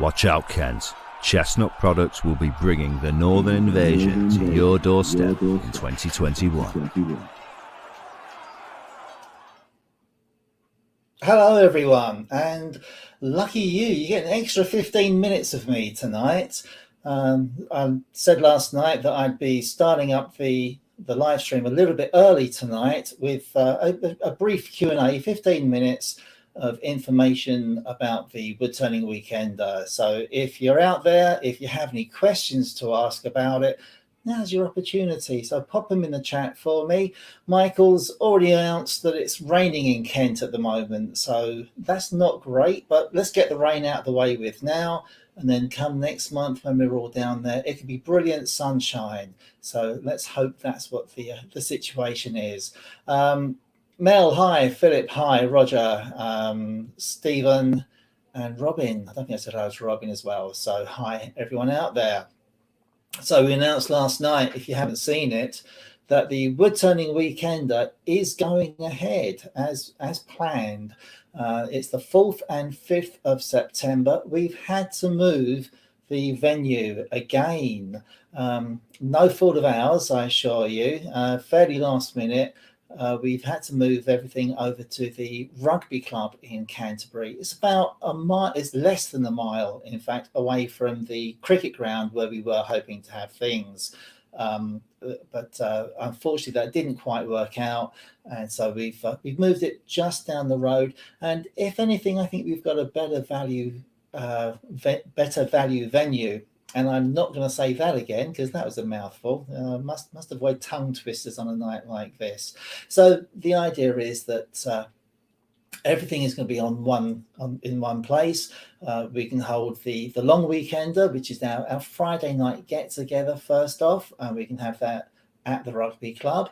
Watch out, Kent. Chestnut Products will be bringing the Northern Invasion to your doorstep in 2021. Hello everyone, and lucky you get an extra 15 minutes of me tonight. I said last night that I'd be starting up the live stream a little bit early tonight with a brief Q&A, 15 minutes of information about the wood turning weekend. So if you're out there, if you have any questions to ask about it, now's your opportunity. So pop them in the chat for me. Michael's already announced that it's raining in Kent at the moment, so that's not great, but let's get the rain out of the way with now, and then come next month when we're all down there, it could be brilliant sunshine. So let's hope that's what the situation is. Mel, hi. Philip, hi. Roger, Stephen, and Robin. I don't think I said I was Robin as well. So hi, everyone out there. So we announced last night, if you haven't seen it, that the wood turning weekender is going ahead as planned. It's the 4th and 5th of September. We've had to move the venue again. No fault of ours, I assure you. Fairly last minute. We've had to move everything over to the rugby club in Canterbury. It's about a mile, it's less than a mile, in fact, away from the cricket ground where we were hoping to have things. But unfortunately, that didn't quite work out. And so we've moved it just down the road. And if anything, I think we've got a better value venue. And I'm not going to say that again because that was a mouthful. Must avoid tongue twisters on a night like this. So the idea is that everything is going to be in one place. We can hold the long weekender, which is now our Friday night get together first off, and we can have that at the rugby club.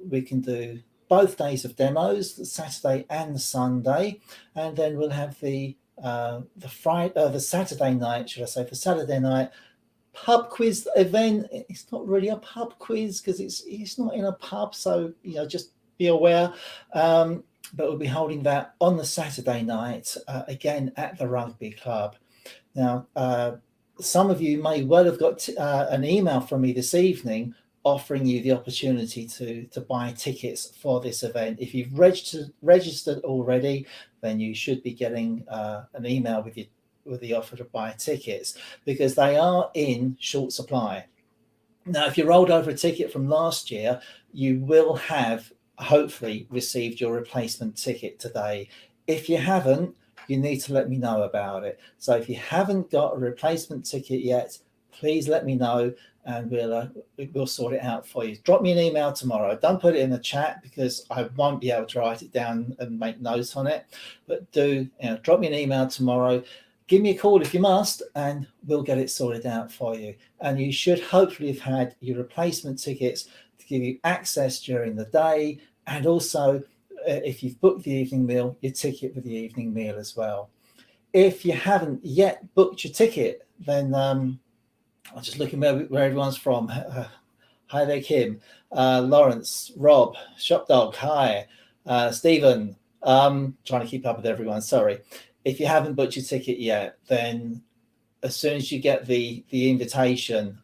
We can do both days of demos, the Saturday and the Sunday, and then we'll have the Saturday night, should I say, the Saturday night pub quiz event. It's not really a pub quiz because it's not in a pub, so just be aware. But we'll be holding that on the Saturday night again at the rugby club. Now, some of you may well have got an email from me this evening offering you the opportunity to buy tickets for this event. If you've registered already, then you should be getting an email with the offer to buy tickets because they are in short supply. Now, if you rolled over a ticket from last year, you will have hopefully received your replacement ticket today. If you haven't, you need to let me know about it. So if you haven't got a replacement ticket yet, please let me know and we'll sort it out for you. Drop me an email tomorrow. Don't put it in the chat because I won't be able to write it down and make notes on it. But do drop me an email tomorrow. Give me a call if you must, and we'll get it sorted out for you. And you should hopefully have had your replacement tickets to give you access during the day, and also if you've booked the evening meal, your ticket for the evening meal as well. If you haven't yet booked your ticket, then I'm just looking where everyone's from. Hi there, Kim, Lawrence, Rob, Shopdog, hi, Stephen. Trying to keep up with everyone, sorry. If you haven't booked your ticket yet, then as soon as you get the invitation,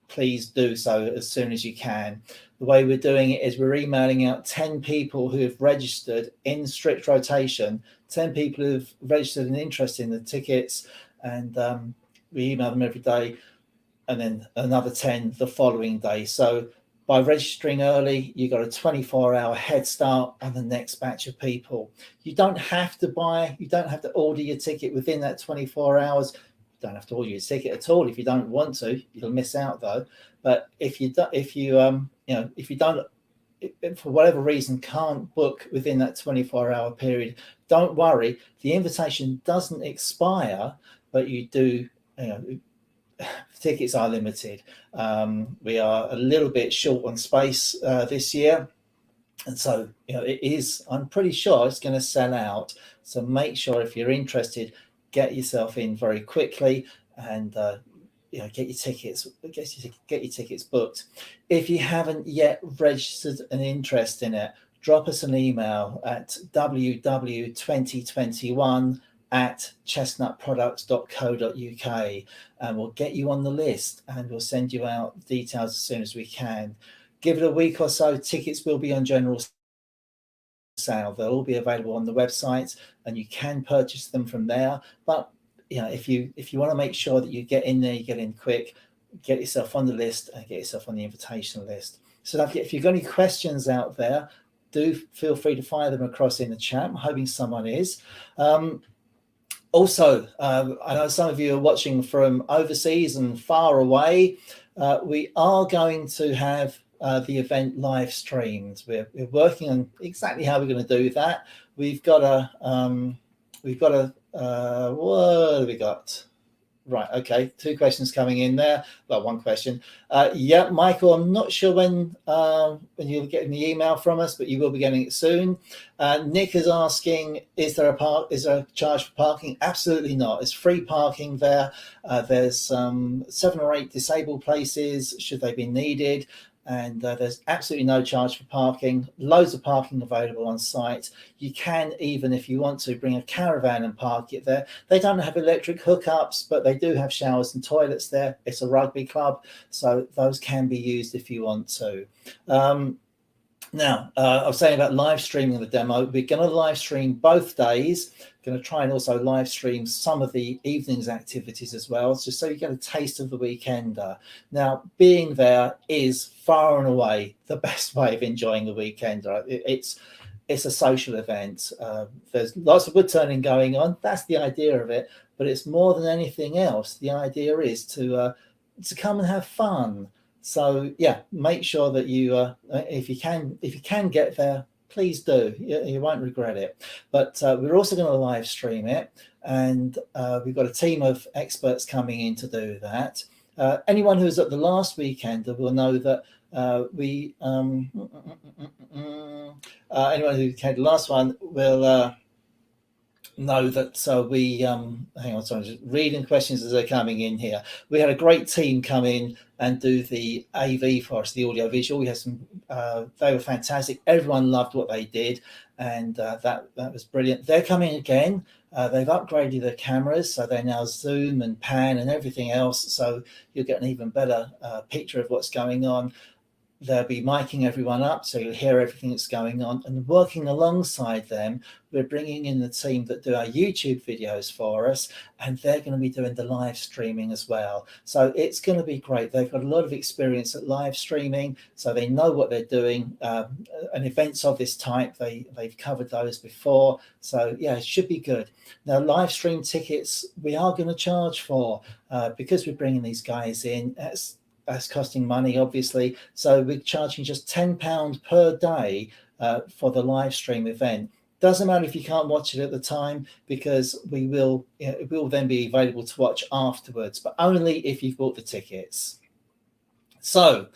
please do so as soon as you can. The way we're doing it is we're emailing out 10 people who have registered in strict rotation, 10 people who've registered an interest in the tickets, and we email them every day, and then another 10 the following day. So by registering early, you got a 24-hour head start on the next batch of people. You don't have to order your ticket within that 24 hours. You don't have to order your ticket at all if you don't want to. You'll miss out though. But if you don't, for whatever reason, can't book within that 24-hour period, don't worry. The invitation doesn't expire, but you do, tickets are limited. We are a little bit short on space this year, and so it is. I'm pretty sure it's going to sell out. So make sure if you're interested, get yourself in very quickly and get your tickets. Get your tickets booked. If you haven't yet registered an interest in it, drop us an email at ww2021 at chestnutproducts.co.uk, and we'll get you on the list and we'll send you out details as soon as we can. Give it a week or so, tickets will be on general sale. They'll all be available on the website and you can purchase them from there. But if you want to make sure that you get in there, you get in quick, get yourself on the list and get yourself on the invitation list. So if you've got any questions out there, do feel free to fire them across in the chat. I'm hoping someone is. Also, I know some of you are watching from overseas and far away. We are going to have the event live streamed. We're working on exactly how we're going to do that. We've got what have we got? Right, okay, 2 questions coming in there. Well, 1 question. Yeah, Michael, I'm not sure when you'll get the email from us, but you will be getting it soon. Nick is asking, is there a charge for parking? Absolutely not. It's free parking there. There's 7 or 8 disabled places should they be needed. And there's absolutely no charge for parking. Loads of parking available on site. You can, even if you want to, bring a caravan and park it there. They don't have electric hookups, but they do have showers and toilets there. It's a rugby club, so those can be used if you want to. Now, I was saying about live streaming the demo. We're going to live stream both days. Going to try and also live stream some of the evening's activities as well, just so you get a taste of the Weekender. Now, being there is far and away the best way of enjoying the Weekender. It's a social event. There's lots of wood turning going on. That's the idea of it. But it's more than anything else. The idea is to come and have fun. So yeah, make sure that you, if you can get there, please do. You won't regret it. But we're also going to live stream it, and we've got a team of experts coming in to do that. Anyone who's at the last weekend will know that anyone who came to the last one will know that we hang on, sorry, just reading questions as they're coming in here. We had a great team come in and do the AV for us, the audio visual. We had some they were fantastic. Everyone loved what they did, and that was brilliant. They're coming again. They've upgraded their cameras, so they now zoom and pan and everything else, so you'll get an even better picture of what's going on. They'll be miking everyone up, so you'll hear everything that's going on. And working alongside them, we're bringing in the team that do our YouTube videos for us, and they're going to be doing the live streaming as well. So it's going to be great. They've got a lot of experience at live streaming, so they know what they're doing. And events of this type, they've covered those before. So yeah, it should be good. Now, live stream tickets, we are going to charge for, because we're bringing these guys in. That's costing money, obviously. So we're charging just £10 per day for the live stream event. Doesn't matter if you can't watch it at the time, because it will then be available to watch afterwards, but only if you've bought the tickets. So,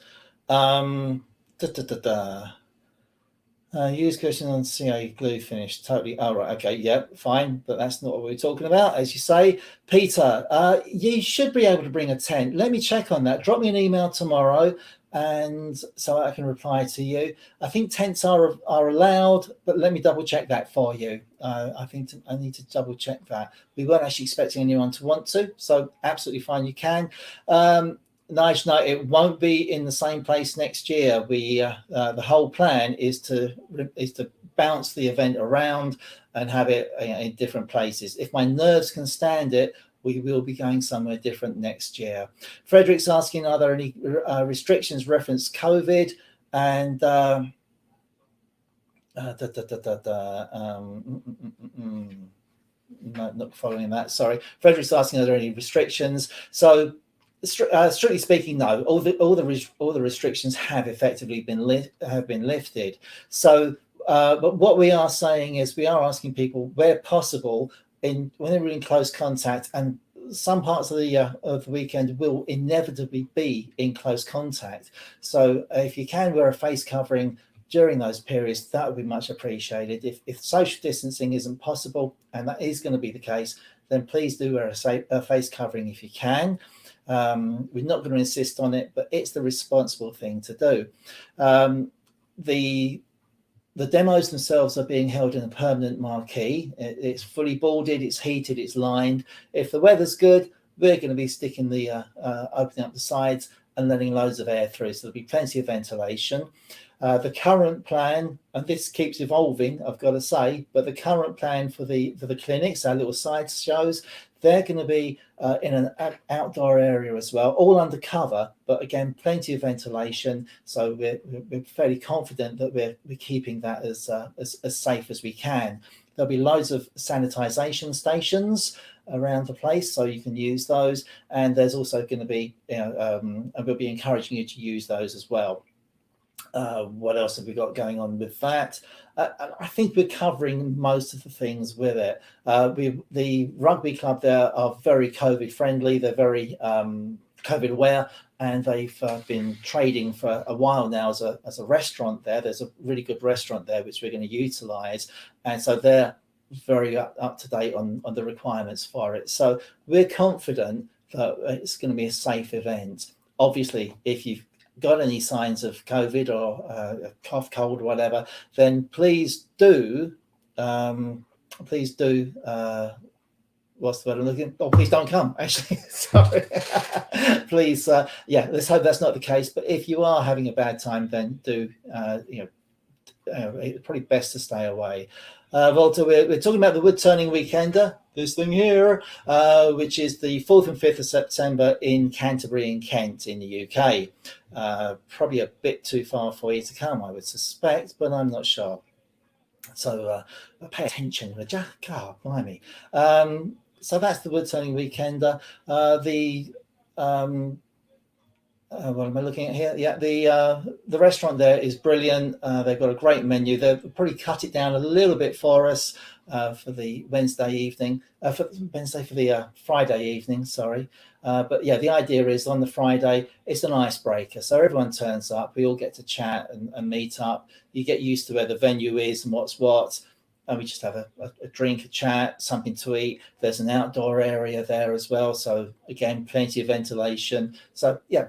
use question on CA glue finish. Totally. Oh, right. Okay. Yeah, fine. But that's not what we're talking about, as you say. Peter, you should be able to bring a tent. Let me check on that. Drop me an email tomorrow, and so I can reply to you. I think tents are allowed, but let me double check that for you. I need to double check that. We weren't actually expecting anyone to want to, so absolutely fine. You can. Nice. No, it won't be in the same place next year. The whole plan is to bounce the event around and have it in different places. If my nerves can stand it, we will be going somewhere different next year. Frederick's asking, are there any restrictions reference COVID? And no, not following that. Sorry, Frederick's asking, are there any restrictions? So. Strictly speaking, no. All the restrictions have effectively been lifted. So, but what we are saying is we are asking people, where possible, when they're in close contact, and some parts of the weekend will inevitably be in close contact. So, if you can wear a face covering during those periods, that would be much appreciated. If social distancing isn't possible, and that is going to be the case, then please do wear a face covering if you can. We're not going to insist on it, but it's the responsible thing to do. The demos themselves are being held in a permanent marquee. It's fully boarded, it's heated, it's lined. If the weather's good, we're going to be sticking the opening up the sides and letting loads of air through, so there'll be plenty of ventilation. The current plan, and this keeps evolving, I've got to say, but the current plan for the clinics, our little side shows, they're going to be in an outdoor area as well, all under cover, but again, plenty of ventilation. So we're fairly confident that we're keeping that as safe as we can. There'll be loads of sanitization stations around the place, so you can use those. And there's also going to be, and we'll be encouraging you to use those as well. What else have we got going on with that? I think we're covering most of the things with it. The rugby club there are very COVID friendly. They're very COVID aware, and they've been trading for a while now as a restaurant there. There's a really good restaurant there which we're going to utilize, and so they're very up to date on the requirements for it. So we're confident that it's going to be a safe event. Obviously, if you've got any signs of COVID or a cough, cold, or whatever, then please do what's the word I'm looking? Oh, please don't come. Actually, sorry. Please, let's hope that's not the case. But if you are having a bad time, then do it's probably best to stay away. Walter, we're talking about the wood turning weekender, this thing here, which is the 4th and 5th of September in Canterbury in Kent in the UK. Probably a bit too far for you to come, I would suspect, but I'm not sure. So pay attention. God, blimey. So that's the wood turning weekender. What am I looking at here? Yeah, the restaurant there is brilliant. They've got a great menu. They've probably cut it down a little bit for us for the Wednesday evening, for the Friday evening, sorry. But yeah, the idea is on the Friday, it's an icebreaker. So everyone turns up, we all get to chat and meet up. You get used to where the venue is and what's what. And we just have a drink, a chat, something to eat. There's an outdoor area there as well. So again, plenty of ventilation. So yeah,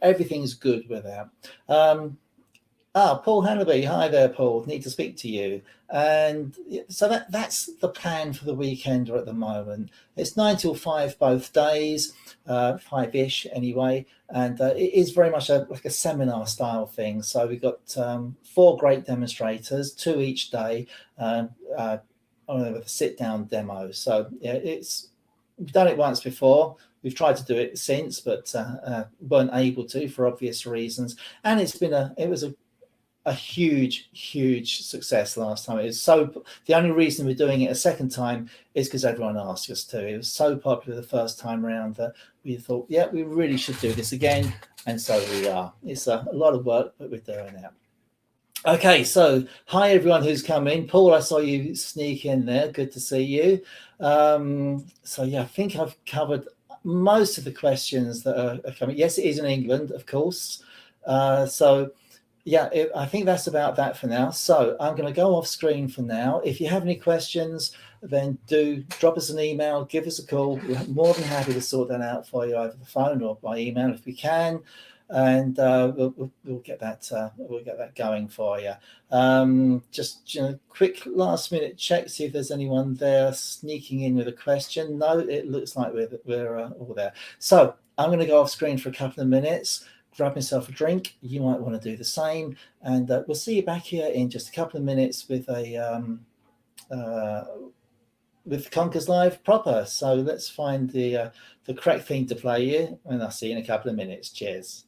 everything's good with that. Paul Hannaby. Hi there, Paul. Need to speak to you. And so that's the plan for the weekend at the moment. It's 9 till 5 both days, 5-ish anyway. And it is very much like a seminar style thing. So we've got 4 great demonstrators, 2 each day, with a sit-down demo. So yeah, we've done it once before. We've tried to do it since, but weren't able to for obvious reasons. And it was a huge success last time. The only reason we're doing it a second time is because everyone asked us to. It was so popular the first time around that we thought, yeah, we really should do this again, and so we are. It's a lot of work, but we're doing it. Okay, so hi everyone who's come in. Paul, I saw you sneak in there. Good to see you. So yeah, I think I've covered most of the questions that are coming. Yes, it is in England, of course. So yeah, I think that's about that for now. So I'm going to go off screen for now. If you have any questions, then do drop us an email, give us a call. We're more than happy to sort that out for you over the phone or by email if we can, and we'll get that going for you. Just quick last minute check, see if there's anyone there sneaking in with a question. No, it looks like we're all there. So I'm going to go off screen for a couple of minutes. Grab myself a drink. You might want to do the same, and we'll see you back here in just a couple of minutes with with Conkers Live proper. So let's find the correct thing to play here, and I'll see you in a couple of minutes. Cheers.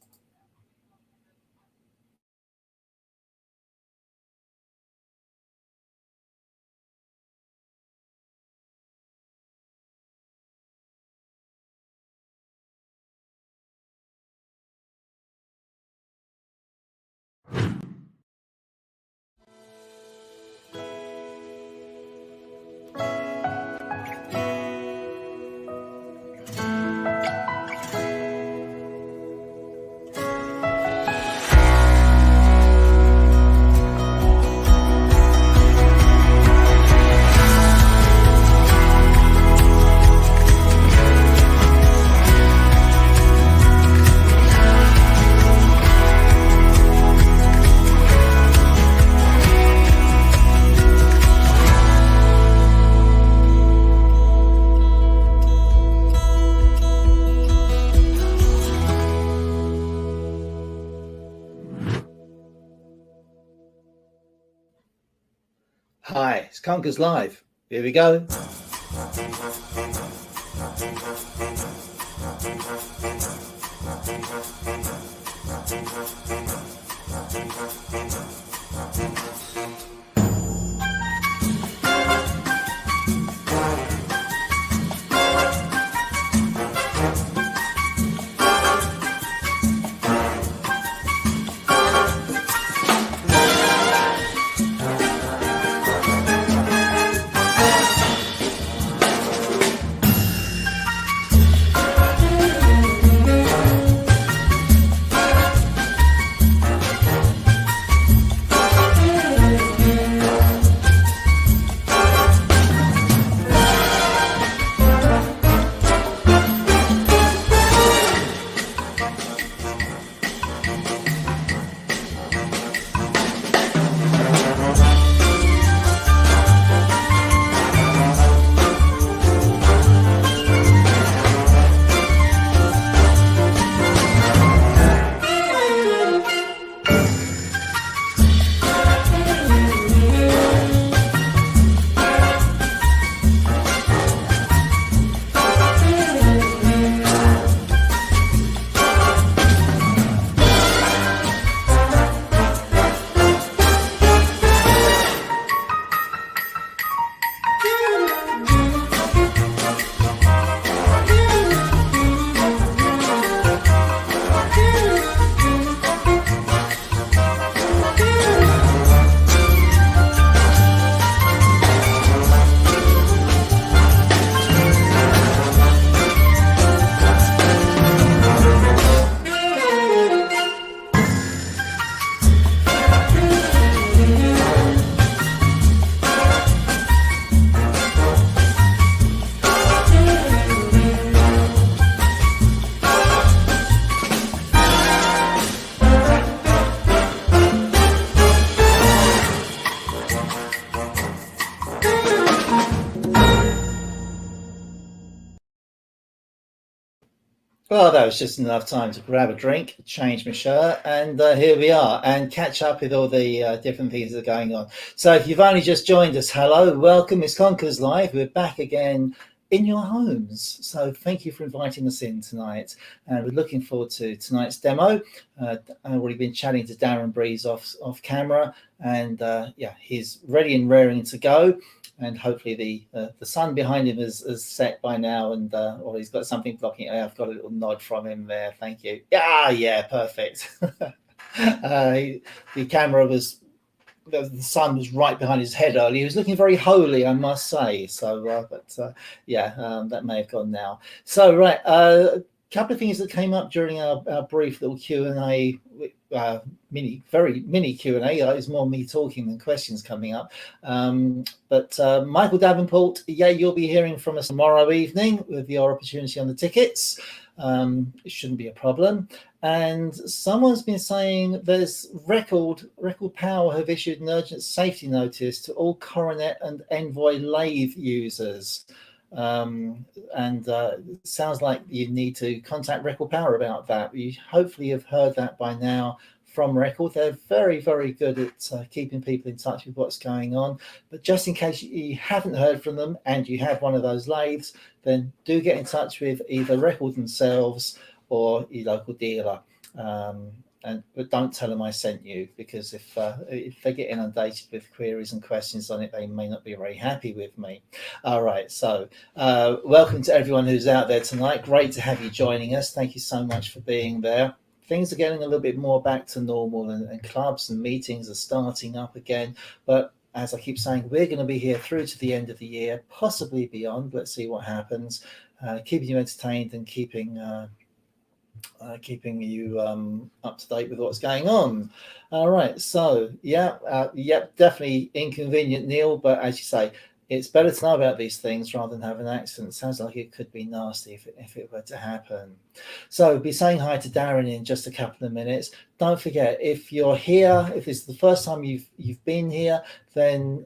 Conkers Live. Here we go. Well, that was just enough time to grab a drink, change my shirt, and here we are, and catch up with all the different things that are going on. So if you've only just joined us, hello, welcome. It's Conkers Live. We're back again in your homes. So thank you for inviting us in tonight. And we're looking forward to tonight's demo. I've already been chatting to Darren Breeze off camera, and yeah, he's ready and raring to go. And hopefully the sun behind him is set by now, and or he's got something blocking it. I've got a little nod from him there. Thank you. Yeah, perfect. The camera was, the sun was right behind his head earlier. He was looking very holy, I must say. So, that may have gone now. So, right, couple of things that came up during our brief little Q&A, very mini Q&A. It's more me talking than questions coming up. But Michael Davenport, yeah, you'll be hearing from us tomorrow evening with your opportunity on the tickets. It shouldn't be a problem. And someone's been saying there's Record Power have issued an urgent safety notice to all Coronet and Envoy Lathe users. It sounds like you need to contact Record Power about that. You hopefully have heard that by now from Record. They're very, very good at keeping people in touch with what's going on. But just in case you haven't heard from them and you have one of those lathes, then do get in touch with either Record themselves or your local dealer. But don't tell them I sent you, because if they get inundated with queries and questions on it, they may not be very happy with me. All right, so welcome to everyone who's out there tonight. Great to have you joining us. Thank you so much for being there. Things are getting a little bit more back to normal, and clubs and meetings are starting up again. But as I keep saying, we're going to be here through to the end of the year, possibly beyond. Let's see what happens. Keeping you entertained and keeping you up to date with what's going on. All right, so definitely inconvenient, Neil, but as you say, it's better to know about these things rather than have an accident. Sounds like it could be nasty if it were to happen. So be saying hi to Darren in just a couple of minutes. Don't forget, if you're here, if it's the first time you've been here, then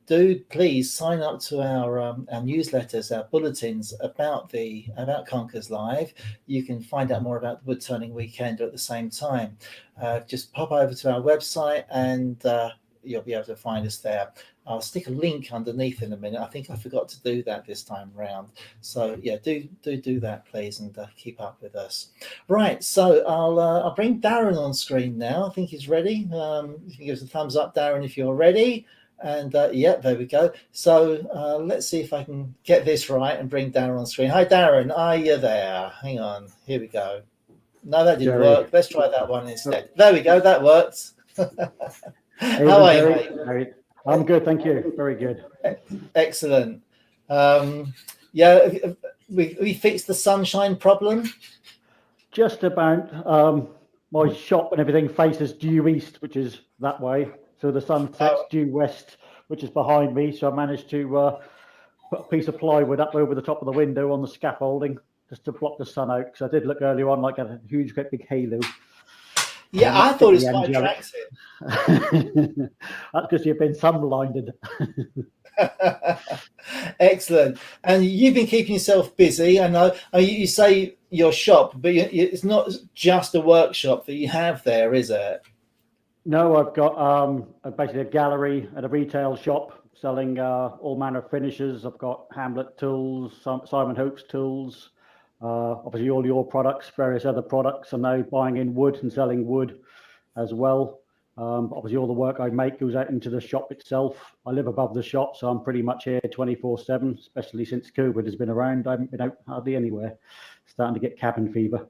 do please sign up to our newsletters, our bulletins about Conkers Live. You can find out more about the wood turning weekend at the same time. Just pop over to our website and you'll be able to find us there. I'll stick a link underneath in a minute. I think I forgot to do that this time round. So yeah, do that, please, and keep up with us. Right, so I'll bring Darren on screen now. I think he's ready. You can give us a thumbs up, Darren, if you're ready. And yeah, there we go. So let's see if I can get this right and bring Darren on screen. Hi, Darren. Are you there? Hang on. Here we go. No, that didn't work. Let's try that one instead. There we go. That worked. How are you, mate? I'm good, thank you. Very good. Excellent. Yeah, we fixed the sunshine problem. Just about. My shop and everything faces due east, which is that way. So the sun sets due west, which is behind me. So I managed to put a piece of plywood up over the top of the window on the scaffolding just to block the sun out. Because I did look earlier on like a huge, great big halo. Yeah, I thought it was quite attractive. That's because you've been sun blinded. Excellent. And you've been keeping yourself busy. I know you say your shop, but it's not just a workshop that you have there, is it? No, I've got basically a gallery and a retail shop selling all manner of finishes. I've got Hamlet tools, Simon Hope's tools, obviously all your products, various other products. I'm now buying in wood and selling wood as well. Obviously all the work I make goes out into the shop itself. I live above the shop, so I'm pretty much here 24/7, especially since COVID has been around. I haven't been out hardly anywhere. Starting to get cabin fever.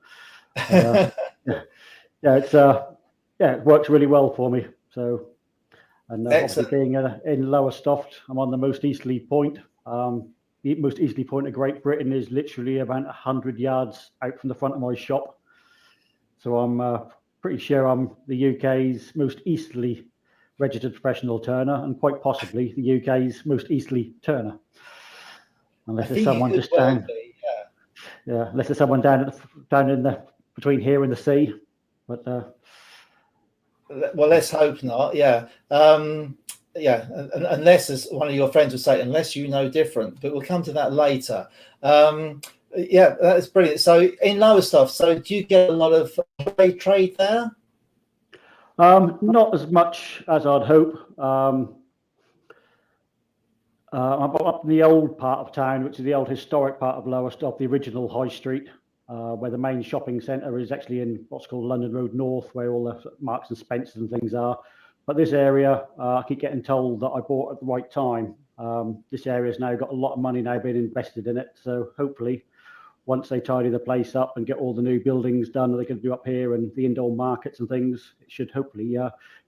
It works really well for me. So, and obviously being in Lowestoft, I'm on the most easterly point. The most easterly point of Great Britain is literally about 100 yards out from the front of my shop. So I'm pretty sure I'm the UK's most easterly registered professional turner, and quite possibly the UK's most easterly turner. Unless there's someone just down, unless there's someone down in the between here and the sea. But well, let's hope not. Yeah. Unless, as one of your friends would say, unless you know different, but we'll come to that later. Yeah, that's brilliant. So in Lowestoft, so do you get a lot of trade there? Not as much as I'd hope. I'm up in the old part of town, which is the old historic part of Lowestoft, the original High Street, where the main shopping centre is actually in what's called London Road North, where all the Marks and Spencers and things are. But this area, I keep getting told that I bought at the right time. This area's now got a lot of money now being invested in it. So hopefully, once they tidy the place up and get all the new buildings done that they can do up here and the indoor markets and things, it should hopefully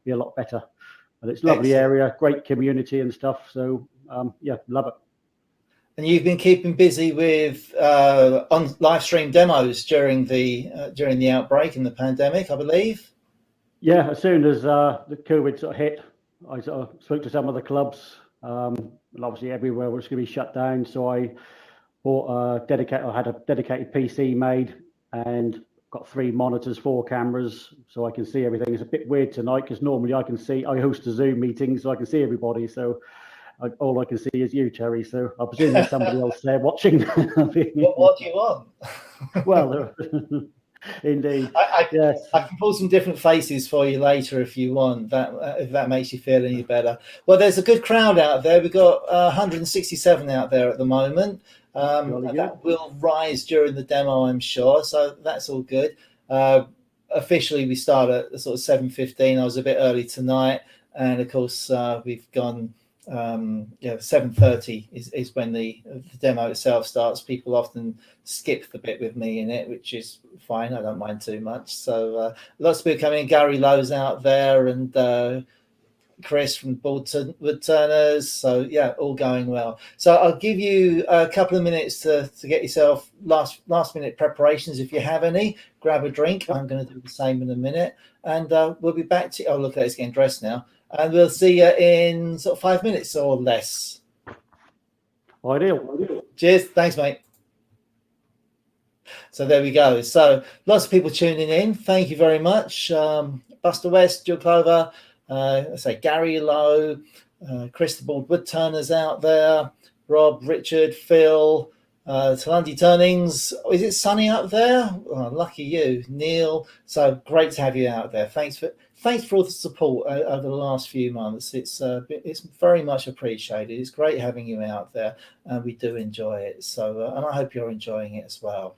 be a lot better. But it's a lovely area, great community and stuff. So yeah, love it. And you've been keeping busy with on live stream demos during the outbreak and the pandemic, I believe. Yeah, as soon as the COVID sort of hit, I sort of spoke to some of the clubs. And obviously everywhere was going to be shut down, so I bought I had a dedicated PC made and got 3 monitors, 4 cameras, so I can see everything. It's a bit weird tonight because normally I host a Zoom meeting, so I can see everybody. So all I can see is you, Terry. So I presume there's somebody else there watching. What do you want? Well, indeed. Yes. I can pull some different faces for you later if you want. If that makes you feel any better. Well, there's a good crowd out there. We've got 167 out there at the moment. That will rise during the demo, I'm sure. So that's all good. Officially, we start at sort of 7:15. I was a bit early tonight, and of course, we've gone. 7:30 is when the demo itself starts. People often skip the bit with me in it, which is fine. I don't mind too much. So lots of people coming in. Gary Lowe's out there, and Chris from Wood Turners. So yeah, all going well. So I'll give you a couple of minutes to get yourself last minute preparations if you have any. Grab a drink. I'm going to do the same in a minute, and we'll be back to. Oh, look, it's getting dressed now. And we'll see you in sort of 5 minutes or less. Ideal. Cheers. Thanks, mate. So there we go. So lots of people tuning in. Thank you very much. Buster West, Jill Clover, Gary Lowe, Chris the Bald Wood Turners out there, Rob, Richard, Phil, Talandi Turnings. Is it sunny up there? Oh, lucky you, Neil. So great to have you out there. thanks for all the support over the last few months. It's very much appreciated. It's great having you out there, and we do enjoy it. So, and I hope you're enjoying it as well.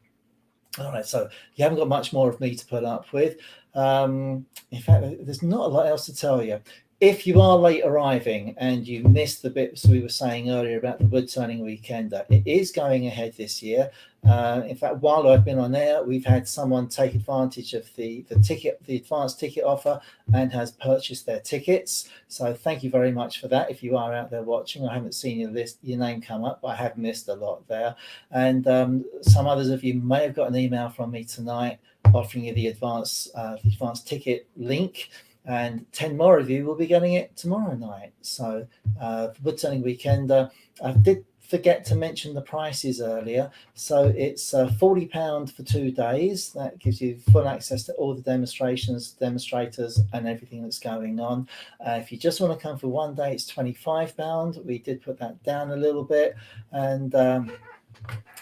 All right, so you haven't got much more of me to put up with. In fact, there's not a lot else to tell you. If you are late arriving and you missed the bits we were saying earlier about the wood turning weekender, it is going ahead this year. In fact, while I've been on air, we've had someone take advantage of the advanced ticket offer, and has purchased their tickets. So thank you very much for that. If you are out there watching, I haven't seen your name come up, but I have missed a lot there. And some others of you may have got an email from me tonight offering you the advanced ticket link. And 10 more of you will be getting it tomorrow night. So wood turning weekend, I did forget to mention the prices earlier. So it's £40 for 2 days. That gives you full access to all the demonstrators and everything that's going on. If you just want to come for 1 day, it's £25. We did put that down a little bit. And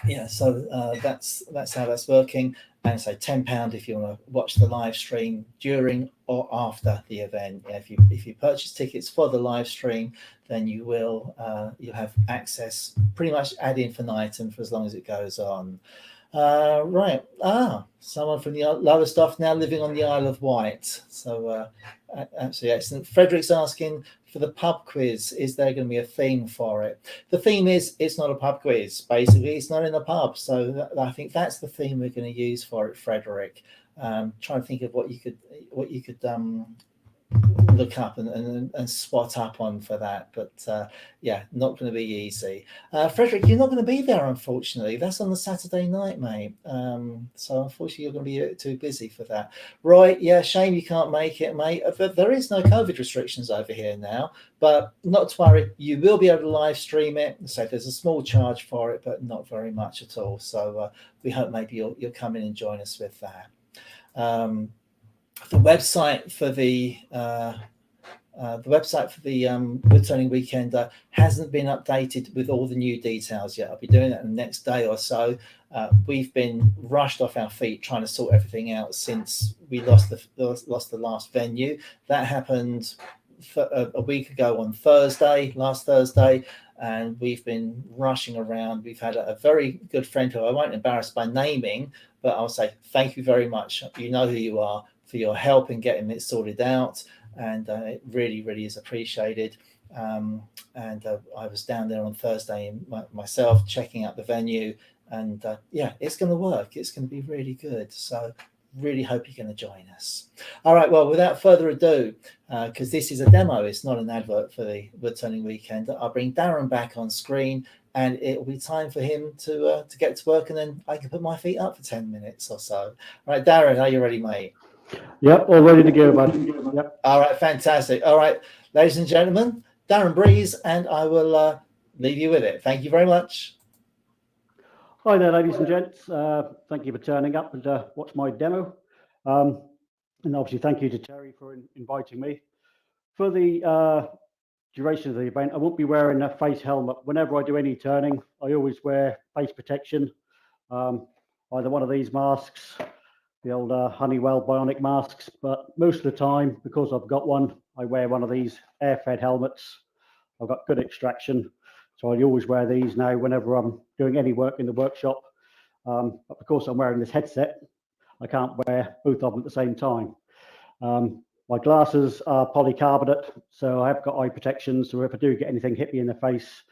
yeah, so that's how that's working. And so £10 if you want to watch the live stream during or after the event. If you purchase tickets for the live stream, then you'll have access pretty much ad infinitum for as long as it goes on. Right. Someone from the Lowestoft now living on the Isle of Wight. So absolutely excellent. Frederick's asking for the pub quiz. Is there going to be a theme for it? The theme is it's not a pub quiz. Basically, it's not in a pub. So I think that's the theme we're going to use for it, Frederick. Trying to think of what you could look up and spot up on for that, but yeah, not going to be easy. Frederick, you're not going to be there, unfortunately. That's on the Saturday night, mate. So unfortunately, you're going to be a bit too busy for that. Roy, yeah, shame you can't make it, mate. There is no COVID restrictions over here now, but not to worry, you will be able to live stream it. So there's a small charge for it, but not very much at all. So we hope maybe you'll come in and join us with that. The website for the wood turning weekend hasn't been updated with all the new details yet. I'll be doing that in the next day or so. We've been rushed off our feet trying to sort everything out since we lost the last venue. That happened a week ago on last Thursday, and we've been rushing around. We've had a very good friend who I won't embarrass by naming, but I'll say thank you very much. You know who you are, for your help in getting it sorted out, and it really, really is appreciated. And I was down there on Thursday myself checking out the venue, and yeah, it's going to work. It's going to be really good. So really hope you're going to join us. All right, well, without further ado, because this is a demo, it's not an advert for the wood turning weekend, I'll bring Darren back on screen, and it will be time for him to get to work, and then I can put my feet up for 10 minutes or so. All right, Darren, are you ready, mate? Yep, all ready to go, bud. Yep. All right, fantastic. All right, ladies and gentlemen, Darren Breeze, and I will leave you with it. Thank you very much. Hi there, ladies and gents. Thank you for turning up and watch my demo. And obviously, thank you to Terry for inviting me. For the duration of the event, I won't be wearing a face helmet. Whenever I do any turning, I always wear face protection, either one of these masks, the old Honeywell bionic masks, but most of the time, because I've got one, I wear one of these air-fed helmets. I've got good extraction, so I always wear these now whenever I'm doing any work in the workshop. But because I'm wearing this headset, I can't wear both of them at the same time. My glasses are polycarbonate, so I have got eye protection, so if I do get anything hit me in the face,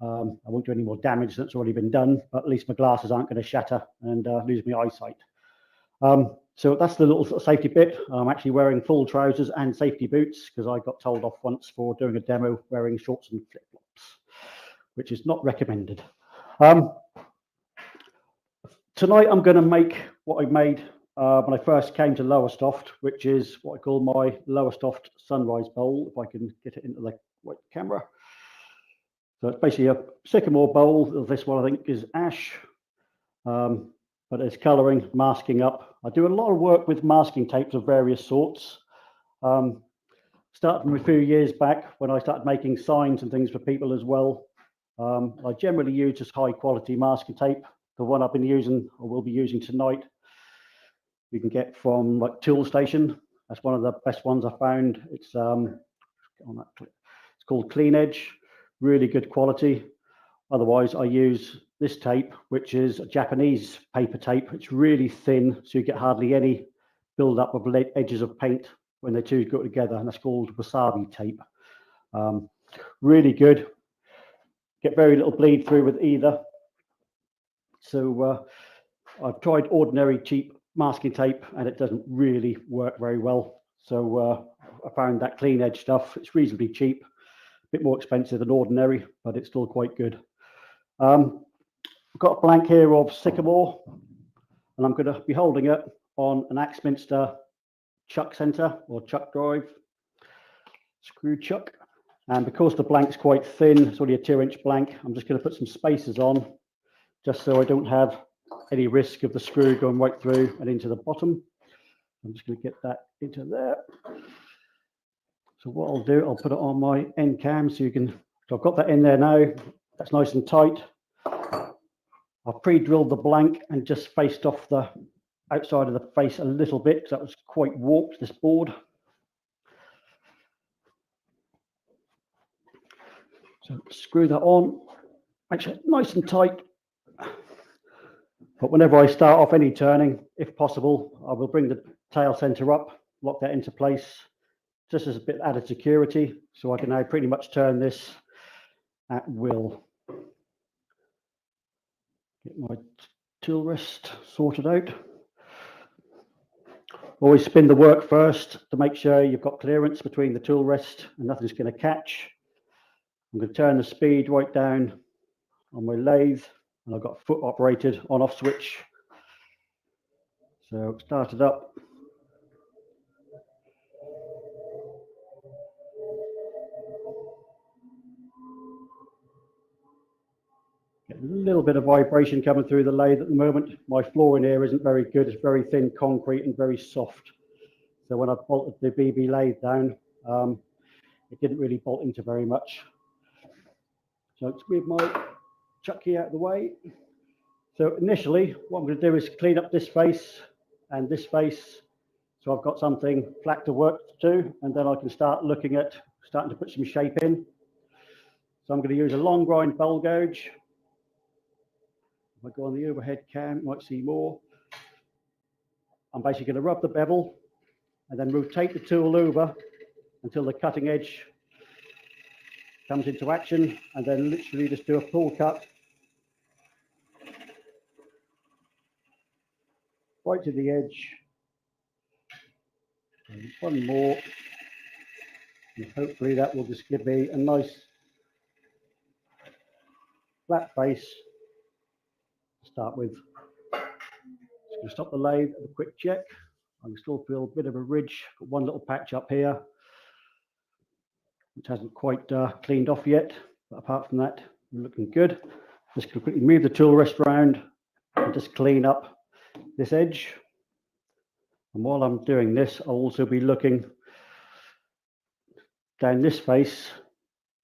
I won't do any more damage that's already been done, but at least my glasses aren't going to shatter and lose my eyesight. So that's the little safety bit. I'm actually wearing full trousers and safety boots because I got told off once for doing a demo wearing shorts and flip-flops, which is not recommended. Tonight I'm going to make what I made when I first came to Lowestoft, which is what I call my Lowestoft sunrise bowl, if I can get it into the right camera. So it's basically a sycamore bowl. This one I think is ash. But it's colouring, masking up. I do a lot of work with masking tapes of various sorts. Started from a few years back when I started making signs and things for people as well. I generally use just high quality masking tape. The one I've been using or will be using tonight, you can get from like Tool Station. That's one of the best ones I found. It's it's called Clean Edge, really good quality. Otherwise, I use this tape, which is a Japanese paper tape. It's really thin, so you get hardly any build up of edges of paint when the two go together, and that's called wasabi tape. Really good. Get very little bleed through with either. So I've tried ordinary cheap masking tape and it doesn't really work very well. So I found that Clean Edge stuff. It's reasonably cheap, a bit more expensive than ordinary, but it's still quite good. I've got a blank here of Sycamore, and I'm going to be holding it on an Axminster chuck center or chuck drive, screw chuck. And because the blank's quite thin, it's only a 2-inch blank, I'm just going to put some spacers on, just so I don't have any risk of the screw going right through and into the bottom. I'm just going to get that into there. So what I'll do, I'll put it on my end cam so you can, so I've got that in there now. That's nice and tight. I've pre-drilled the blank and just faced off the outside of the face a little bit because that was quite warped, this board. So screw that on, make sure it's nice and tight. But whenever I start off any turning, if possible, I will bring the tail center up, lock that into place, just as a bit added security, so I can now pretty much turn this at will. Get my tool rest sorted out. Always spin the work first to make sure you've got clearance between the tool rest and nothing's going to catch. I'm going to turn the speed right down on my lathe, and I've got a foot operated on off switch. So start it up. Get a little bit of vibration coming through the lathe at the moment. My floor in here isn't very good. It's very thin concrete and very soft. So when I bolted the BB lathe down, it didn't really bolt into very much. So let's move my chuck key out of the way. So initially, what I'm going to do is clean up this face and this face. So I've got something flat to work to, and then I can start looking at starting to put some shape in. So I'm going to use a long grind bowl gouge. If I go on the overhead cam, you might see more. I'm basically going to rub the bevel and then rotate the tool over until the cutting edge comes into action, and then literally just do a pull cut right to the edge. And one more, and hopefully that will just give me a nice flat face to start with. Just going to stop the lathe, have a quick check. I can still feel a bit of a ridge. Got one little patch up here, which hasn't quite cleaned off yet. But apart from that, we're looking good. Just going to quickly move the tool rest around and just clean up this edge. And while I'm doing this, I'll also be looking down this face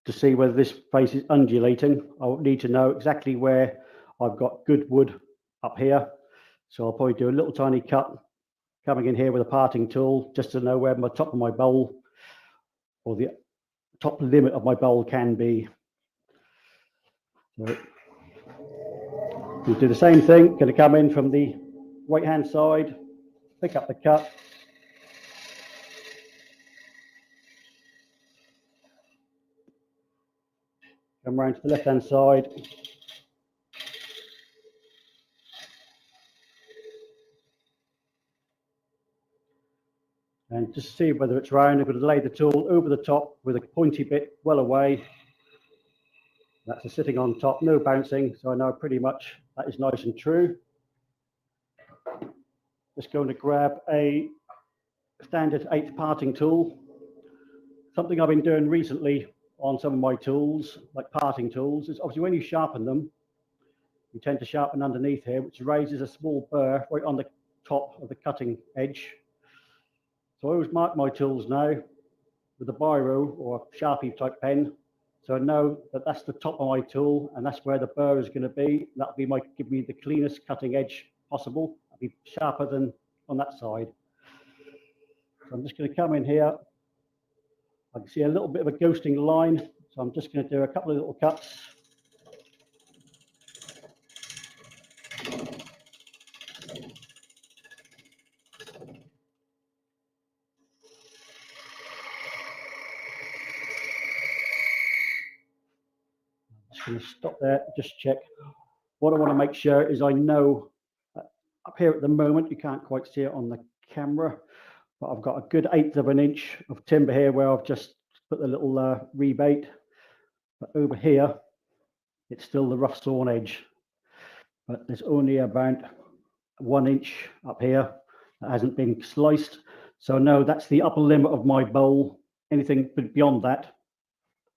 to see whether this face is undulating. I'll need to know exactly where I've got good wood up here. So I'll probably do a little tiny cut coming in here with a parting tool just to know where my top of my bowl or the top limit of my bowl can be. So we'll do the same thing. Going to come in from the right hand side, pick up the cut. Come round to the left hand side. And just see whether it's round. I'm going to lay the tool over the top with a pointy bit well away. That's a sitting on top, no bouncing. So I know pretty much that is nice and true. Just going to grab a standard 8th parting tool. Something I've been doing recently on some of my tools, like parting tools, is obviously when you sharpen them, you tend to sharpen underneath here, which raises a small burr right on the top of the cutting edge. So I always mark my tools now with a biro or a Sharpie type pen. So I know that that's the top of my tool and that's where the burr is going to be. That'll be give me the cleanest cutting edge possible. It'll be sharper than on that side. So I'm just going to come in here. I can see a little bit of a ghosting line, so I'm just going to do a couple of little cuts. Just going to stop there, just check. What I want to make sure is I know up here at the moment, you can't quite see it on the camera, but I've got a good 1/8 of an inch of timber here where I've just put the little rebate. But over here, it's still the rough sawn edge. But there's only about 1 inch up here that hasn't been sliced. So no, that's the upper limit of my bowl. Anything beyond that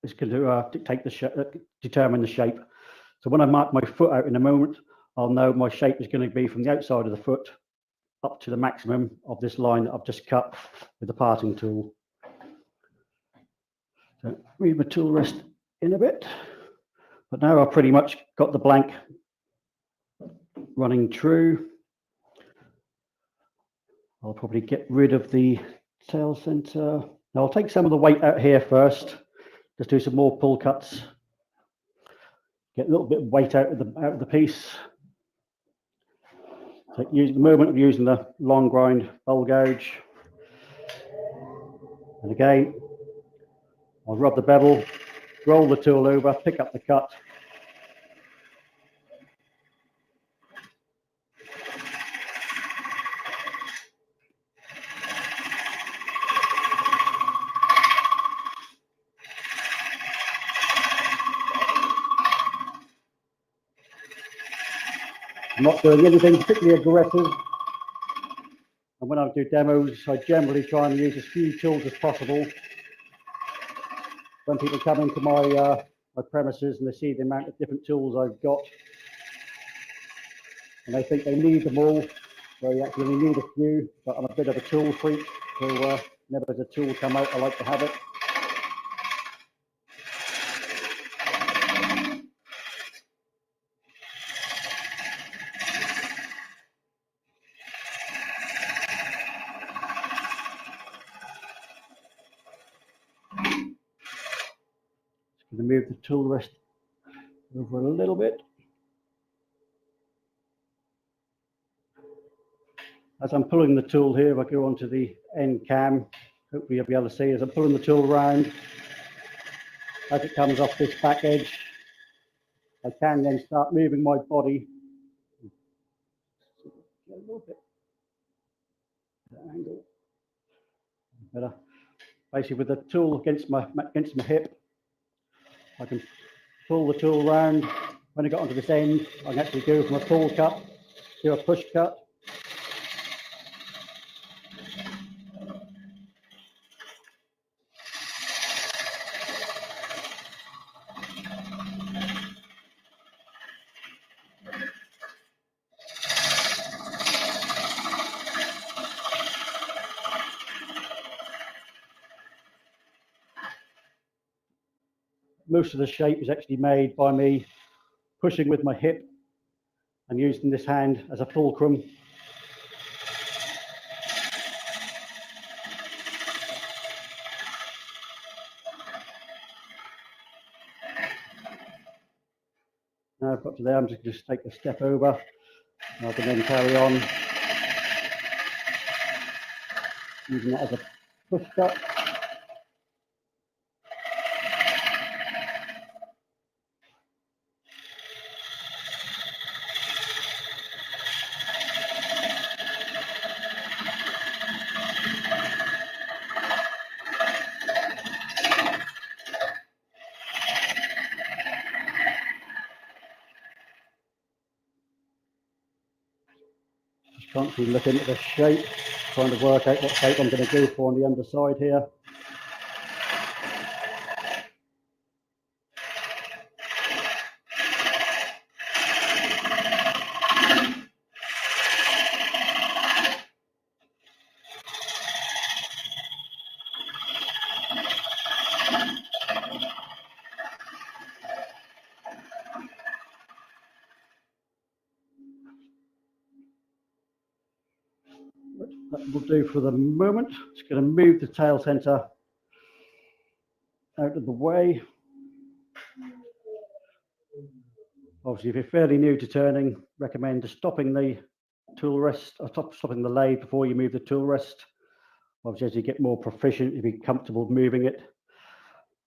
is going to dictate the determine the shape. So when I mark my foot out in a moment, I'll know my shape is going to be from the outside of the foot up to the maximum of this line that I've just cut with the parting tool. So move my tool rest in a bit. But now I've pretty much got the blank running true. I'll probably get rid of the tail center. Now I'll take some of the weight out here first. Just do some more pull cuts. Get a little bit of weight out of the piece. So use the moment of using the long grind bowl gouge. And again, I'll rub the bevel, roll the tool over, pick up the cut. I'm not doing anything particularly aggressive. And when I do demos, I generally try and use as few tools as possible. When people come into my premises and they see the amount of different tools I've got, and they think they need them all, so you actually only need a few. But I'm a bit of a tool freak, so whenever there's a tool come out, I like to have it. Just going to move the tool rest over a little bit. As I'm pulling the tool here, if I go onto the end cam, hopefully you'll be able to see as I'm pulling the tool around, as it comes off this back edge, I can then start moving my body a little bit angle. Better. Basically, with the tool against my hip, I can pull the tool around. When I got onto this end, I can actually go from a pull cut to a push cut. Most of the shape is actually made by me pushing with my hip and using this hand as a fulcrum. Now I've got to there, I'm just going to take a step over and I can then carry on using that as a push cut. Constantly looking at the shape, trying to work out what shape I'm going to go for on the underside here. That will do for the moment. Just going to move the tail center out of the way. Obviously, if you're fairly new to turning, recommend stopping the tool rest, or stopping the lathe before you move the tool rest. Obviously, as you get more proficient, you'll be comfortable moving it.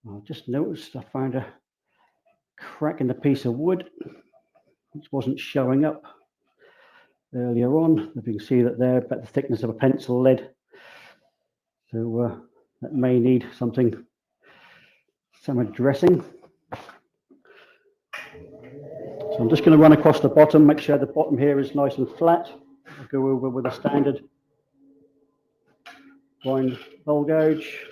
I just noticed I found a crack in the piece of wood, which wasn't showing up earlier on. If you can see that there, about the thickness of a pencil lead. So that may need some addressing. So I'm just going to run across the bottom, make sure the bottom here is nice and flat. I'll go over with a standard grind hole gauge.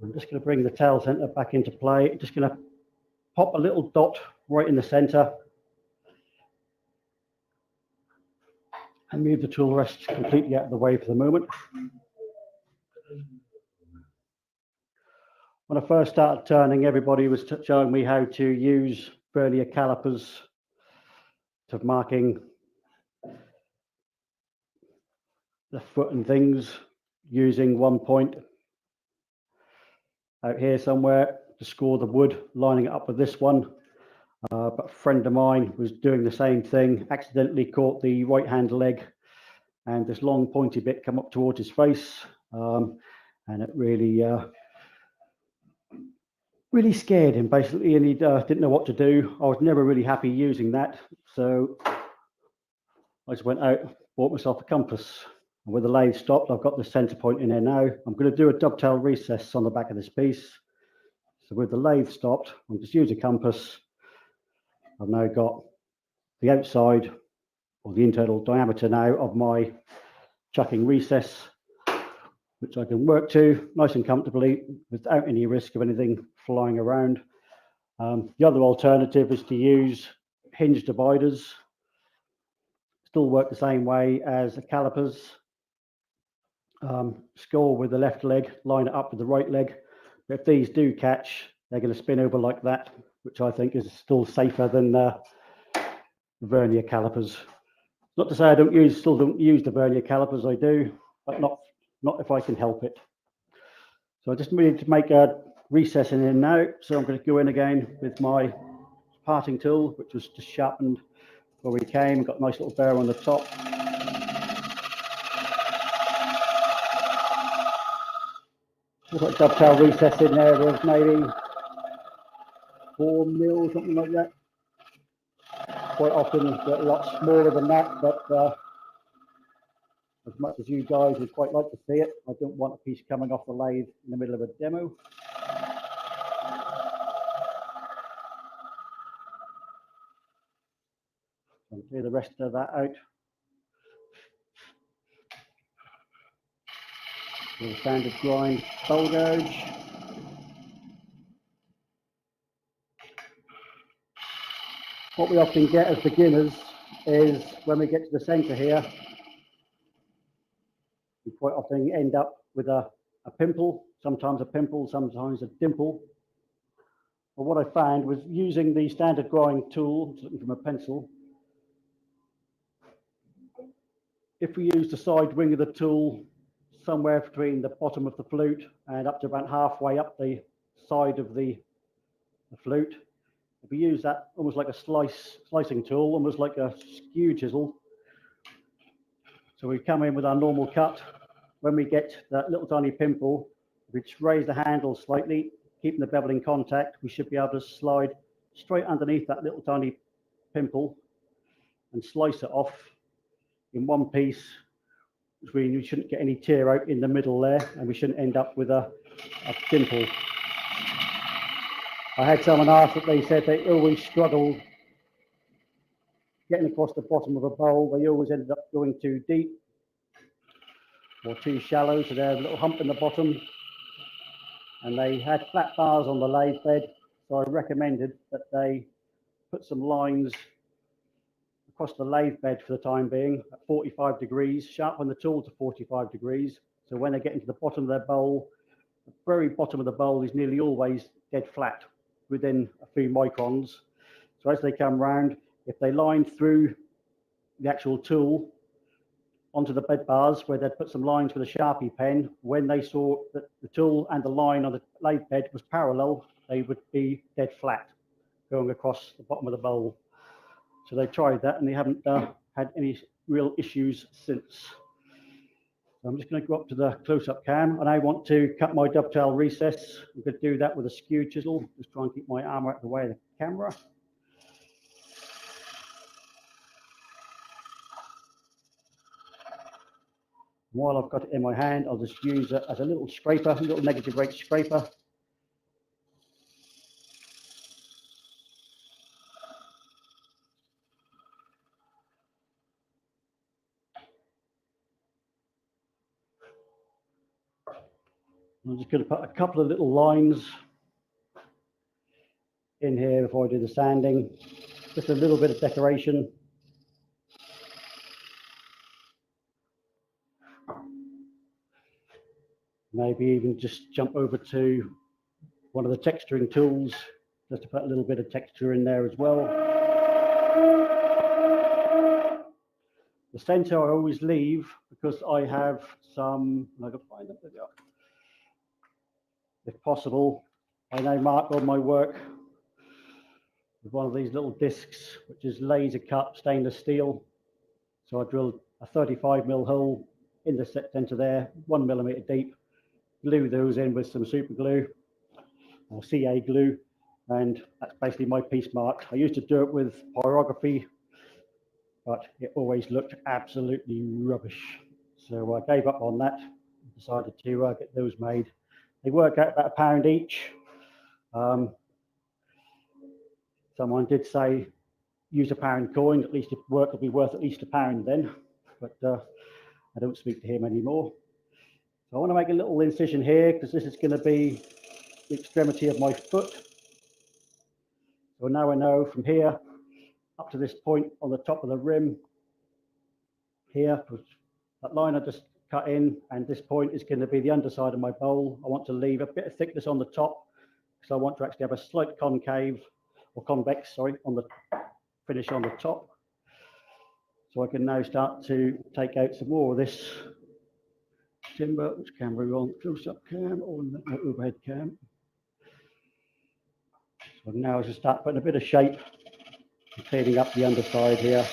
I'm just going to bring the tail center back into play. Just going to pop a little dot right in the center and move the tool rest completely out of the way for the moment. When I first started turning, everybody was showing me how to use vernier calipers to marking the foot and things, using 1 point out here somewhere to score the wood, lining it up with this one. But a friend of mine was doing the same thing, accidentally caught the right hand leg, and this long pointy bit come up towards his face, and it really scared him basically, and he didn't know what to do. I was never really happy using that, so I just went out, bought myself a compass. And with the lathe stopped, I've got the center point in there now. I'm going to do a dovetail recess on the back of this piece. So with the lathe stopped, I'll just use a compass. I've now got the outside, or the internal diameter now, of my chucking recess, which I can work to nice and comfortably without any risk of anything flying around. The other alternative is to use hinge dividers. Still work the same way as the calipers. Score with the left leg, line it up with the right leg. But if these do catch, they're going to spin over like that, which I think is still safer than the vernier calipers. Not to say I still don't use the vernier calipers, I do, but not if I can help it. So I just need to make a recess in here now. So I'm going to go in again with my parting tool, which was just sharpened where we came, got a nice little burr on the top. We've got a dovetail recess in there with maybe 4 mil, something like that. Quite often a lot smaller than that, but as much as you guys would quite like to see it, I don't want a piece coming off the lathe in the middle of a demo. I'll clear the rest of that out. With a standard grind hole gauge. What we often get as beginners is when we get to the center here, we quite often end up with a pimple, sometimes a dimple. But what I found was using the standard grind tool, from a pencil, if we use the side wing of the tool somewhere between the bottom of the flute and up to about halfway up the side of the flute, if we use that almost like a slicing tool, almost like a skew chisel, so we come in with our normal cut. When we get that little tiny pimple, we just raise the handle slightly, keeping the bevel in contact, we should be able to slide straight underneath that little tiny pimple and slice it off in one piece. We shouldn't get any tear out in the middle there, and we shouldn't end up with a dimple. I had someone ask that they said they always struggled getting across the bottom of a bowl. They always ended up going too deep or too shallow, so there's a little hump in the bottom. And they had flat bars on the lathe bed, so I recommended that they put some lines across the lathe bed for the time being at 45 degrees, sharpen the tool to 45 degrees. So when they get into the bottom of their bowl, the very bottom of the bowl is nearly always dead flat within a few microns. So as they come round, if they line through the actual tool onto the bed bars where they'd put some lines with a Sharpie pen, when they saw that the tool and the line on the lathe bed was parallel, they would be dead flat going across the bottom of the bowl. So they tried that and they haven't had any real issues since. So I'm just going to go up to the close-up cam, and I want to cut my dovetail recess. I'm going to do that with a skew chisel, just try and keep my arm out of the way of the camera. While I've got it in my hand, I'll just use it as a little scraper, a little negative rate scraper. I'm just going to put a couple of little lines in here before I do the sanding. Just a little bit of decoration. Maybe even just jump over to one of the texturing tools, just to put a little bit of texture in there as well. The center I always leave because I have some, I can find them, there they are. If possible, I now mark all my work with one of these little discs, which is laser cut stainless steel. So I drilled a 35mm hole in the center there, 1mm deep, glue those in with some super glue or CA glue, and that's basically my piece marked. I used to do it with pyrography, but it always looked absolutely rubbish. So I gave up on that, decided to get those made. They work out about £1 each. Someone did say use a £1 coin, at least work will be worth at least £1 then, but I don't speak to him anymore. So I want to make a little incision here because this is going to be the extremity of my foot. So now I know from here up to this point on the top of the rim here, that line I just cut in, and this point is going to be the underside of my bowl. I want to leave a bit of thickness on the top because I want to actually have a slight concave or convex, sorry, on the finish on the top. So I can now start to take out some more of this timber. Which camera are we on? Close-up cam or the overhead cam? So now I just start putting a bit of shape and cleaning up the underside here.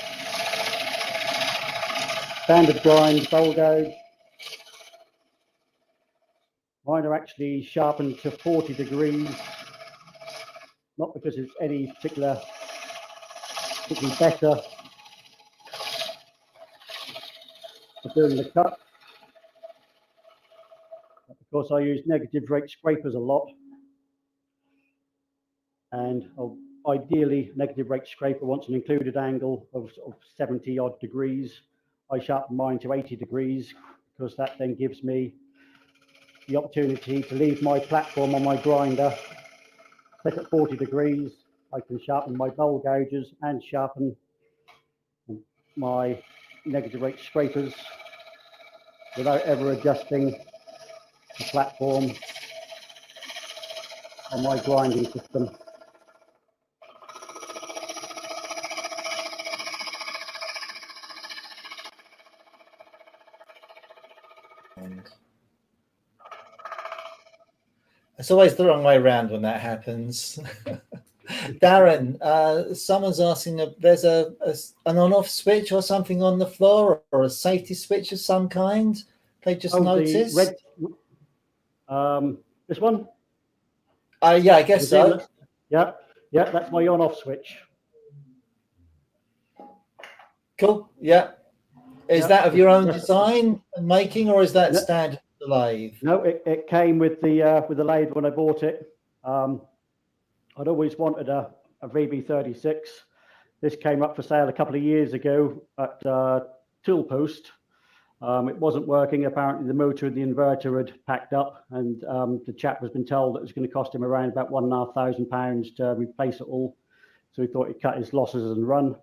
Standard grind bowl gouge. Mine are actually sharpened to 40 degrees, not because it's any particularly better for doing the cut, but because I use negative rate scrapers a lot, and ideally negative rate scraper wants an included angle of 70 odd degrees. I sharpen mine to 80 degrees because that then gives me the opportunity to leave my platform on my grinder set at 40 degrees. I can sharpen my bowl gouges and sharpen my negative rate scrapers without ever adjusting the platform on my grinding system. It's always the wrong way around when that happens. Darren, someone's asking, there's an on-off switch or something on the floor, or a safety switch of some kind? They just noticed. The red, this one? Yeah, I guess so. Yeah, that's my on-off switch. Cool. Yeah. Is that of your own design and making, or is that standard for the lathe? No, it came with the lathe when I bought it. I'd always wanted a VB36. This came up for sale a couple of years ago at Tool Post. It wasn't working. Apparently the motor and the inverter had packed up, and the chap has been told that it was going to cost him around about £1,500 to replace it all. So he thought he'd cut his losses and run.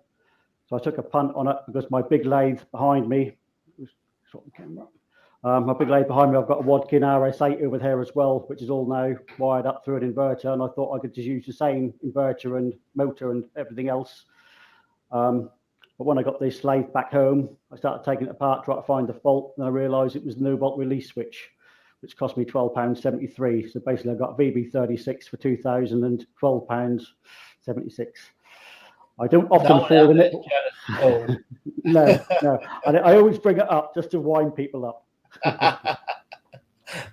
So I took a punt on it because my big lathe behind me, my big lathe behind me, I've got a Wadkin RS8 over there as well, which is all now wired up through an inverter. And I thought I could just use the same inverter and motor and everything else. But when I got this lathe back home, I started taking it apart, trying to find the fault, and I realised it was the no bolt release switch, which cost me £12.73. So basically I got VB36 for £2,000 and £12.76. I don't often fall in it. No. I always bring it up just to wind people up.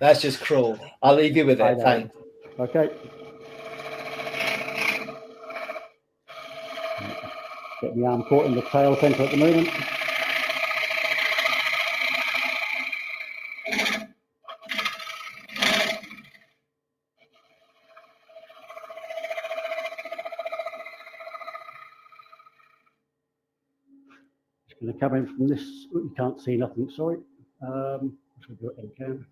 That's just cruel. I'll leave you with it. Thanks. Okay. Get my arm caught in the tail centre at the moment. Just going to come in from this. Oh, you can't see nothing, sorry. Just do it in camera.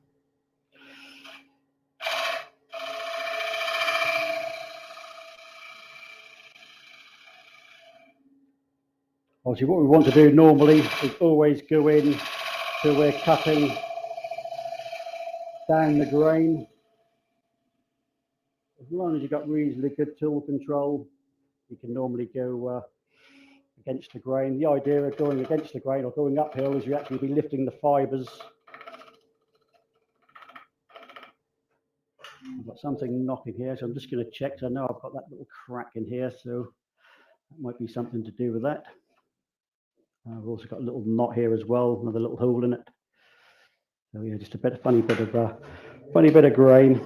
Obviously, what we want to do normally is always go in so we're cutting down the grain. As long as you've got reasonably good tool control, you can normally go against the grain. The idea of going against the grain or going uphill is you actually be lifting the fibres. I've got something knocking here, so I'm just going to check. So I know I've got that little crack in here, so that might be something to do with that. I've also got a little knot here as well, another little hole in it. So yeah, just a funny bit of grain.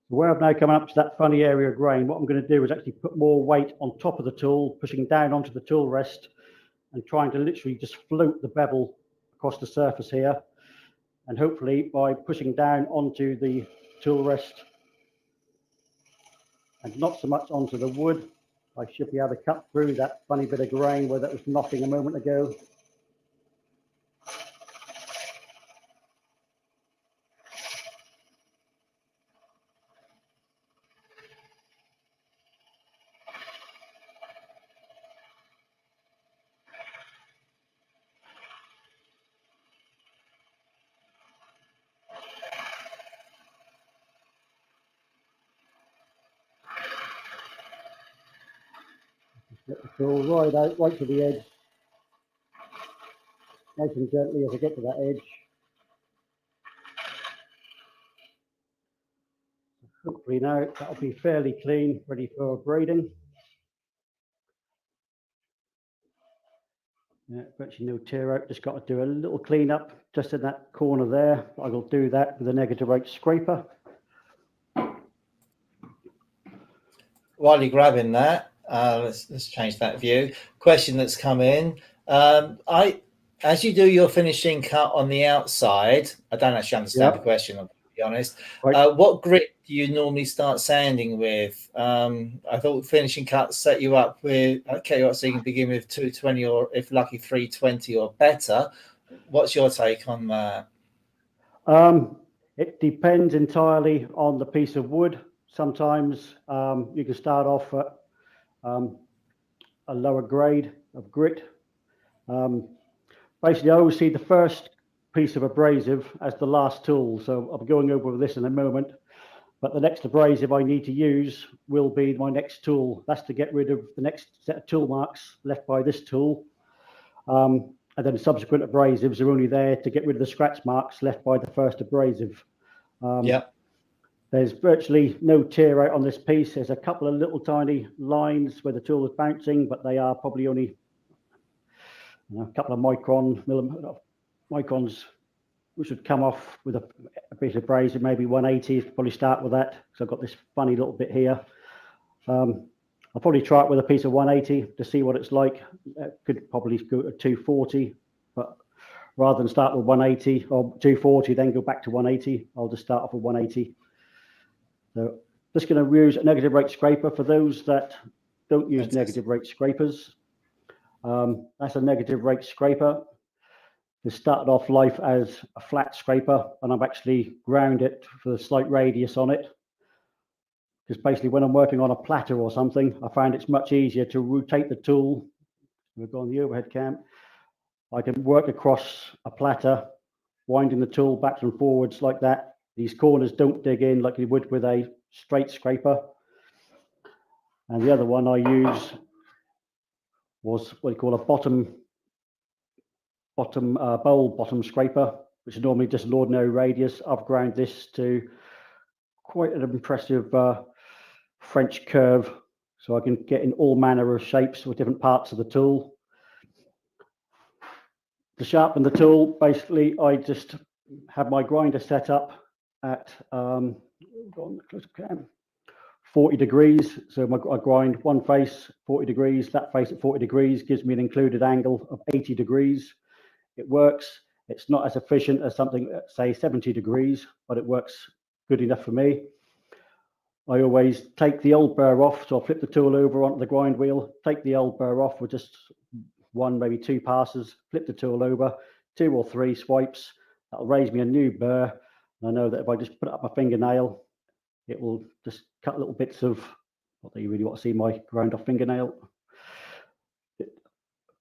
Where I've now come up to that funny area of grain, what I'm going to do is actually put more weight on top of the tool, pushing down onto the tool rest and trying to literally just float the bevel across the surface here. And hopefully by pushing down onto the tool rest and not so much onto the wood, I should be able to cut through that funny bit of grain where that was knocking a moment ago. Let the tool right out, right to the edge. Nice and gently as I get to that edge. Hopefully now that'll be fairly clean, ready for braiding. Yeah, virtually no tear out, just got to do a little clean up just in that corner there. I will do that with a negative rate scraper. While you're grabbing that, let's change that view. Question that's come in. As you do your finishing cut on the outside, I don't actually understand the question, I'll be honest. Right. What grit do you normally start sanding with? I thought finishing cuts set you up with, so you can begin with 220 or if lucky 320 or better. What's your take on that? It depends entirely on the piece of wood. Sometimes you can start off at a lower grade of grit. Basically, I always see the first piece of abrasive as the last tool. So I'll be going over this in a moment. But the next abrasive I need to use will be my next tool. That's to get rid of the next set of tool marks left by this tool. And then subsequent abrasives are only there to get rid of the scratch marks left by the first abrasive. There's virtually no tear out on this piece. There's a couple of little tiny lines where the tool is bouncing, but they are probably only a couple of microns, which would come off with a bit of abrasive, maybe 180. Probably start with that because I've got this funny little bit here. I'll probably try it with a piece of 180 to see what it's like. Could probably go to 240, but rather than start with 180 or 240, then go back to 180, I'll just start off with 180. So just going to use a negative rate scraper for those that don't use negative rate scrapers. That's a negative rate scraper. It started off life as a flat scraper, and I've actually ground it for a slight radius on it. Because basically when I'm working on a platter or something, I find it's much easier to rotate the tool. We've got on the overhead cam. I can work across a platter, winding the tool back and forwards like that. These corners don't dig in like you would with a straight scraper. And the other one I use was what you call a bottom scraper, which is normally just an ordinary radius. I've ground this to quite an impressive French curve, so I can get in all manner of shapes with different parts of the tool. To sharpen the tool, basically I just have my grinder set up at 40 degrees. So I grind one face 40 degrees, that face at 40 degrees gives me an included angle of 80 degrees. It works. It's not as efficient as something at, say, 70 degrees, but it works good enough for me. I always take the old burr off, so I'll flip the tool over onto the grind wheel, take the old burr off with just one, maybe two passes, flip the tool over, 2 or 3 swipes. That'll raise me a new burr. And I know that if I just put up my fingernail, it will just cut little bits of, what do you really want to see, my ground off fingernail.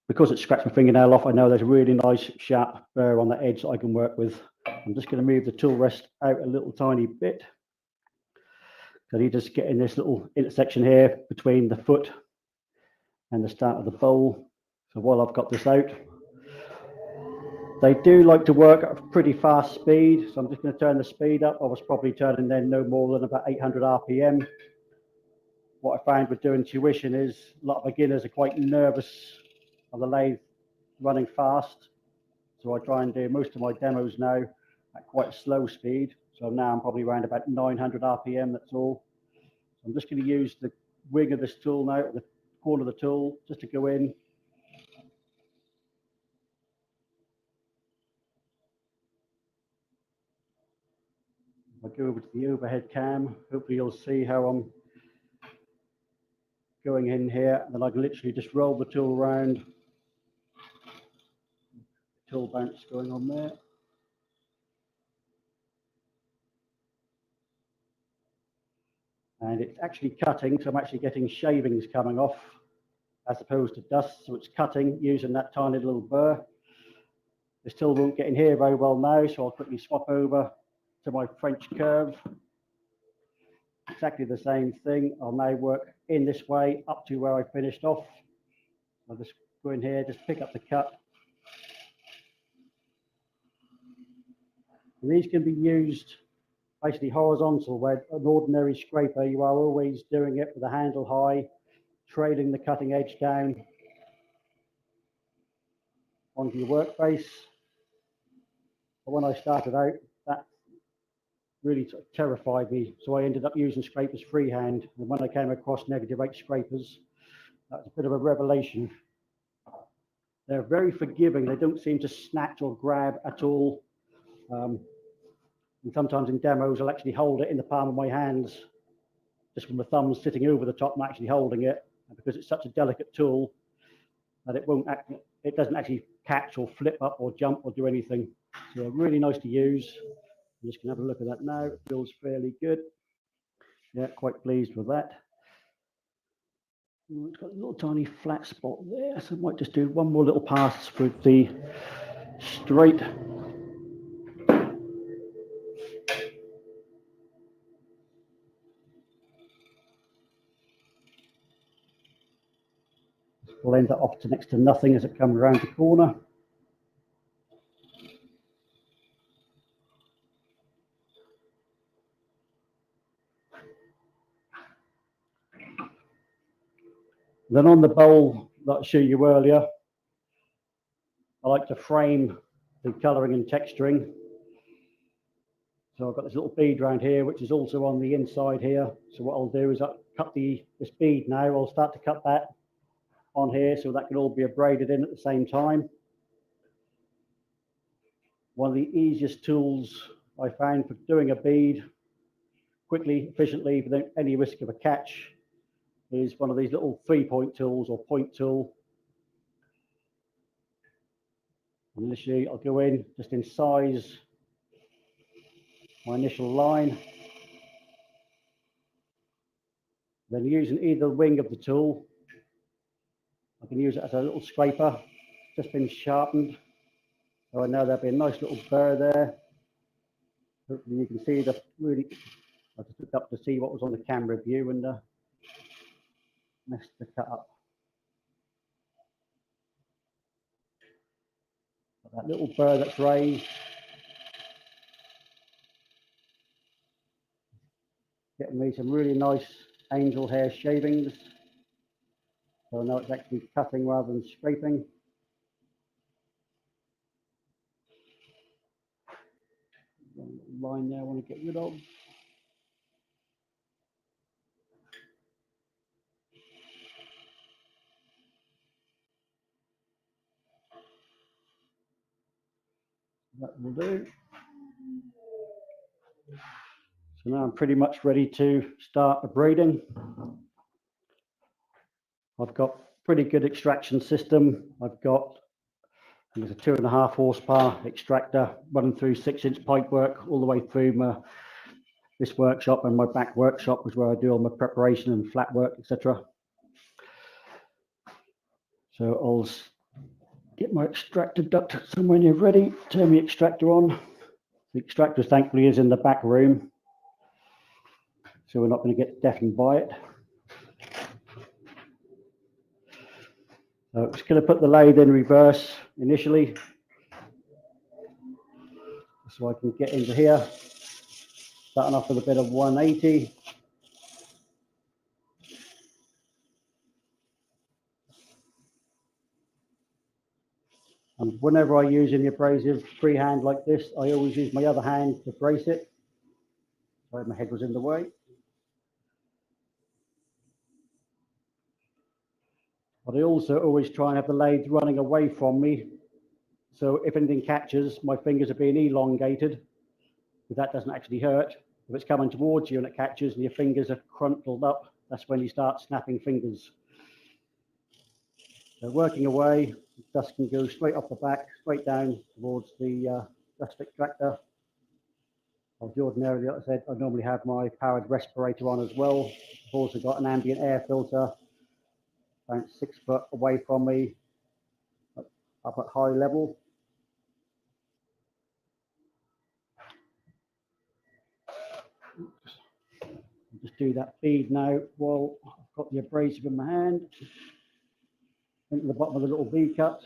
Because it scratched my fingernail off, I know there's a really nice sharp burr on the edge that I can work with. I'm just going to move the tool rest out a little tiny bit. So you just get in this little intersection here between the foot and the start of the bowl. So while I've got this out, they do like to work at a pretty fast speed. So I'm just going to turn the speed up. I was probably turning then no more than about 800 RPM. What I find with doing tuition is a lot of beginners are quite nervous on the lathe running fast. So I try and do most of my demos now at quite a slow speed. So now I'm probably around about 900 RPM, that's all. So I'm just going to use the wing of this tool now, the corner of the tool, just to go in. If I go over to the overhead cam, hopefully you'll see how I'm going in here. And then I can literally just roll the tool around. Tool bounce going on there. And it's actually cutting, so I'm actually getting shavings coming off as opposed to dust. So it's cutting using that tiny little burr. The tool won't get in here very well now, so I'll quickly swap over to my French curve. Exactly the same thing. I'll now work in this way up to where I finished off. I'll just go in here, just pick up the cut. And these can be used basically horizontal, where an ordinary scraper, you are always doing it with the handle high, trailing the cutting edge down onto your workface. But when I started out, that really terrified me. So I ended up using scrapers freehand. And when I came across -8 scrapers, that was a bit of a revelation. They're very forgiving. They don't seem to snatch or grab at all. And sometimes in demos, I'll actually hold it in the palm of my hands, just with my thumbs sitting over the top and actually holding it. And because it's such a delicate tool that it doesn't actually catch or flip up or jump or do anything. So really nice to use. I'm just going to have a look at that now. It feels fairly good. Yeah, quite pleased with that. It's got a little tiny flat spot there, so I might just do one more little pass with the straight. Blend that off to next to nothing as it comes around the corner. Then on the bowl that I showed you earlier, I like to frame the colouring and texturing. So I've got this little bead around here, which is also on the inside here. So what I'll do is I'll cut this bead now. I'll start to cut that on here so that can all be braided in at the same time. One of the easiest tools I found for doing a bead quickly, efficiently, without any risk of a catch is one of these little 3-point tools or point tool. Initially, I'll go in just in size my initial line. Then using either wing of the tool, I can use it as a little scraper, just been sharpened. So I know there'll be a nice little burr there. Hopefully you can see the really, I just looked up to see what was on the camera view and messed the cut up. That little burr that's raised, getting me some really nice angel hair shavings. So I know it's actually cutting rather than scraping. Line there I want to get rid of. That will do. So now I'm pretty much ready to start the braiding. I've got pretty good extraction system. I've got, there's a 2.5 horsepower extractor running through 6-inch pipe work all the way through this workshop, and my back workshop is where I do all my preparation and flat work, etc. So I'll get my extractor duct somewhere near ready, turn the extractor on. The extractor thankfully is in the back room, so we're not going to get deafened by it. So I'm just going to put the lathe in reverse initially, so I can get into here, starting off with a bit of 180. And whenever I use any abrasive freehand like this, I always use my other hand to brace it. Sorry, my head was in the way. But I also always try and have the lathe running away from me. So if anything catches, my fingers are being elongated, but that doesn't actually hurt. If it's coming towards you and it catches and your fingers are crumpled up, that's when you start snapping fingers. So working away, dust can go straight off the back, straight down towards the dust extractor. Ordinarily, like I said, I normally have my powered respirator on as well. I've also got an ambient air filter about 6 foot away from me, up at high level. I'll just do that bead now while I've got the abrasive in my hand. Into the bottom of the little V cut.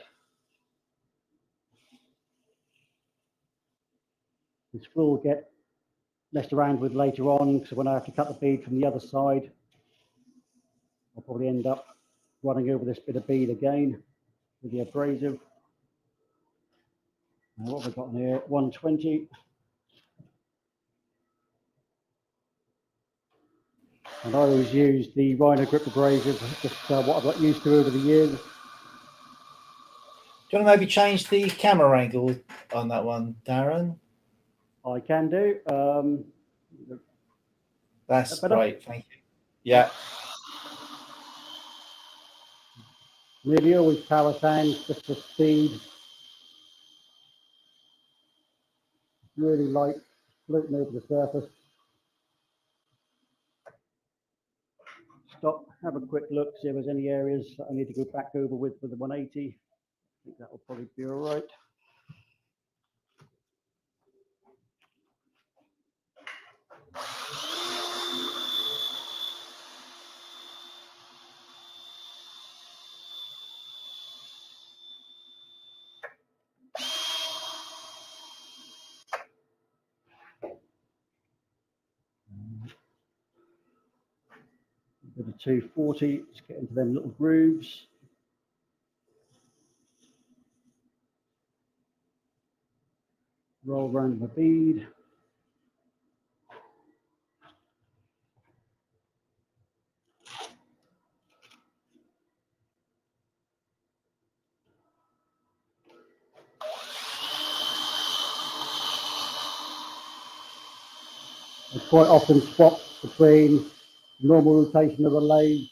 This will get messed around with later on, so when I have to cut the bead from the other side, I'll probably end up running over this bit of bead again with the abrasive. Now what have we got in here? 120. And I always use the Rhino grip abrasive, just what I've got used to over the years. Do you want to maybe change the camera angle on that one, Darren? I can do. That's great, thank you. Yeah. Nearly always power sands, just for speed. Really light, floating over the surface. Stop, have a quick look, see if there's any areas that I need to go back over with the 180. I think that will probably be all right. Bit of 240, just get into them little grooves. Roll around the bead. I quite often swap between normal rotation of the lathe,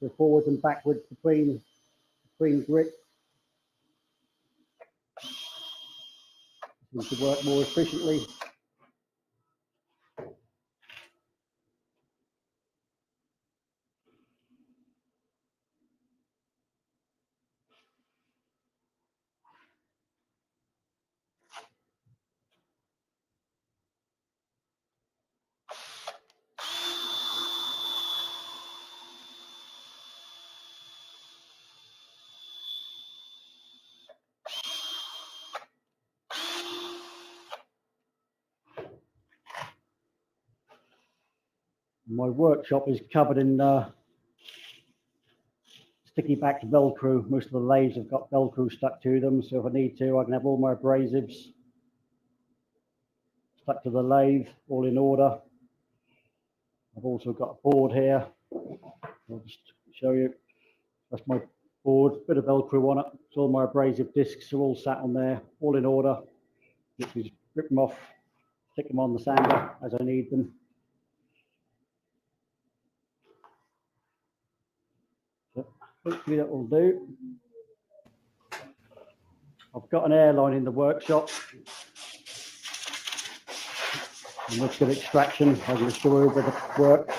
so forwards and backwards between grips. to work more efficiently. My workshop is covered in sticky back Velcro. Most of the lathes have got Velcro stuck to them, so if I need to, I can have all my abrasives stuck to the lathe, all in order. I've also got a board here. I'll just show you. That's my board, bit of Velcro on it. So all my abrasive discs are all sat on there, all in order. Literally just rip them off, stick them on the sander as I need them. So hopefully that will do. I've got an airline in the workshop. And let's get extraction. I can just go over the work,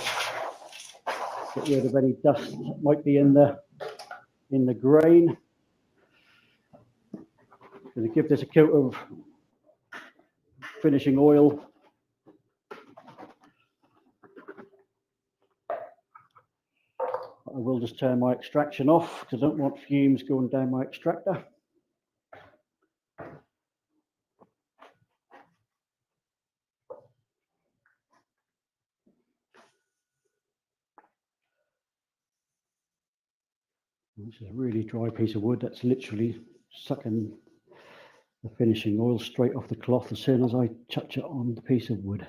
get rid of any dust that might be in the grain. Going to give this a coat of finishing oil. I will just turn my extraction off because I don't want fumes going down my extractor. This is a really dry piece of wood. That's literally sucking the finishing oil straight off the cloth as soon as I touch it on the piece of wood.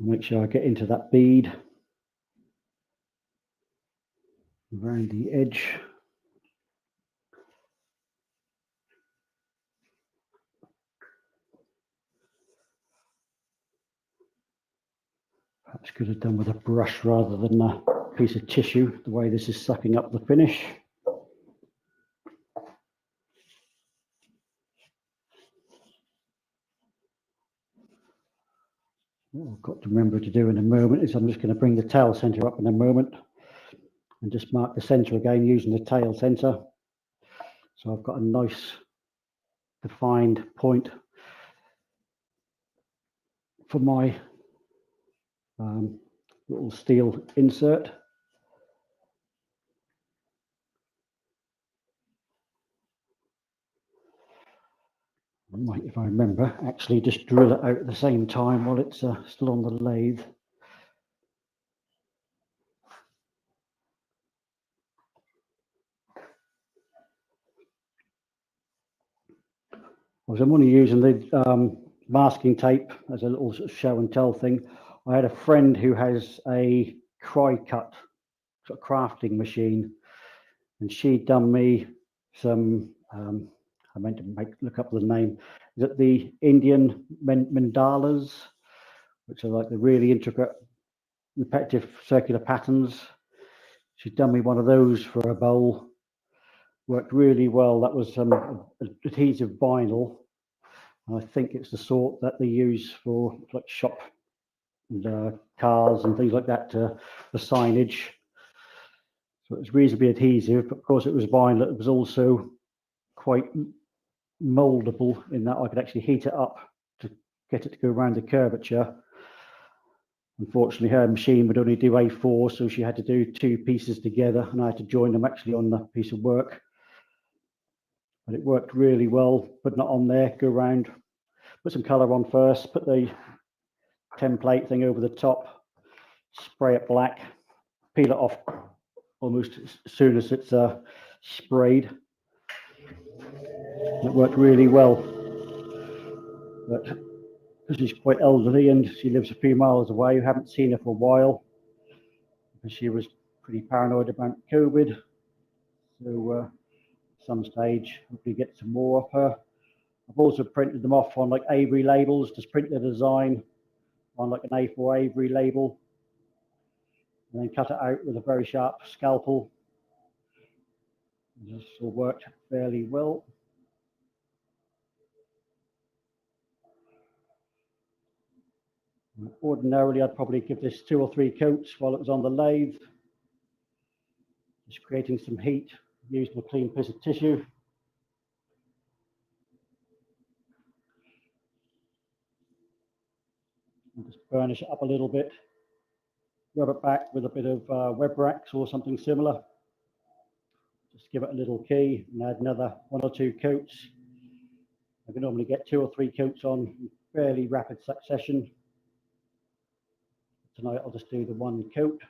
Make sure I get into that bead around the edge. Perhaps could have done with a brush rather than a piece of tissue, the way this is sucking up the finish. What I've got to remember to do in a moment is I'm just going to bring the tail center up in a moment and just mark the center again using the tail center. So I've got a nice defined point for my little steel insert. I might, if I remember, actually just drill it out at the same time while it's still on the lathe. I'm only using the masking tape as a little sort of show and tell thing. I had a friend who has a cry-cut sort of crafting machine, and she'd done me some, I meant to look up the name, is it the Indian mandalas, which are like the really intricate, repetitive circular patterns. She'd done me one of those for a bowl. Worked really well. That was adhesive vinyl. And I think it's the sort that they use for like shop and cars and things like that, the signage. So it was reasonably adhesive, but of course it was vinyl. It was also quite moldable in that I could actually heat it up to get it to go around the curvature. Unfortunately, her machine would only do A4, so she had to do two pieces together, and I had to join them actually on the piece of work. But it worked really well. Putting it on there, go around, put some colour on first, put the template thing over the top, spray it black, peel it off almost as soon as it's sprayed. It worked really well. But because she's quite elderly and she lives a few miles away, I haven't seen her for a while because she was pretty paranoid about COVID. So at some stage, hopefully get some more of her. I've also printed them off on like Avery labels, just print the design on like an A4 Avery label and then cut it out with a very sharp scalpel. This all worked fairly well. Ordinarily, I'd probably give this 2 or 3 coats while it was on the lathe. Just creating some heat, using a clean piece of tissue. And just burnish it up a little bit. Rub it back with a bit of web wax or something similar. Just give it a little key and add another 1 or 2 coats. I can normally get 2 or 3 coats on in fairly rapid succession. Tonight I'll just do the 1 coat.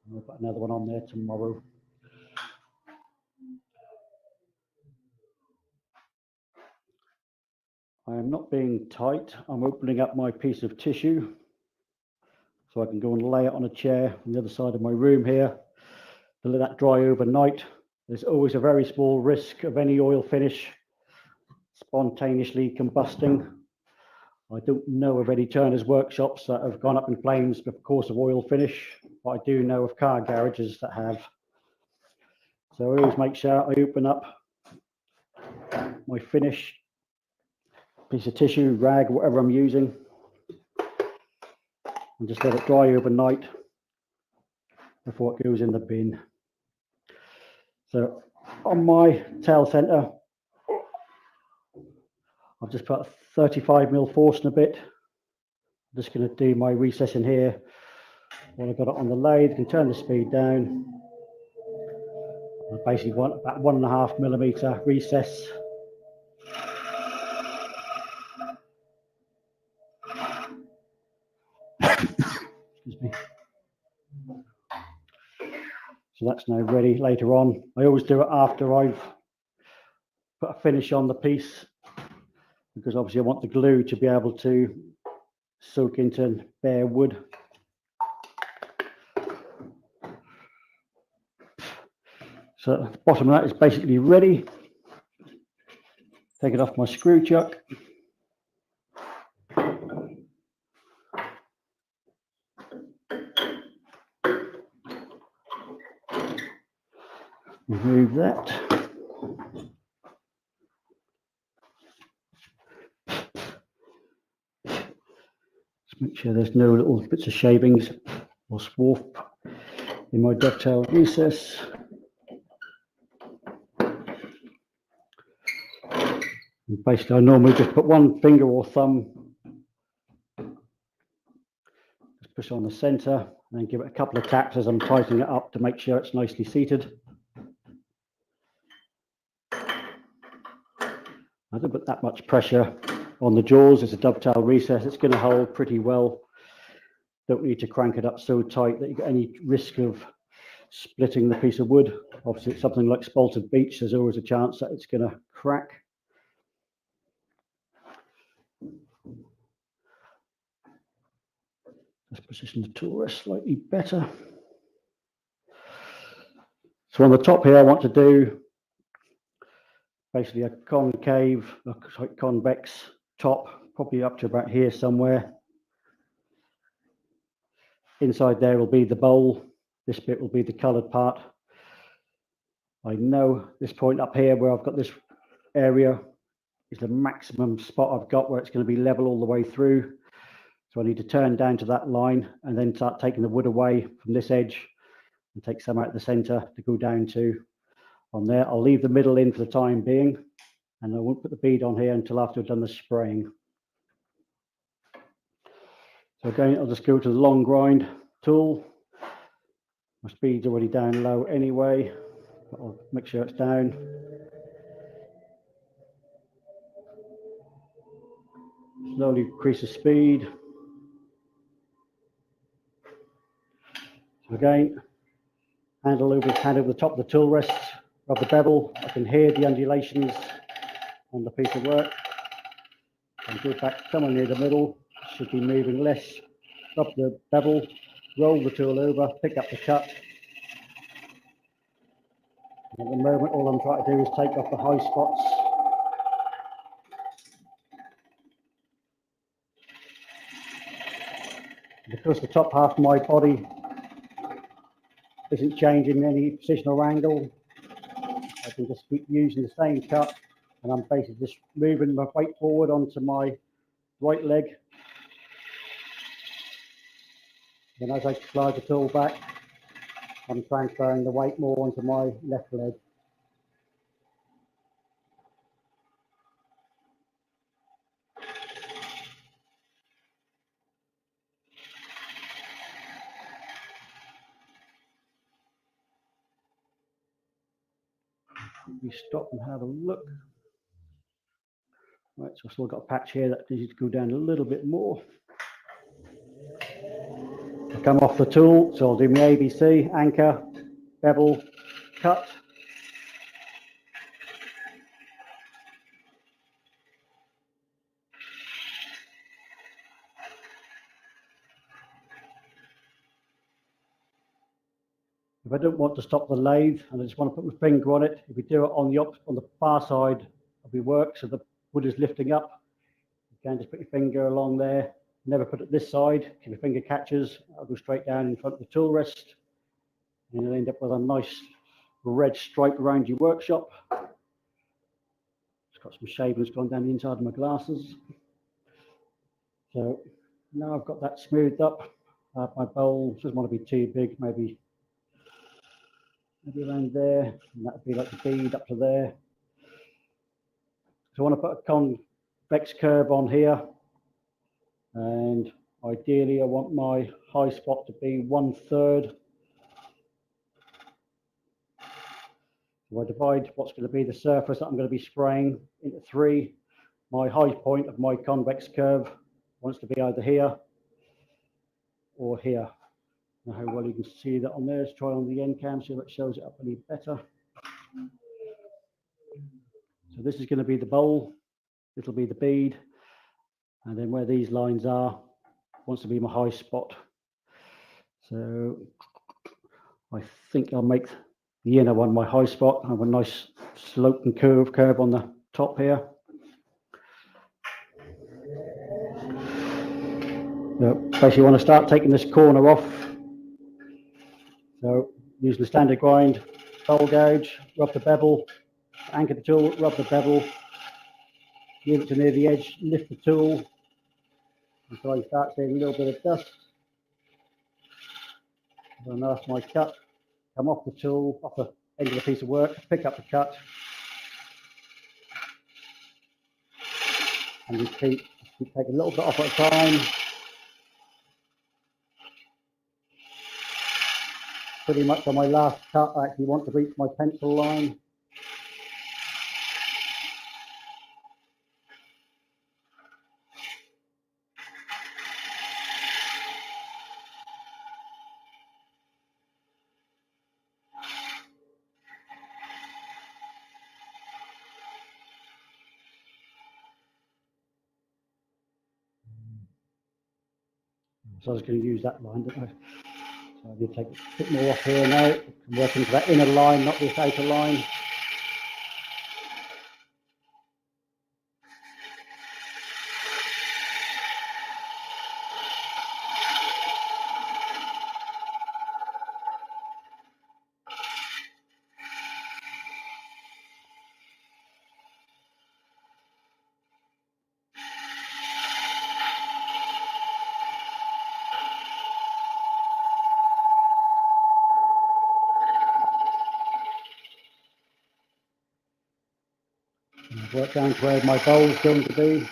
And I'll put another one on there tomorrow. I am not being tight. I'm opening up my piece of tissue so I can go and lay it on a chair on the other side of my room here to let that dry overnight. There's always a very small risk of any oil finish spontaneously combusting. I don't know of any turners' workshops that have gone up in flames because of oil finish, but I do know of car garages that have. So I always make sure I open up my finish piece of tissue, rag, whatever I'm using, and just let it dry overnight before it goes in the bin. So on my tail centre, I've just put a 35mm Forstner bit. I'm just going to do my recess in here. When I've got it on the lathe, I can turn the speed down. I basically want about 1.5mm recess. Excuse me. So that's now ready later on. I always do it after I've put a finish on the piece, because obviously I want the glue to be able to soak into bare wood. So the bottom of that is basically ready. Take it off my screw chuck. Remove that. Just make sure there's no little bits of shavings or swarf in my dovetail recess. And basically, I normally just put 1 finger or thumb, just push on the center, and then give it a couple of taps as I'm tightening it up to make sure it's nicely seated. I don't put that much pressure on the jaws. It's a dovetail recess. It's going to hold pretty well. Don't need to crank it up so tight that you get any risk of splitting the piece of wood. Obviously, it's something like spalted beech. There's always a chance that it's going to crack. Let's position the tool rest slightly better. So on the top here, I want to do basically a concave, a convex top, probably up to about here somewhere. Inside there will be the bowl. This bit will be the coloured part. I know this point up here where I've got this area is the maximum spot I've got where it's going to be level all the way through. So I need to turn down to that line and then start taking the wood away from this edge and take some out of the centre to go down to on there. I'll leave the middle in for the time being, and I won't put the bead on here until after I've done the spraying. So again, I'll just go to the long grind tool. My speed's already down low anyway, but I'll make sure it's down. Slowly increase the speed. So again, hand over the top of the tool rest, rub the bevel. I can hear the undulations on the piece of work. And go back somewhere near the middle. Should be moving less. Rub the bevel, roll the tool over, pick up the cut. And at the moment, all I'm trying to do is take off the high spots. Because the top half of my body isn't changing any position or angle. I can just keep using the same cut, and I'm basically just moving my weight forward onto my right leg. Then as I slide the tool back, I'm transferring the weight more onto my left leg. We stop and have a look. Right, so I've still got a patch here that needs to go down a little bit more. I come off the tool, so I'll do my ABC, anchor, bevel, cut. If I don't want to stop the lathe and I just want to put my finger on it, if we do it on the far side of your work, so the wood is lifting up, you can just put your finger along there. Never put it this side. If your finger catches, I'll go straight down in front of the tool rest, and you'll end up with a nice red stripe around your workshop. It's got some shavings gone down the inside of my glasses. So now I've got that smoothed up. My bowl doesn't want to be too big, maybe around there, and that would be like the bead up to there. So I want to put a convex curve on here, and ideally I want my high spot to be 1/3. So I divide what's going to be the surface that I'm going to be spraying into 3. My high point of my convex curve wants to be either here or here. Now how well you can see that on there, let's try on the end cam, see if it shows it up any better. So this is going to be the bowl, this will be the bead, and then where these lines are wants to be my high spot. So I think I'll make the inner one my high spot. I have a nice slope and curve on the top here. So basically, you want to start taking this corner off. So using the standard grind, bowl gouge, rub the bevel, anchor the tool, rub the bevel, leave it to near the edge, lift the tool until I start seeing a little bit of dust. And that's my cut. Come off the tool, off the end of the piece of work, pick up the cut, and repeat. You take a little bit off at a time. Pretty much on my last cut, I actually want to reach my pencil line. So I was going to use that line, didn't I? So I need to take a bit more off here now. I'm working for that inner line, not this outer line. Work down to where my bowl is going to be.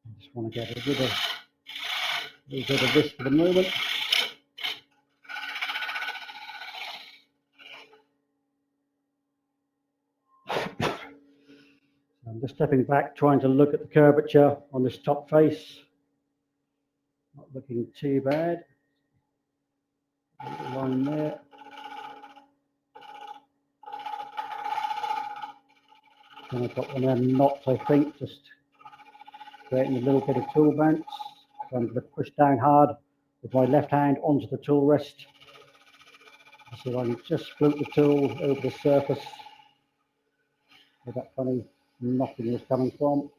I just want to get a little bit of this for the moment. I'm just stepping back, trying to look at the curvature on this top face. Not looking too bad. A line there. And I've got one of them knots, I think, just creating a little bit of tool bounce. So I'm going to push down hard with my left hand onto the tool rest. So I can just float the tool over the surface where that funny knocking was coming from.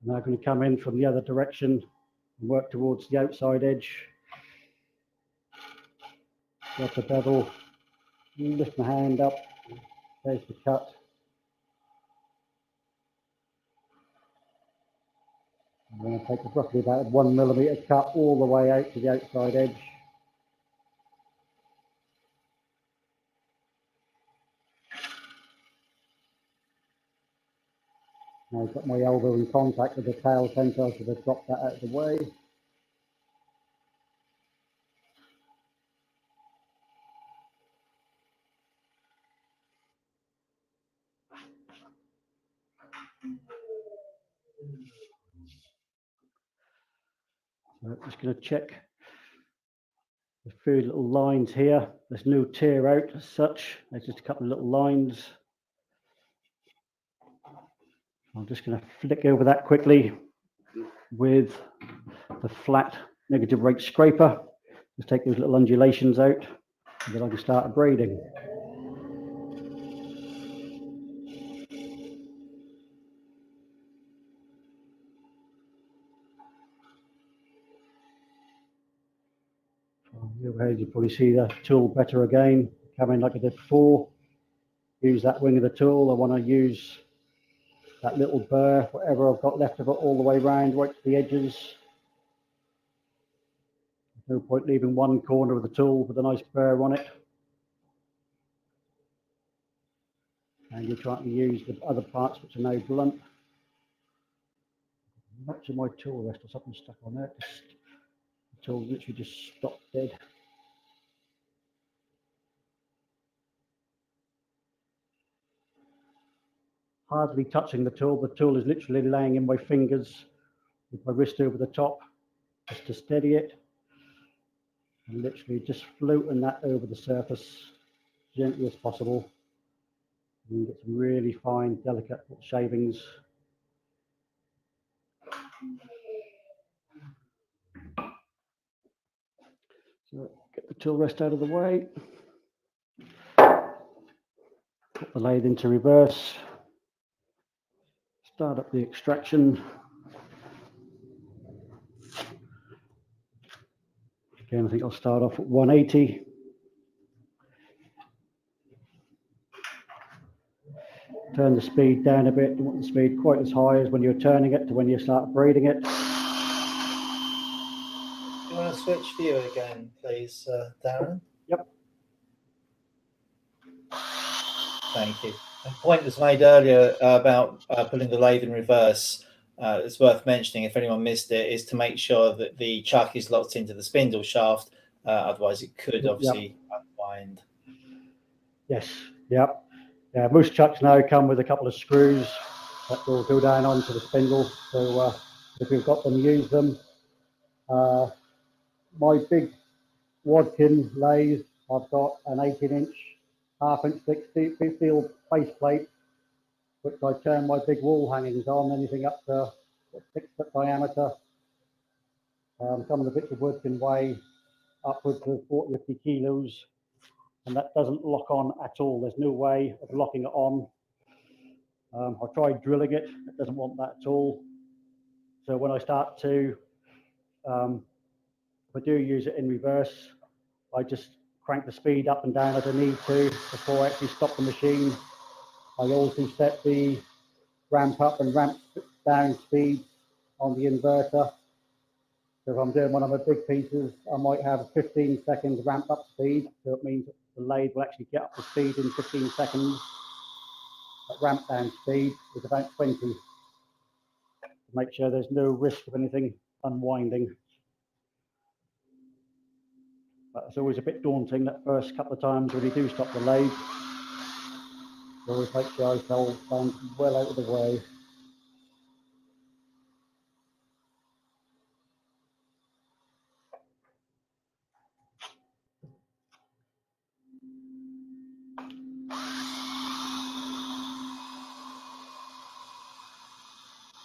Now I'm going to come in from the other direction and work towards the outside edge. Got the bevel, lift my hand up, there's the cut. I'm going to take roughly about a 1mm cut all the way out to the outside edge. Now I've got my elbow in contact with the tail centre, so I've dropped that out of the way. So I'm just going to check the few little lines here. There's no tear out as such. There's just a couple of little lines. I'm just going to flick over that quickly with the flat negative rate scraper. Just take those little undulations out, and then I can start braiding. From the overhead, you probably see the tool better again. Come in like I did before. Use that wing of the tool. I want to use that little burr, whatever I've got left of it, all the way around, right to the edges. No point leaving one corner of the tool with a nice burr on it. And you're trying to use the other parts which are now blunt. Much of my tool rest or something stuck on there. The tool literally just stopped dead. Hardly touching the tool. The tool is literally laying in my fingers with my wrist over the top just to steady it. And literally just floating that over the surface gently as possible. And you get some really fine, delicate shavings. So get the tool rest out of the way. Put the lathe into reverse. Start up the extraction. Again, I think I'll start off at 180. Turn the speed down a bit. You want the speed quite as high as when you're turning it to when you start braiding it. Do you want to switch view again, please, Darren? Yep. Thank you. A point was made earlier about putting the lathe in reverse. It's worth mentioning, if anyone missed it, is to make sure that the chuck is locked into the spindle shaft. Otherwise, it could obviously unwind. Yes. Yep. Yeah, most chucks now come with a couple of screws that will go down onto the spindle. So if you've got them, use them. My big Wadkin lathe, I've got an 18-inch, half-inch thick steel base plate, which I turn my big wall hangings on, anything up to 6 foot diameter. Some of the bits of wood can weigh upwards of 40, 50 kilos, and that doesn't lock on at all. There's no way of locking it on. I tried drilling it, it doesn't want that at all. So when I start to, if I do use it in reverse, I just crank the speed up and down as I need to before I actually stop the machine. I also set the ramp up and ramp down speed on the inverter. So if I'm doing one of my big pieces, I might have a 15-second ramp up speed. So it means the lathe will actually get up to speed in 15 seconds. That ramp down speed is about 20. To make sure there's no risk of anything unwinding. But it's always a bit daunting that first couple of times when you do stop the lathe. So always make sure I stand well out of the way.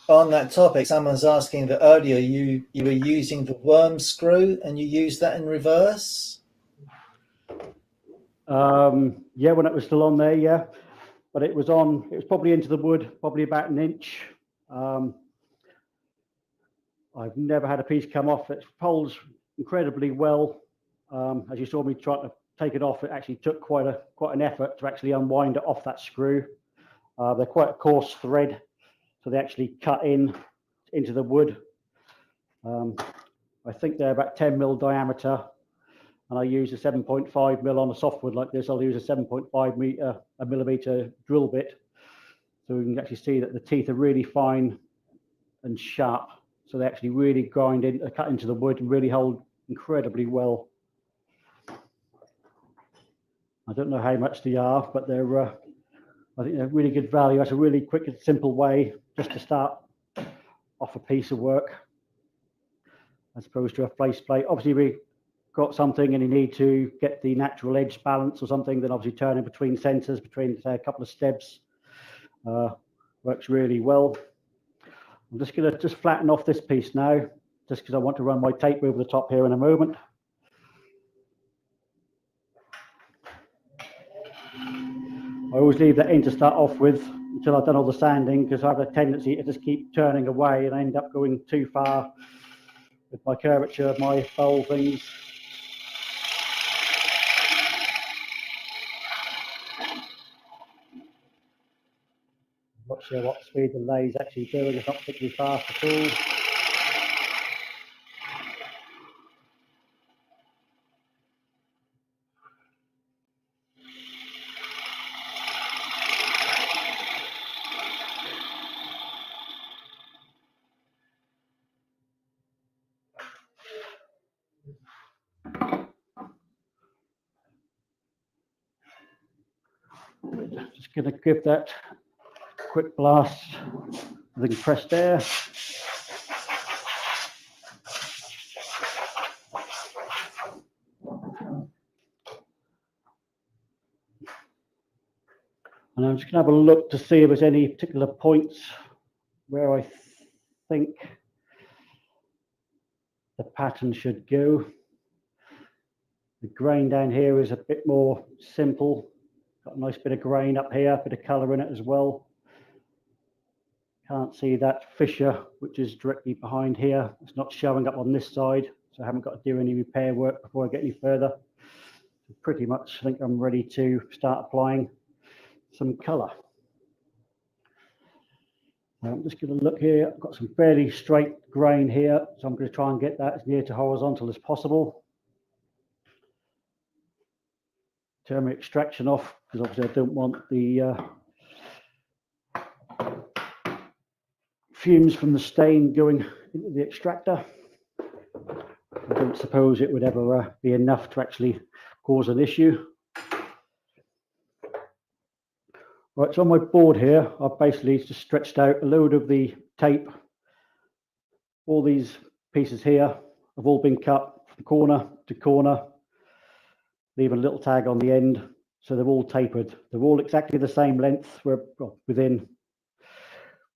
On that topic, someone's asking that earlier you were using the worm screw and you used that in reverse. Yeah, when it was still on there, yeah, but it was probably into the wood, probably about an inch. I've never had a piece come off. It holds incredibly well. As you saw me trying to take it off, it actually took quite an effort to actually unwind it off that screw. They're quite a coarse thread, so they actually cut into the wood. I think they're about 10 mil diameter, and I use a 7.5 mil on a softwood like this. I'll use a 7.5 millimeter drill bit, so we can actually see that the teeth are really fine and sharp. So they actually really cut into the wood and really hold incredibly well. I don't know how much they are, but I think they're really good value. That's a really quick and simple way just to start off a piece of work, as opposed to a face plate. Obviously, we got something and you need to get the natural edge balance or something, then obviously turning between centers, between say, a couple of stebs, works really well. I'm just going to flatten off this piece now, just because I want to run my tape over the top here in a moment. I always leave that in to start off with until I've done all the sanding, because I have a tendency to just keep turning away and I end up going too far with my curvature of my bowl things. I'm not sure what speed the lathe actually doing. It's not particularly fast at all. Just going to give that a quick blast with the compressed air. And I'm just going to have a look to see if there's any particular points where I think the pattern should go. The grain down here is a bit more simple. Got a nice bit of grain up here, a bit of colour in it as well. Can't see that fissure, which is directly behind here. It's not showing up on this side, so I haven't got to do any repair work before I get any further. So pretty much, I think I'm ready to start applying some colour. I'm just going to look here. I've got some fairly straight grain here, so I'm going to try and get that as near to horizontal as possible. Turn my extraction off, because obviously I don't want the fumes from the stain going into the extractor. I don't suppose it would ever be enough to actually cause an issue. Right, so on my board here, I've basically just stretched out a load of the tape. All these pieces here have all been cut from corner to corner, leaving a little tag on the end. So they're all tapered. They're all exactly the same length, within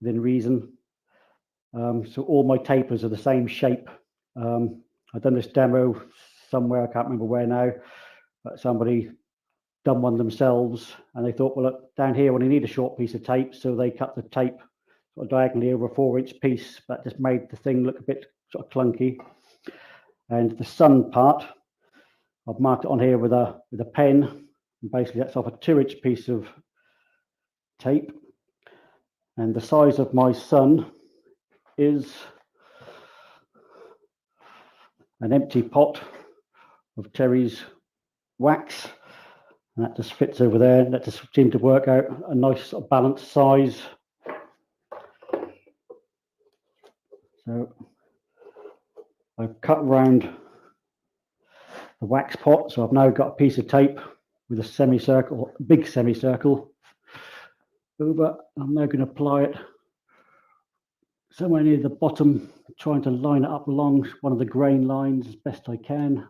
reason. So all my tapers are the same shape. I've done this demo somewhere, I can't remember where now, but somebody done one themselves, and they thought, well, look, down here when you need a short piece of tape, so they cut the tape sort of diagonally over a 4-inch piece. That just made the thing look a bit sort of clunky. And the sun part, I've marked it on here with a pen, and basically that's off a 2-inch piece of tape. And the size of my sun is an empty pot of Terry's wax, and that just fits over there, and that just seemed to work out a nice sort of balanced size. So I've cut around the wax pot, so I've now got a piece of tape with a semicircle, big semicircle over. I'm now going to apply it somewhere near the bottom, trying to line it up along one of the grain lines as best I can.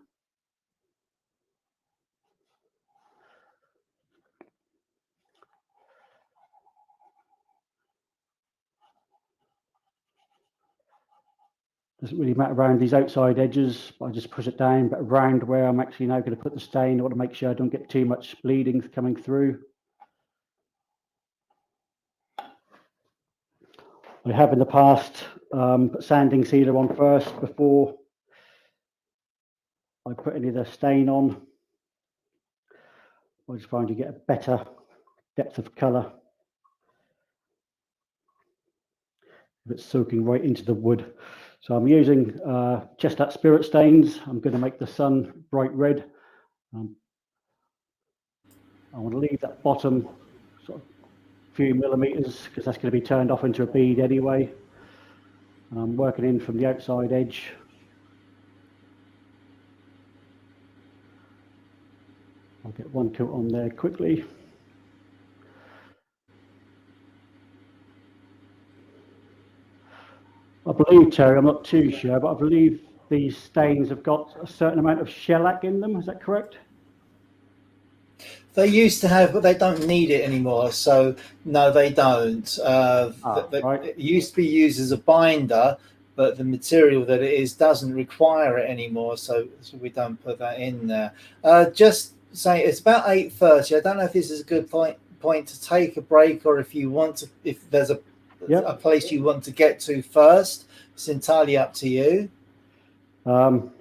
Doesn't really matter around these outside edges. I just push it down, but around where I'm actually now going to put the stain, I want to make sure I don't get too much bleeding coming through. I have in the past put sanding sealer on first before I put any of the stain on. I just find you get a better depth of colour if it's soaking right into the wood. So I'm using chestnut spirit stains. I'm going to make the sun bright red. I want to leave that bottom sort of few millimeters because that's going to be turned off into a bead anyway. And I'm working in from the outside edge. I'll get one coat on there quickly. I believe, Terry, I'm not too sure, but I believe these stains have got a certain amount of shellac in them. Is that correct? They used to have, but they don't need it anymore. So no, they don't. Right. It used to be used as a binder, but the material that it is doesn't require it anymore. So we don't put that in there. Just say it's about 8:30. I don't know if this is a good point to take a break, or if you want to, if there's a place you want to get to first. It's entirely up to you. No,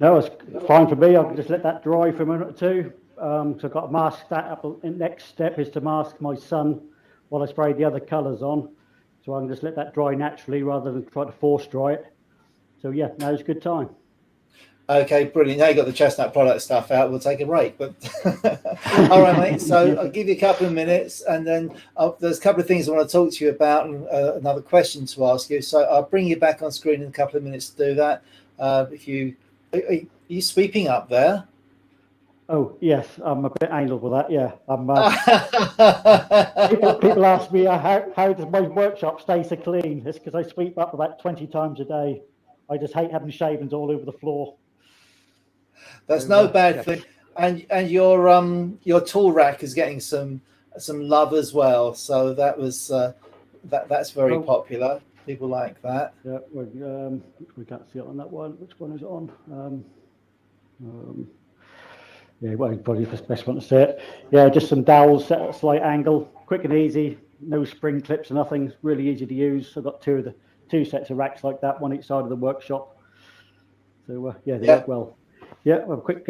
it's fine for me. I can just let that dry for a minute or two. So I've got to mask that up. The next step is to mask my sun while I spray the other colours on. So I can just let that dry naturally rather than try to force dry it. So yeah, now's a good time. Okay, brilliant. Now you got the chestnut product stuff out. We'll take a break. But all right, mate. So I'll give you a couple of minutes, and then there's a couple of things I want to talk to you about, and another question to ask you. So I'll bring you back on screen in a couple of minutes to do that. If you are you sweeping up there? Oh yes, I'm a bit anal with that. Yeah, I'm. People ask me how does my workshop stay so clean? It's because I sweep up about 20 times a day. I just hate having shavings all over the floor. That's no bad thing. And your tool rack is getting some love as well. So that was that's very popular. People like that. Yeah, we can't see it on that one. Which one is it on? Yeah, well, probably the best one to see it. Yeah, just some dowels set at a slight angle, quick and easy. No spring clips or nothing. It's really easy to use. I've got two sets of racks like that, one each side of the workshop. So yeah, they work well. Yeah, well, a quick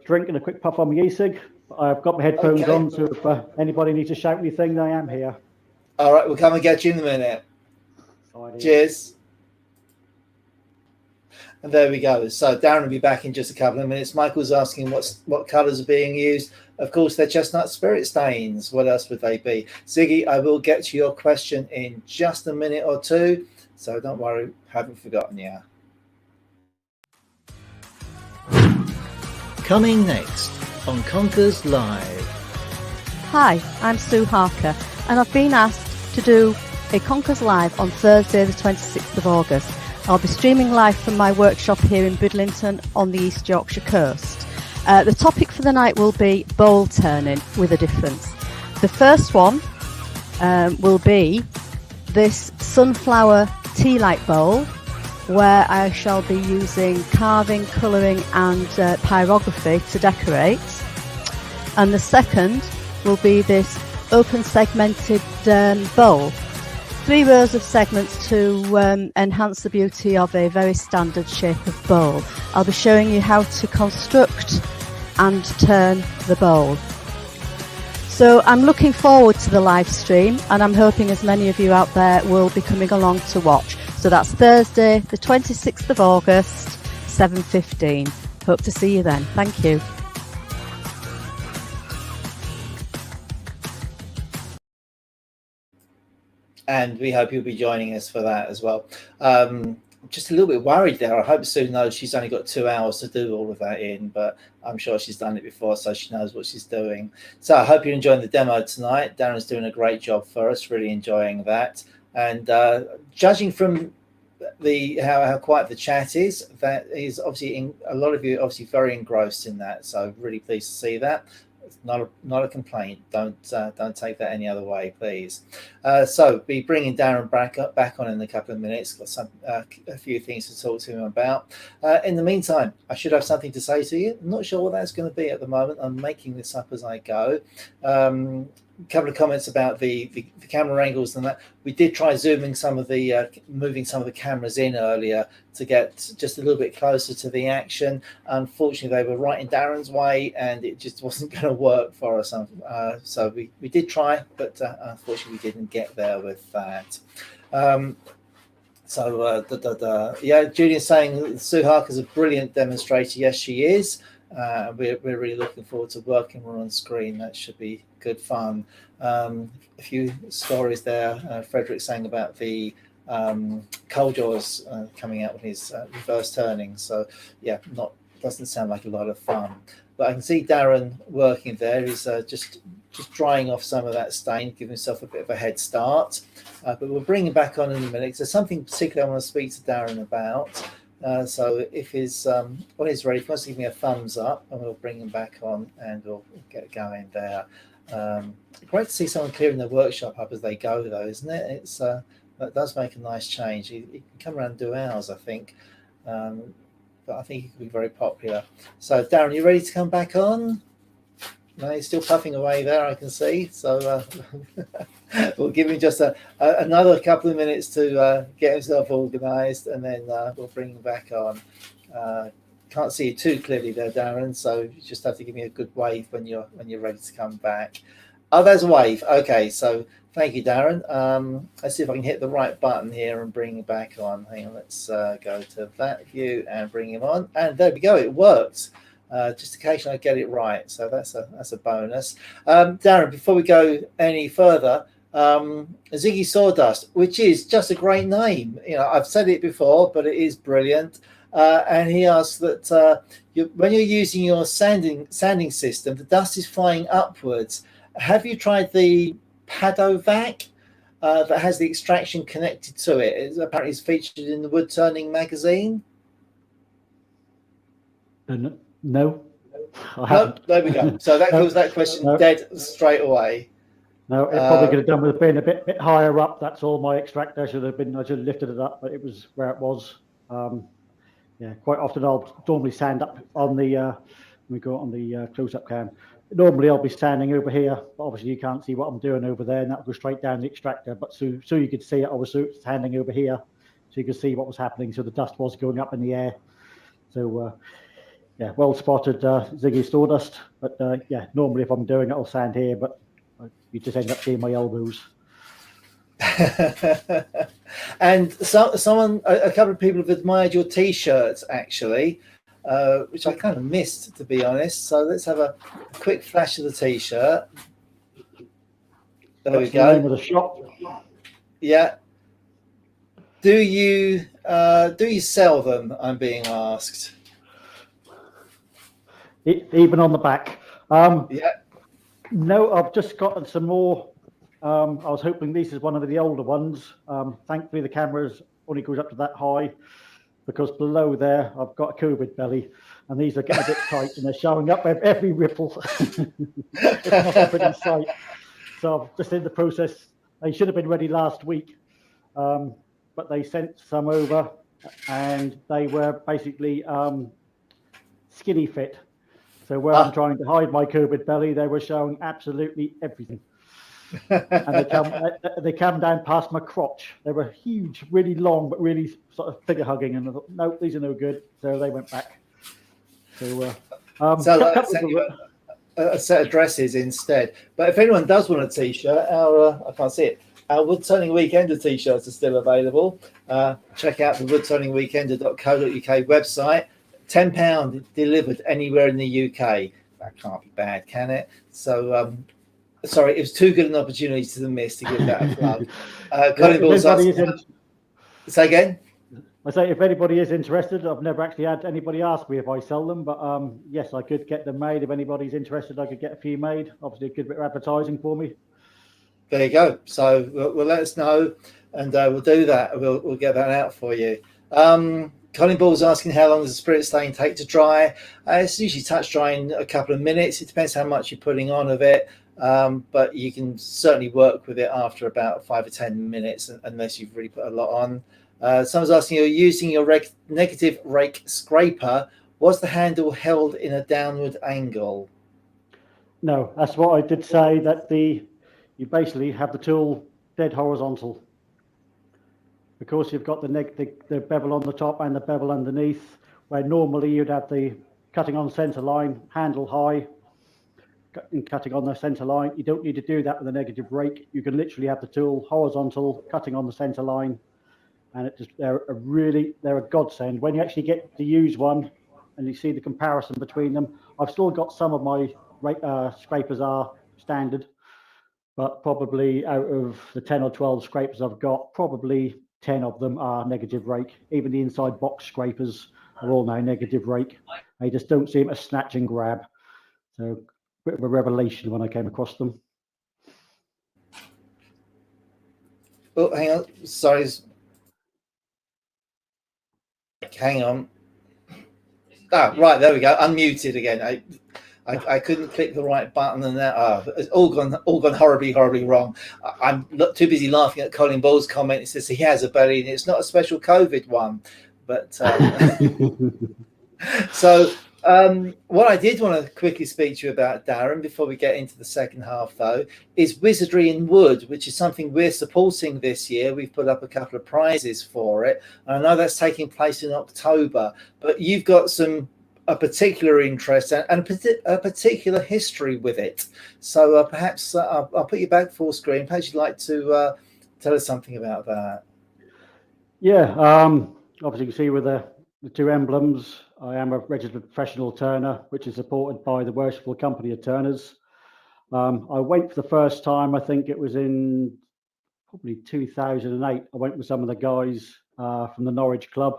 drink and a quick puff on my e-cig. I've got my headphones on, so if anybody needs to shout anything, I am here. All right, we'll come and get you in a minute. Cheers. And there we go. So Darren will be back in just a couple of minutes. Michael's asking what colours are being used. Of course, they're chestnut spirit stains. What else would they be? Ziggy, I will get to your question in just a minute or two. So don't worry, haven't forgotten you. Coming next on Conkers Live. Hi, I'm Sue Harker, and I've been asked to do a Conkers Live on Thursday the 26th of August. I'll be streaming live from my workshop here in Bridlington on the East Yorkshire coast. The topic for the night will be bowl turning with a difference. The first one will be this sunflower tea light bowl, where I shall be using carving, colouring and pyrography to decorate. And the second will be this open segmented bowl. 3 rows of segments to enhance the beauty of a very standard shape of bowl. I'll be showing you how to construct and turn the bowl. So I'm looking forward to the live stream, and I'm hoping as many of you out there will be coming along to watch. So that's Thursday, the 26th of August, 7:15. Hope to see you then. Thank you. And we hope you'll be joining us for that as well. Just a little bit worried there. I hope Sue knows she's only got 2 hours to do all of that in, but I'm sure she's done it before, so she knows what she's doing. So I hope you're enjoying the demo tonight. Darren's doing a great job for us, really enjoying that. And judging from how quiet the chat is, that is obviously a lot of you are obviously very engrossed in that. So really pleased to see that. not a complaint. Don't take that any other way, please. So be bringing Darren back on in a couple of minutes. Got a few things to talk to him about. In the meantime, I should have something to say to you. I'm not sure what that's going to be at the moment. I'm making this up as I go. A couple of comments about the camera angles and that. We did try moving some of the cameras in earlier to get just a little bit closer to the action. Unfortunately, they were right in Darren's way, and it just wasn't going to work for us. So we did try, but unfortunately, we didn't get there with that. Yeah, Julian's saying Sue Harker's a brilliant demonstrator. Yes, she is. We're really looking forward to working her on screen. That should be good fun. A few stories there. Frederick saying about the coal jaws coming out with his reverse turning. So yeah, doesn't sound like a lot of fun. But I can see Darren working there. He's just drying off some of that stain, giving himself a bit of a head start. But we'll bring him back on in a minute. There's something particular I want to speak to Darren about. So if he's when he's ready, first give me a thumbs up, and we'll bring him back on, and we'll get going there. Great to see someone clearing the workshop up as they go, though, isn't it? It's that does make a nice change. He can come around and do ours, I think, but I think he could be very popular. So Darren, you ready to come back on? No, he's still puffing away there, I can see. So we'll give him just another couple of minutes to get himself organised, and then we'll bring him back on. Can't see you too clearly there, Darren, so you just have to give me a good wave when you're ready to come back. Oh, there's a wave. Okay, so thank you, Darren. Let's see if I can hit the right button here and bring him back on. Hang on, let's go to that view and bring him on. And there we go, it worked. Just occasionally I get it right, so that's a bonus. Darren, before we go any further, Ziggy Sawdust, which is just a great name. You know, I've said it before, but it is brilliant. And he asks that when you're using your sanding system, the dust is flying upwards. Have you tried the Padovac that has the extraction connected to it? It apparently is featured in the Wood Turning magazine. No. No, there we go. So that kills that question dead straight away. No, it probably could have done with being a bit higher up. That's all. My extractor I should have lifted it up, but it was where it was. Yeah, quite often I'll normally sand up on the we go on the close-up cam. Normally I'll be standing over here, but obviously you can't see what I'm doing over there, and that'll go straight down the extractor. But so you could see it, I was standing over here, so you could see what was happening. So the dust was going up in the air. So yeah, well spotted, Ziggy Sawdust. But yeah, normally if I'm doing it, I'll stand here, but you just end up seeing my elbows. And a couple of people have admired your T-shirts actually, which I kind of missed, to be honest. So let's have a quick flash of the T-shirt. There we go. The name of the shop. Yeah. Do you sell them? I'm being asked. Even on the back. Yeah. No, I've just gotten some more. I was hoping this is one of the older ones. Thankfully, the camera only goes up to that high, because below there, I've got a COVID belly, and these are getting a bit tight, and they're showing up every ripple. It's not a pretty sight. So I'm just in the process. They should have been ready last week, but they sent some over, and they were basically skinny fit. So where I'm trying to hide my COVID belly, they were showing absolutely everything. And they come down past my crotch. They were huge, really long, but really sort of figure hugging. And I thought, no, these are no good. So they went back. So, a set of dresses instead. But if anyone does want a T-shirt, I can't see it. Our Wood Turning Weekender T-shirts are still available. Check out the woodturningweekender.co.uk website. £10 delivered anywhere in the UK. That can't be bad, can it? So. Sorry, it was too good an opportunity to miss to give that a plug. Say again? I say, if anybody is interested, I've never actually had anybody ask me if I sell them, but yes, I could get them made. If anybody's interested, I could get a few made. Obviously, a good bit of advertising for me. There you go. So we'll let us know, and we'll do that. We'll get that out for you. Colin Ball's asking how long does the spirit stain take to dry? It's usually touch drying a couple of minutes. It depends how much you're putting on of it, but you can certainly work with it after about 5 or 10 minutes, unless you've really put a lot on. Someone's asking, you're using your negative rake scraper. Was the handle held in a downward angle? No, that's what I did say, that you basically have the tool dead horizontal. Because you've got the bevel on the top and the bevel underneath, where normally you'd have the cutting on center line, handle high, and cutting on the center line. You don't need to do that with a negative rake. You can literally have the tool horizontal, cutting on the center line, and they're a godsend. When you actually get to use one and you see the comparison between them, I've still got some of my scrapers are standard, but probably out of the 10 or 12 scrapers I've got, probably 10 of them are negative rake. Even the inside box scrapers are all now negative rake. They just don't seem to snatch and grab. So a bit of a revelation when I came across them. Oh, hang on. Sorry. Hang on. Ah, right, there we go. Unmuted again. I couldn't click the right button, and that it's all gone horribly wrong. I'm not too busy laughing at Colin Ball's comment. It says he has a belly, and it's not a special COVID one. But so what I did want to quickly speak to you about, Darren, before we get into the second half, though, is Wizardry in Wood, which is something we're supporting this year. We've put up a couple of prizes for it, and I know that's taking place in October. But you've got a particular interest and a particular history with it. So perhaps I'll put you back full screen. Perhaps you'd like to tell us something about that. Yeah, obviously you can see with the two emblems, I am a registered professional turner, which is supported by the Worshipful Company of Turners. I went for the first time, I think it was in probably 2008. I went with some of the guys from the Norwich Club.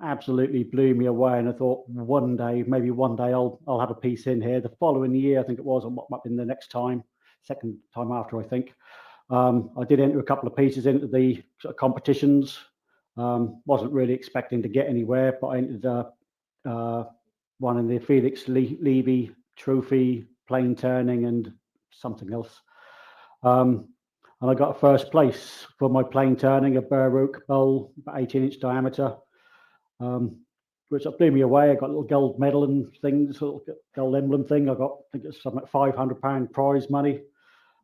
Absolutely blew me away, and I thought maybe one day I'll have a piece in here. The following year, I think it was, I might be in the second time after, I think. I did enter a couple of pieces into the sort of competitions. Wasn't really expecting to get anywhere, but I entered one in the Felix Levy Trophy, plain turning, and something else. And I got a first place for my plain turning, a Burr Oak bowl, about 18-inch diameter, which blew me away. I got a little gold medal and things, a little gold emblem thing. I think it's something like £500 prize money,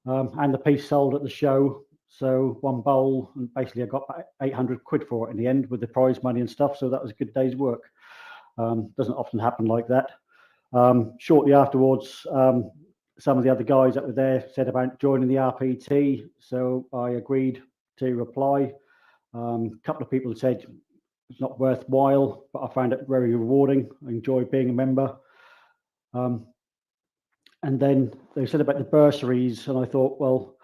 and the piece sold at the show. So one bowl, and basically I got about 800 quid for it in the end with the prize money and stuff. So that was a good day's work. Doesn't often happen like that. Shortly afterwards, some of the other guys that were there said about joining the RPT. So I agreed to apply. A couple of people said it's not worthwhile, but I found it very rewarding. I enjoyed being a member. And then they said about the bursaries, and I thought, well,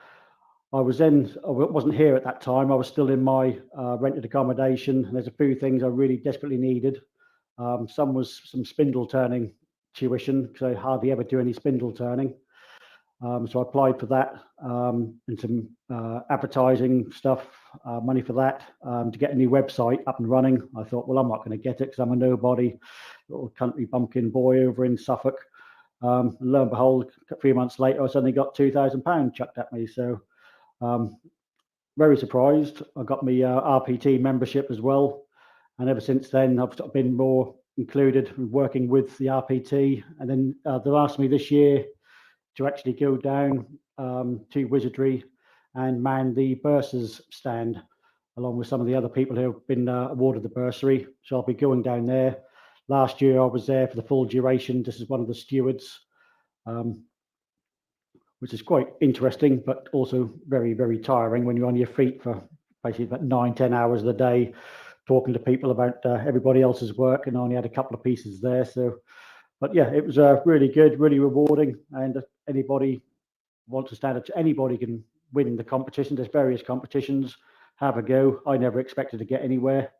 I wasn't here at that time. I was still in my rented accommodation, and there's a few things I really desperately needed. Some was some spindle turning tuition, because I hardly ever do any spindle turning. So I applied for that, and some advertising stuff, money for that, to get a new website up and running. I thought, well, I'm not going to get it because I'm a nobody, little country bumpkin boy over in Suffolk. And lo and behold, a few months later, I suddenly got £2,000 chucked at me. So very surprised. I got my RPT membership as well. And ever since then, I've been more included in working with the RPT. And then they've asked me this year to actually go down to Wizardry and man the bursars stand, along with some of the other people who have been awarded the bursary. So I'll be going down there. Last year, I was there for the full duration. This is one of the stewards, which is quite interesting, but also very, very tiring when you're on your feet for basically about 9-10 hours of the day, talking to people about everybody else's work, and I only had a couple of pieces there. So, but yeah, it was really good, really rewarding. And anybody wants to stand up to, anybody can win the competition. There's various competitions. Have a go. I never expected to get anywhere.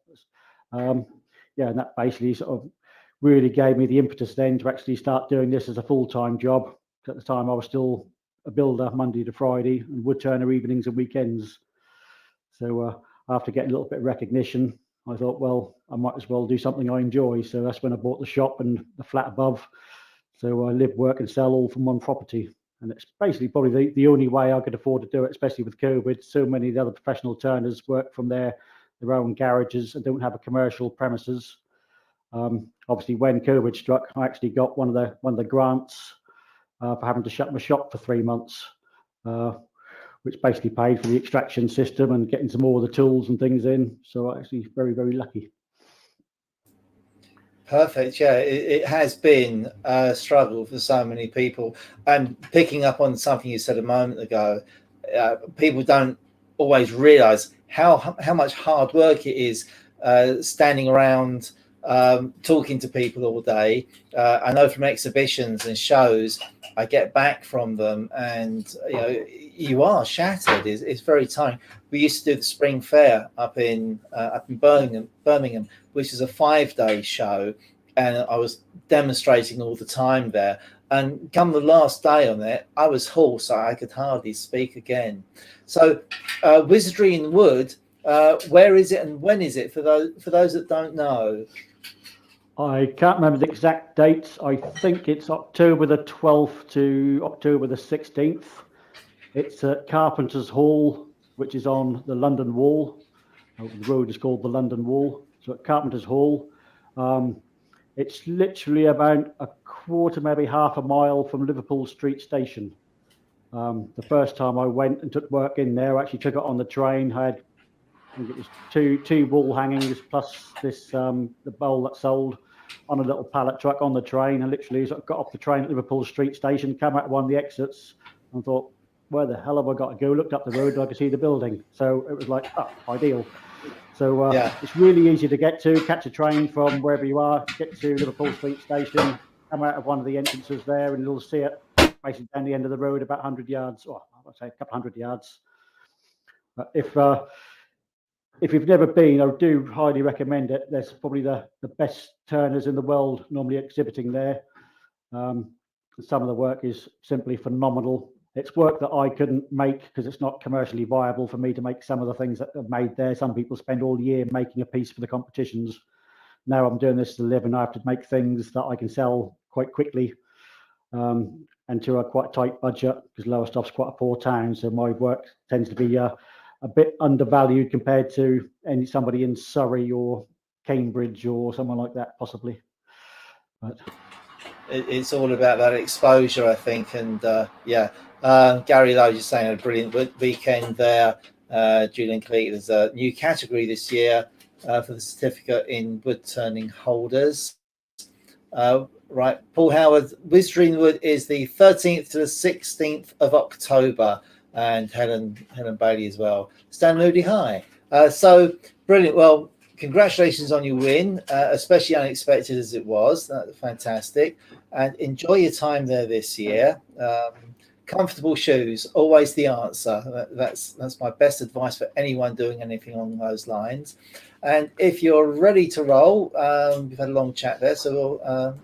Yeah, and that basically sort of really gave me the impetus then to actually start doing this as a full-time job. At the time, I was still a builder Monday to Friday and wood turner evenings and weekends. So after getting a little bit of recognition, I thought, well, I might as well do something I enjoy. So that's when I bought the shop and the flat above. So I live, work and sell all from one property. And it's basically probably the only way I could afford to do it, especially with COVID. So many of the other professional turners work from their own garages and don't have a commercial premises. Obviously, when COVID struck, I actually got one of the grants for having to shut my shop for 3 months, which basically paid for the extraction system and getting some more of the tools and things in. So actually very, very lucky. Perfect. Yeah, it has been a struggle for so many people. And picking up on something you said a moment ago, people don't always realise how much hard work it is standing around talking to people all day. I know from exhibitions and shows, I get back from them, and you are shattered. It's very tiring. We used to do the spring fair up in Birmingham, which is a 5-day show, and I was demonstrating all the time there. And come the last day on it, I was hoarse. I could hardly speak again. So, Wizardry in Wood, where is it and when is it for those that don't know? I can't remember the exact dates. I think it's October the 12th to October the 16th. It's at Carpenter's Hall, which is on the London Wall. The road is called the London Wall. So at Carpenter's Hall, it's literally about a quarter, maybe half a mile from Liverpool Street Station. The first time I went and took work in there, I actually took it on the train. I had, I think it was two wall hangings plus this the bowl that sold on a little pallet truck on the train. And literally got off the train at Liverpool Street Station, came out one of the exits and thought, where the hell have I got to go? Looked up the road and I could see the building. So it was like, oh, ideal. So It's really easy to get to, catch a train from wherever you are, get to Liverpool Street Station, come out of one of the entrances there and you'll see it basically down the end of the road about 100 yards, or I'd say a couple 100 yards. If you've never been, I do highly recommend it. There's probably the best turners in the world normally exhibiting there. Some of the work is simply phenomenal. It's work that I couldn't make because it's not commercially viable for me to make some of the things that are made there. Some people spend all year making a piece for the competitions. Now I'm doing this to live and I have to make things that I can sell quite quickly and to a quite tight budget because Lowestoft's quite a poor town. So my work tends to be a bit undervalued compared to somebody in Surrey or Cambridge or someone like that, possibly. But it's all about that exposure, I think. And Gary Lowe just saying a brilliant weekend there. Julian Cleek, there's a new category this year for the certificate in wood turning holders. Right, Paul Howard, Wizardry in Wood is the 13th to the 16th of October, and Helen Bailey as well. Stan Moody, hi. So brilliant. Well, congratulations on your win, especially unexpected as it was. That's fantastic. And enjoy your time there this year. Comfortable shoes, always the answer. That's my best advice for anyone doing anything along those lines. And if you're ready to roll, we've had a long chat there, so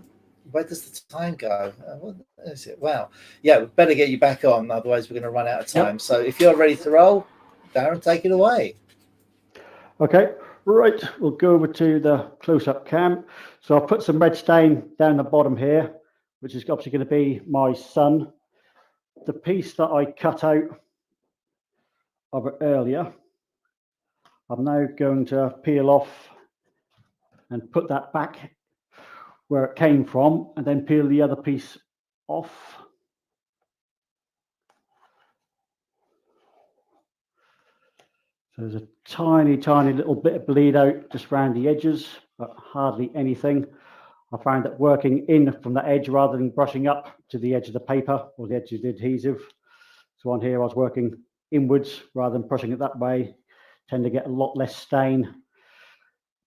where does the time go? What is it? Wow. Yeah, we better get you back on, otherwise we're going to run out of time. Yep. So if you're ready to roll, Darren, take it away. Okay, right. We'll go over to the close-up cam. So I'll put some red stain down the bottom here, which is obviously going to be my sun. The piece that I cut out of it earlier, I'm now going to peel off and put that back where it came from, and then peel the other piece off. So there's a tiny little bit of bleed out just around the edges, but hardly anything. I found that working in from the edge rather than brushing up to the edge of the paper or the edge of the adhesive. So on here I was working inwards rather than pushing it that way. Tend to get a lot less stain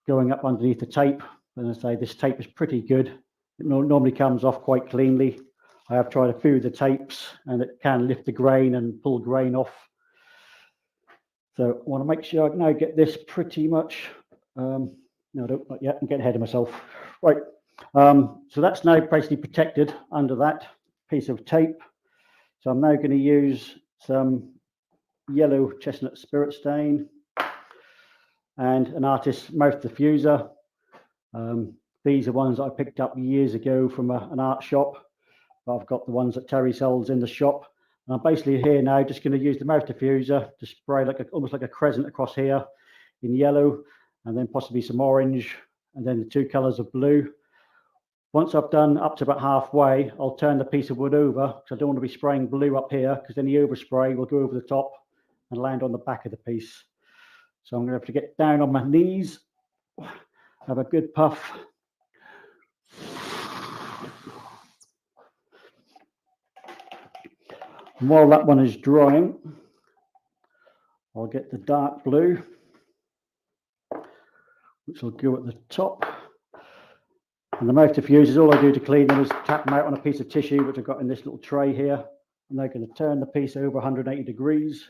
going up underneath the tape. And I say this tape is pretty good. It normally comes off quite cleanly. I have tried a few of the tapes and it can lift the grain and pull grain off. So I want to make sure I now get this pretty much. No, not yet. I'm getting ahead of myself. Right. So that's now basically protected under that piece of tape. So I'm now going to use some yellow chestnut spirit stain. and an artist's mouth diffuser. These are ones that I picked up years ago from an art shop. But I've got the ones that Terry sells in the shop. And I'm basically here now just going to use the mouth diffuser to spray almost like a crescent across here in yellow, and then possibly some orange, and then the 2 colors of blue. Once I've done up to about halfway, I'll turn the piece of wood over, because I don't want to be spraying blue up here, because then the overspray will go over the top and land on the back of the piece. So I'm going to have to get down on my knees, have a good puff. And while that one is drying, I'll get the dark blue, which will go at the top. And the mouth diffusers, all I do to clean them is tap them out on a piece of tissue, which I've got in this little tray here. And they're going to turn the piece over 180 degrees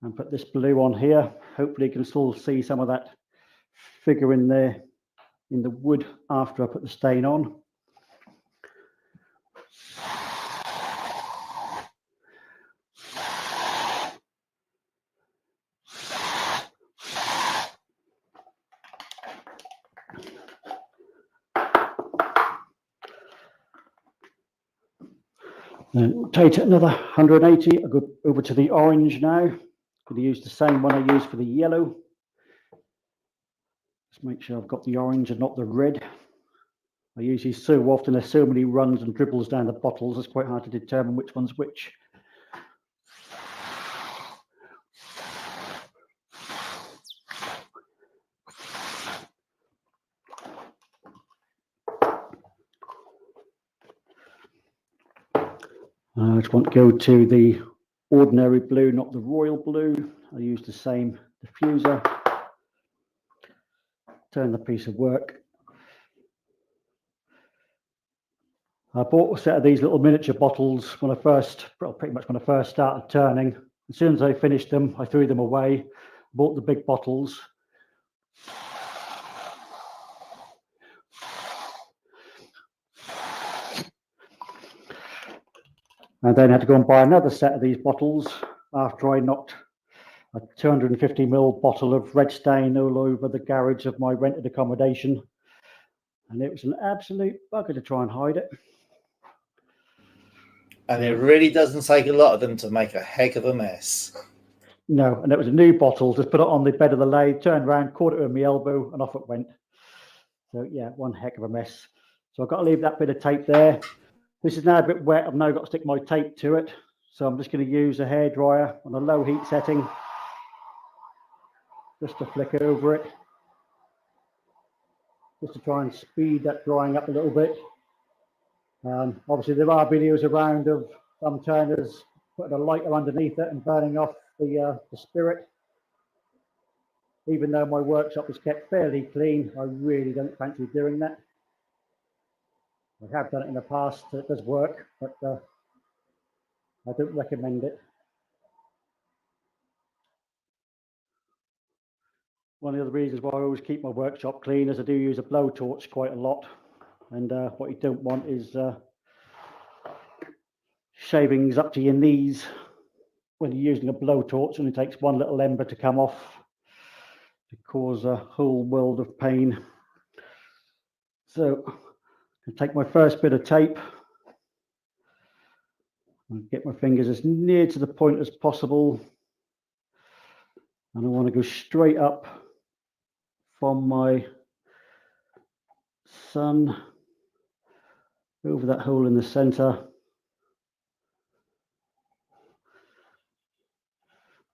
and put this blue on here. Hopefully you can still see some of that figure in there in the wood after I put the stain on. Then rotate it another 180. I'll go over to the orange now. I'm going to use the same one I used for the yellow. Just make sure I've got the orange and not the red. I use these so often, there's so many runs and dribbles down the bottles, it's quite hard to determine which one's which. I just want to go to the ordinary blue, not the royal blue. I use the same diffuser. Turn the piece of work. I bought a set of these little miniature bottles when I first, pretty much when I first started turning. As soon as I finished them, I threw them away. Bought the big bottles. And then I had to go and buy another set of these bottles after I knocked a 250ml bottle of red stain all over the garage of my rented accommodation. And it was an absolute bugger to try and hide it. And it really doesn't take a lot of them to make a heck of a mess. No, and it was a new bottle. Just put it on the bed of the lathe, turned around, caught it with my elbow, and off it went. So yeah, one heck of a mess. So I've got to leave that bit of tape there. This is now a bit wet. I've now got to stick my tape to it. So I'm just going to use a hairdryer on a low heat setting just to flick over it, just to try and speed that drying up a little bit. Obviously, there are videos around of some turners putting a lighter underneath it and burning off the spirit. Even though my workshop is kept fairly clean, I really don't fancy doing that. I have done it in the past, it does work, but I don't recommend it. One of the other reasons why I always keep my workshop clean is I do use a blowtorch quite a lot. And what you don't want is shavings up to your knees when you're using a blowtorch, and it takes one little ember to come off to cause a whole world of pain. So I take my first bit of tape and get my fingers as near to the point as possible. And I want to go straight up from my sun over that hole in the center.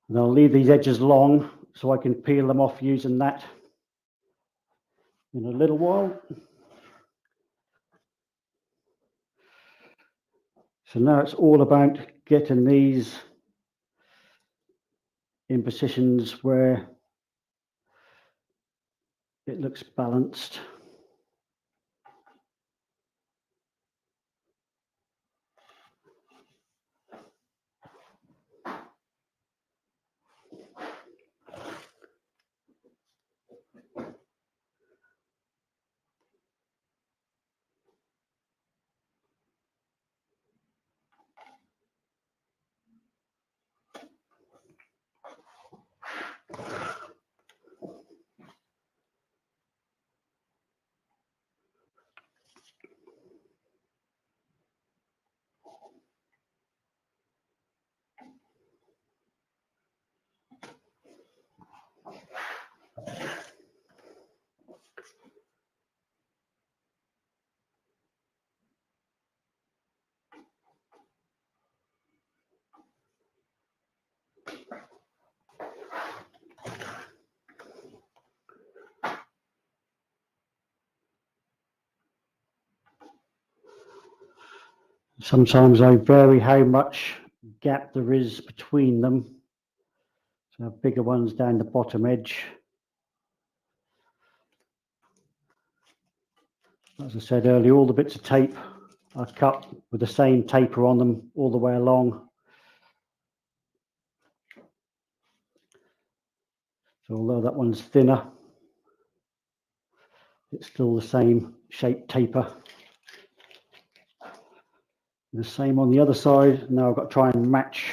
And I'll leave these edges long so I can peel them off using that in a little while. So now it's all about getting these in positions where it looks balanced. Sometimes I vary how much gap there is between them. So bigger ones down the bottom edge. As I said earlier, all the bits of tape are cut with the same taper on them all the way along. So although that one's thinner, it's still the same shape taper. The same on the other side. Now I've got to try and match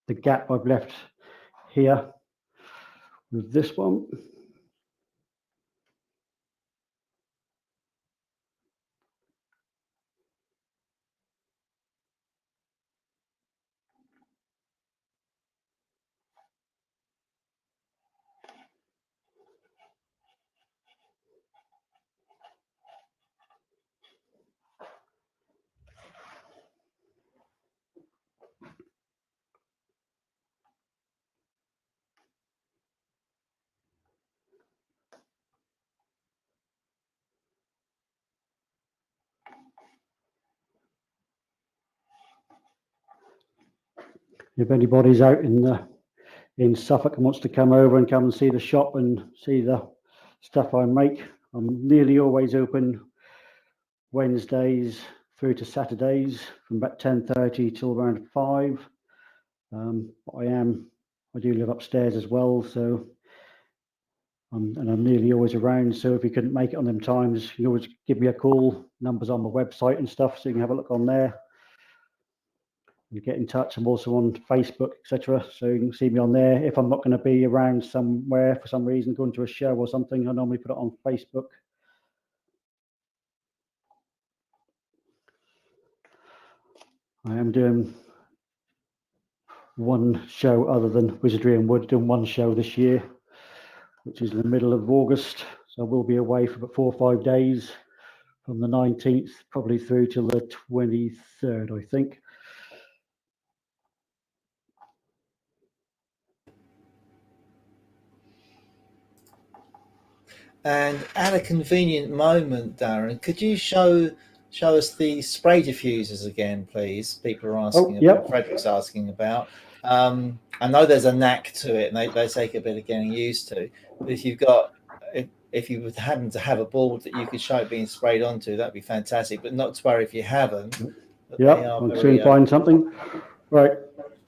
the gap I've left here with this one. If anybody's out in Suffolk and wants to come over and come and see the shop and see the stuff I make, I'm nearly always open Wednesdays through to Saturdays from about 10:30 till around 5. I do live upstairs as well, so and I'm nearly always around. So if you couldn't make it on them times, you can always give me a call. Numbers on my website and stuff, so you can have a look on there. You get in touch. I'm also on Facebook, etc. So you can see me on there. If I'm not going to be around somewhere for some reason, going to a show or something, I normally put it on Facebook. I am doing one show other than Wizardry and Wood, doing one show this year, which is in the middle of August. So I will be away for about 4 or 5 days from the 19th, probably through till the 23rd, I think. And at a convenient moment, Darren, could you show us the spray diffusers again, please? People are asking about. Frederick's asking about. I know there's a knack to it, and they take a bit of getting used to. But if you've got, if you would happen to have a board that you could show it being sprayed onto, that'd be fantastic. But not to worry if you haven't. Yeah, I'll soon find something. Right.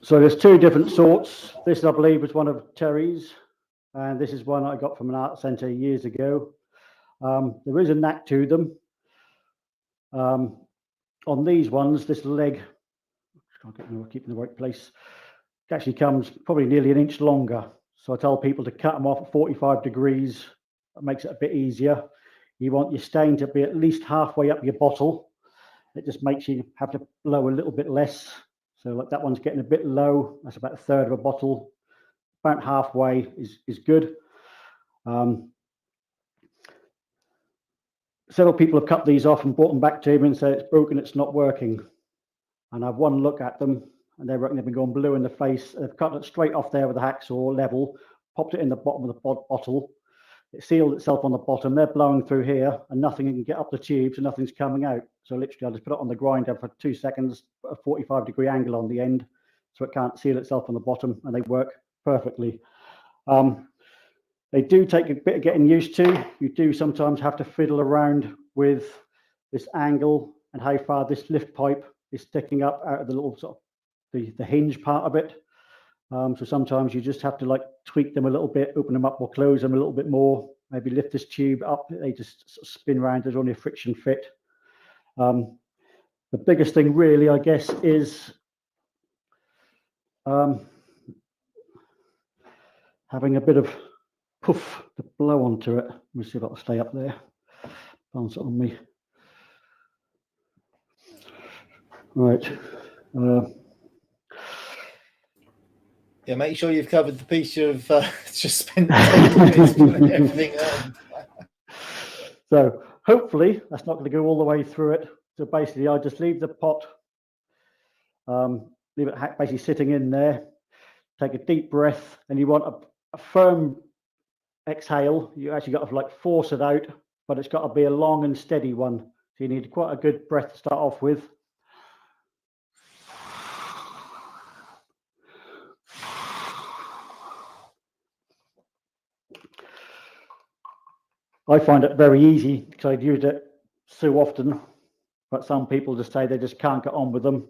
So there's 2 different sorts. This, I believe, was one of Terry's. And this is one I got from an art centre years ago. There is a knack to them. On these ones, this leg, I can't keep in the right place, actually comes probably nearly an inch longer. So I tell people to cut them off at 45 degrees. That makes it a bit easier. You want your stain to be at least halfway up your bottle. It just makes you have to blow a little bit less. So like that one's getting a bit low. That's about 1/3 of a bottle. About halfway is good. Several people have cut these off and brought them back to me and said it's broken, it's not working. And I've one look at them and they reckon they've been going blue in the face. They've cut it straight off there with a hacksaw level, popped it in the bottom of the bottle. It sealed itself on the bottom. They're blowing through here and nothing can get up the tube, so nothing's coming out. So literally I just put it on the grinder for 2 seconds, put a 45-degree angle on the end so it can't seal itself on the bottom, and they work perfectly. They do take a bit of getting used to. You do sometimes have to fiddle around with this angle and how far this lift pipe is sticking up out of the little sort of the hinge part of it. So sometimes you just have to like tweak them a little bit, open them up or close them a little bit more, maybe lift this tube up. They just sort of spin around. There's only a friction fit. The biggest thing really, I guess, is having a bit of puff to blow onto it. Let me see if I can stay up there. Bounce it on me. Right. Yeah, make sure you've covered the piece you've just spent 10 minutes putting everything on. So hopefully that's not going to go all the way through it. So basically I just leave the pot, leave it basically sitting in there, take a deep breath, and you want a firm exhale. You actually got to like force it out, but it's got to be a long and steady one. So you need quite a good breath to start off with. I find it very easy because I've used it so often, but some people just say they just can't get on with them.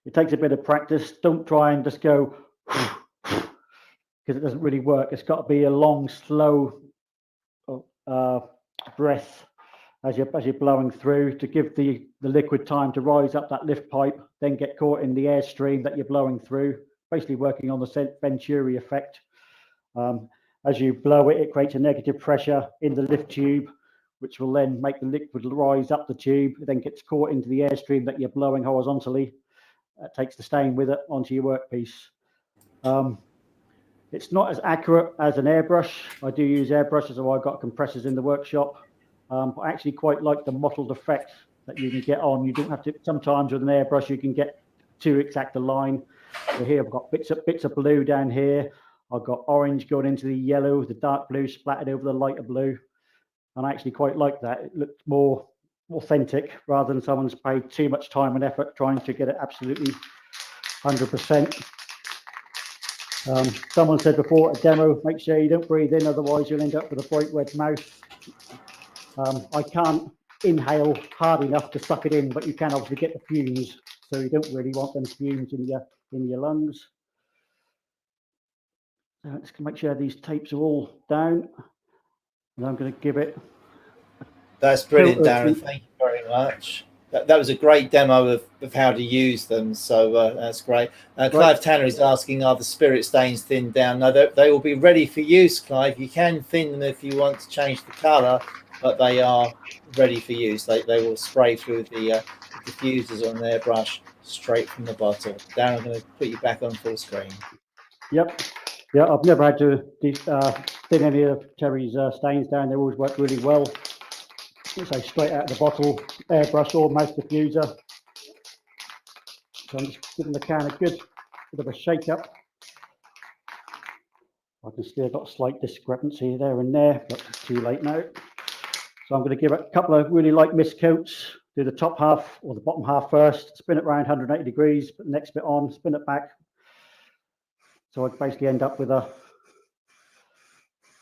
It takes a bit of practice. Don't try and just go because it doesn't really work. It's got to be a long, slow breath as you're blowing through to give the liquid time to rise up that lift pipe, then get caught in the airstream that you're blowing through, basically working on the Venturi effect. As you blow it, it creates a negative pressure in the lift tube, which will then make the liquid rise up the tube. It then gets caught into the airstream that you're blowing horizontally. It takes the stain with it onto your workpiece. It's not as accurate as an airbrush. I do use airbrushes, so I've got compressors in the workshop. But I actually quite like the mottled effect that you can get on. You don't have to, sometimes with an airbrush, you can get too exact a line. So here I've got bits of blue down here. I've got orange going into the yellow, the dark blue splattered over the lighter blue. And I actually quite like that. It looks more authentic rather than someone's paid too much time and effort trying to get it absolutely 100%. Someone said before, a demo, make sure you don't breathe in, otherwise you'll end up with a bright red mouth. I can't inhale hard enough to suck it in, but you can obviously get the fumes, so you don't really want them fumes in your lungs. So let's make sure these tapes are all down, and I'm going to give it. That's brilliant, Darren. Thank you very much. That was a great demo of how to use them. So that's great. Clive Tanner is asking, are the spirit stains thinned down? No, they will be ready for use, Clive. You can thin them if you want to change the colour, but they are ready for use. They will spray through the diffusers on their brush straight from the bottle. Darren, I'm going to put you back on full screen. Yep. Yeah, I've never had to thin any of Terry's stains down. They always work really well. So straight out of the bottle, airbrush or mouse diffuser. So I'm just giving the can a good bit of a shake up. I can still got a slight discrepancy there and there, but it's too late now. So I'm going to give it a couple of really light mist coats. Do the top half or the bottom half first, spin it around 180 degrees, put the next bit on, spin it back. So I basically end up with a,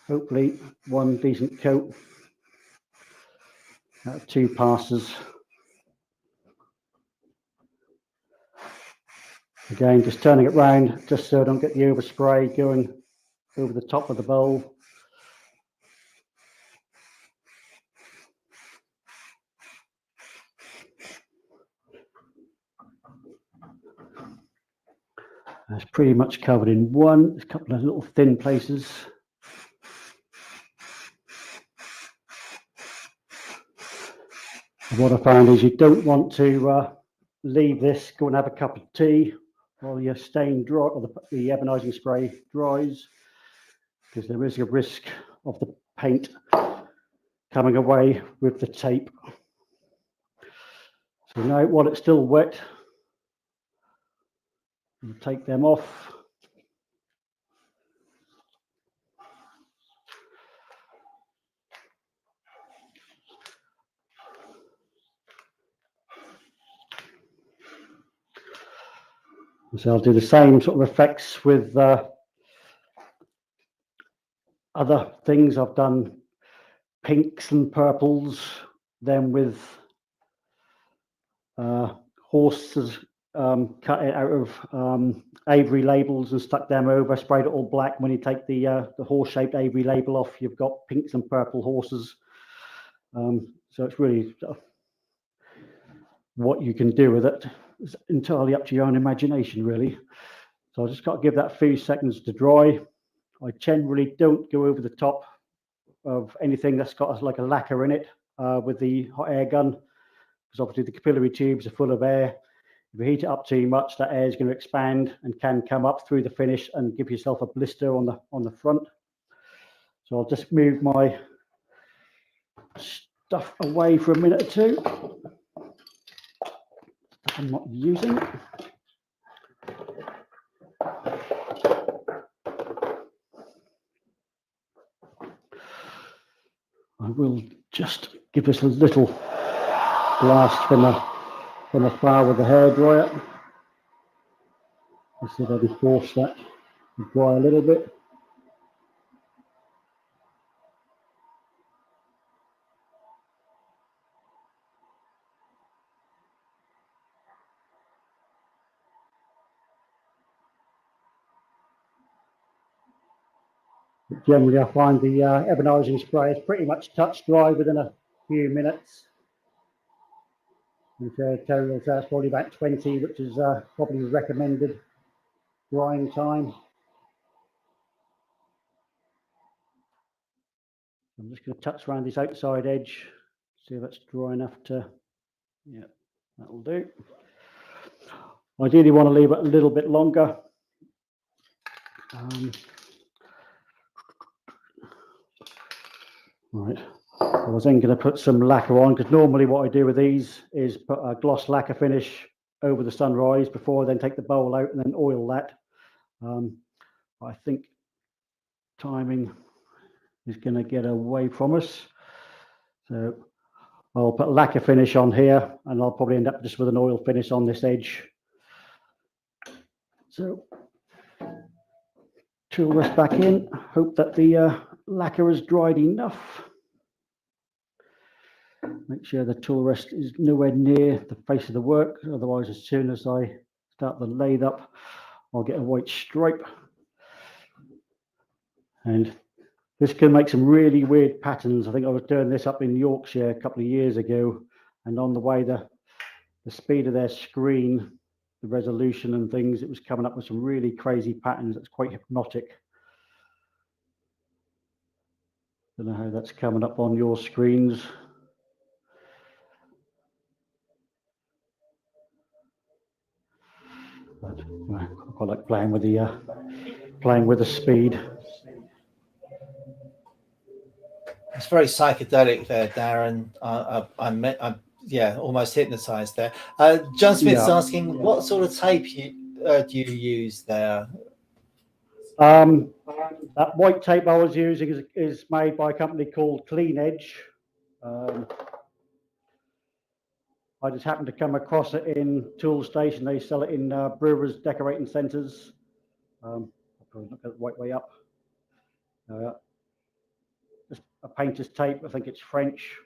hopefully, one decent coat. 2 passes. Again, just turning it round just so I don't get the overspray going over the top of the bowl. It's pretty much covered in one. There's a couple of little thin places. And what I found is you don't want to leave this, go and have a cup of tea while your stain dry or the ebonising spray dries, because there is a risk of the paint coming away with the tape. So now while it's still wet, you take them off. So I'll do the same sort of effects with other things. I've done pinks and purples, then with horses, cut it out of Avery labels and stuck them over, sprayed it all black. When you take the horse-shaped Avery label off, you've got pinks and purple horses. So it's really what you can do with it. It's entirely up to your own imagination, really. So I just got to give that a few seconds to dry. I generally don't go over the top of anything that's got like a lacquer in it with the hot air gun, because obviously the capillary tubes are full of air. If you heat it up too much, that air is going to expand and can come up through the finish and give yourself a blister on the front. So I'll just move my stuff away for a minute or two. Stuff I'm not using. I will just give this a little blast from the far with the hairdryer. I said I'd force that to dry a little bit. Generally, I find the ebonising spray is pretty much touch dry within a few minutes. And Terry says that's probably about 20, which is probably recommended drying time. I'm just going to touch around this outside edge, see if it's dry enough to, yeah, that'll do. Ideally want to leave it a little bit longer. Right, I was then going to put some lacquer on, because normally what I do with these is put a gloss lacquer finish over the sunrise before I then take the bowl out and then oil that. I think timing is going to get away from us. So I'll put lacquer finish on here, and I'll probably end up just with an oil finish on this edge. So tool rest back in, hope that the lacquer is dried enough. Make sure the tool rest is nowhere near the face of the work, otherwise as soon as I start the lathe up, I'll get a white stripe. And this can make some really weird patterns. I think I was doing this up in Yorkshire a couple of years ago, and on the way the speed of their screen, the resolution and things, it was coming up with some really crazy patterns. That's quite hypnotic. Don't know how that's coming up on your screens. But I quite like playing with the speed. It's very psychedelic there, Darren. I'm yeah, almost hypnotized there. John Smith's asking, what sort of tape do you use there? That white tape I was using is made by a company called Clean Edge. I just happened to come across it in Tool Station. They sell it in brewers' decorating centres. I'll probably look at it the right way up. Just a painter's tape, I think it's French.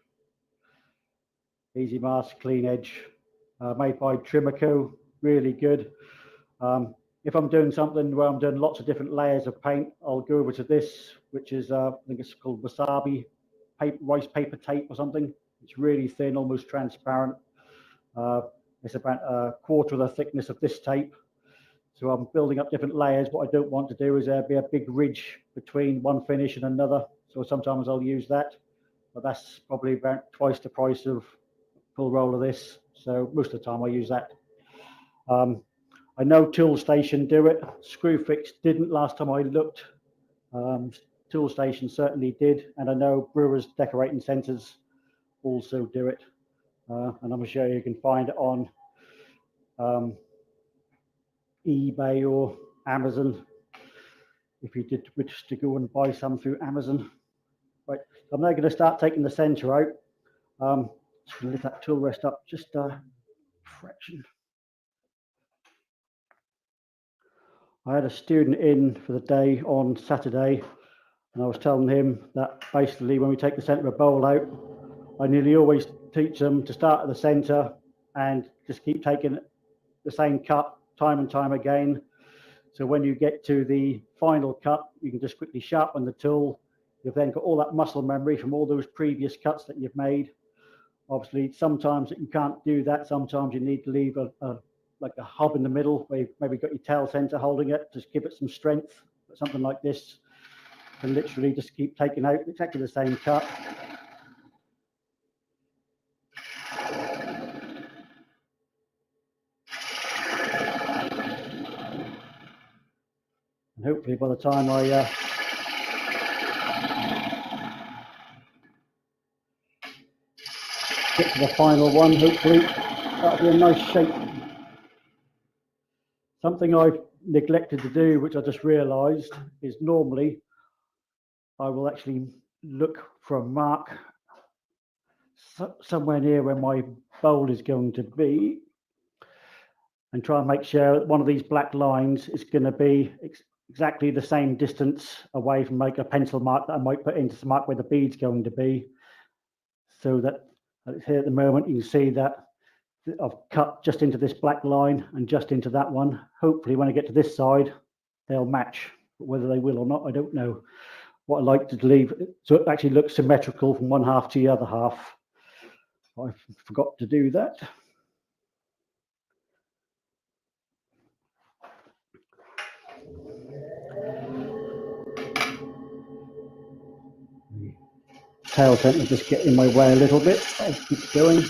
Easy Mask, Clean Edge, made by Trimico, really good. If I'm doing something where I'm doing lots of different layers of paint, I'll go over to this, which is, I think it's called Wasabi rice paper tape or something. It's really thin, almost transparent. It's about a quarter of the thickness of this tape. So I'm building up different layers. What I don't want to do is there be a big ridge between one finish and another. So sometimes I'll use that, but that's probably about twice the price of full roll of this. So most of the time I use that. I know Tool Station do it. Screwfix didn't last time I looked. Tool Station certainly did. And I know brewers' decorating centres also do it. And I'm sure you can find it on eBay or Amazon if you did wish to go and buy some through Amazon. Right, so I'm now going to start taking the centre out. Just going to lift that tool rest up just a fraction. I had a student in for the day on Saturday, and I was telling him that basically when we take the centre of a bowl out, I nearly always teach them to start at the centre and just keep taking the same cut time and time again. So when you get to the final cut, you can just quickly sharpen the tool. You've then got all that muscle memory from all those previous cuts that you've made. Obviously, sometimes you can't do that. Sometimes you need to leave like a hub in the middle where you've maybe got your tail center holding it, just give it some strength. But something like this can literally just keep taking out exactly the same cut. And hopefully by the time I get to the final one, hopefully that'll be a nice shape. Something I've neglected to do, which I just realized, is normally I will actually look for a mark somewhere near where my bowl is going to be and try and make sure that one of these black lines is going to be exactly the same distance away from like a pencil mark that I might put into to mark where the bead's going to be. So that here at the moment, you can see that I've cut just into this black line and just into that one. Hopefully when I get to this side, they'll match. But whether they will or not, I don't know. what I like to leave so it actually looks symmetrical from one half to the other half. I forgot to do that. The tail tends to just get in my way a little bit. I'll keep going.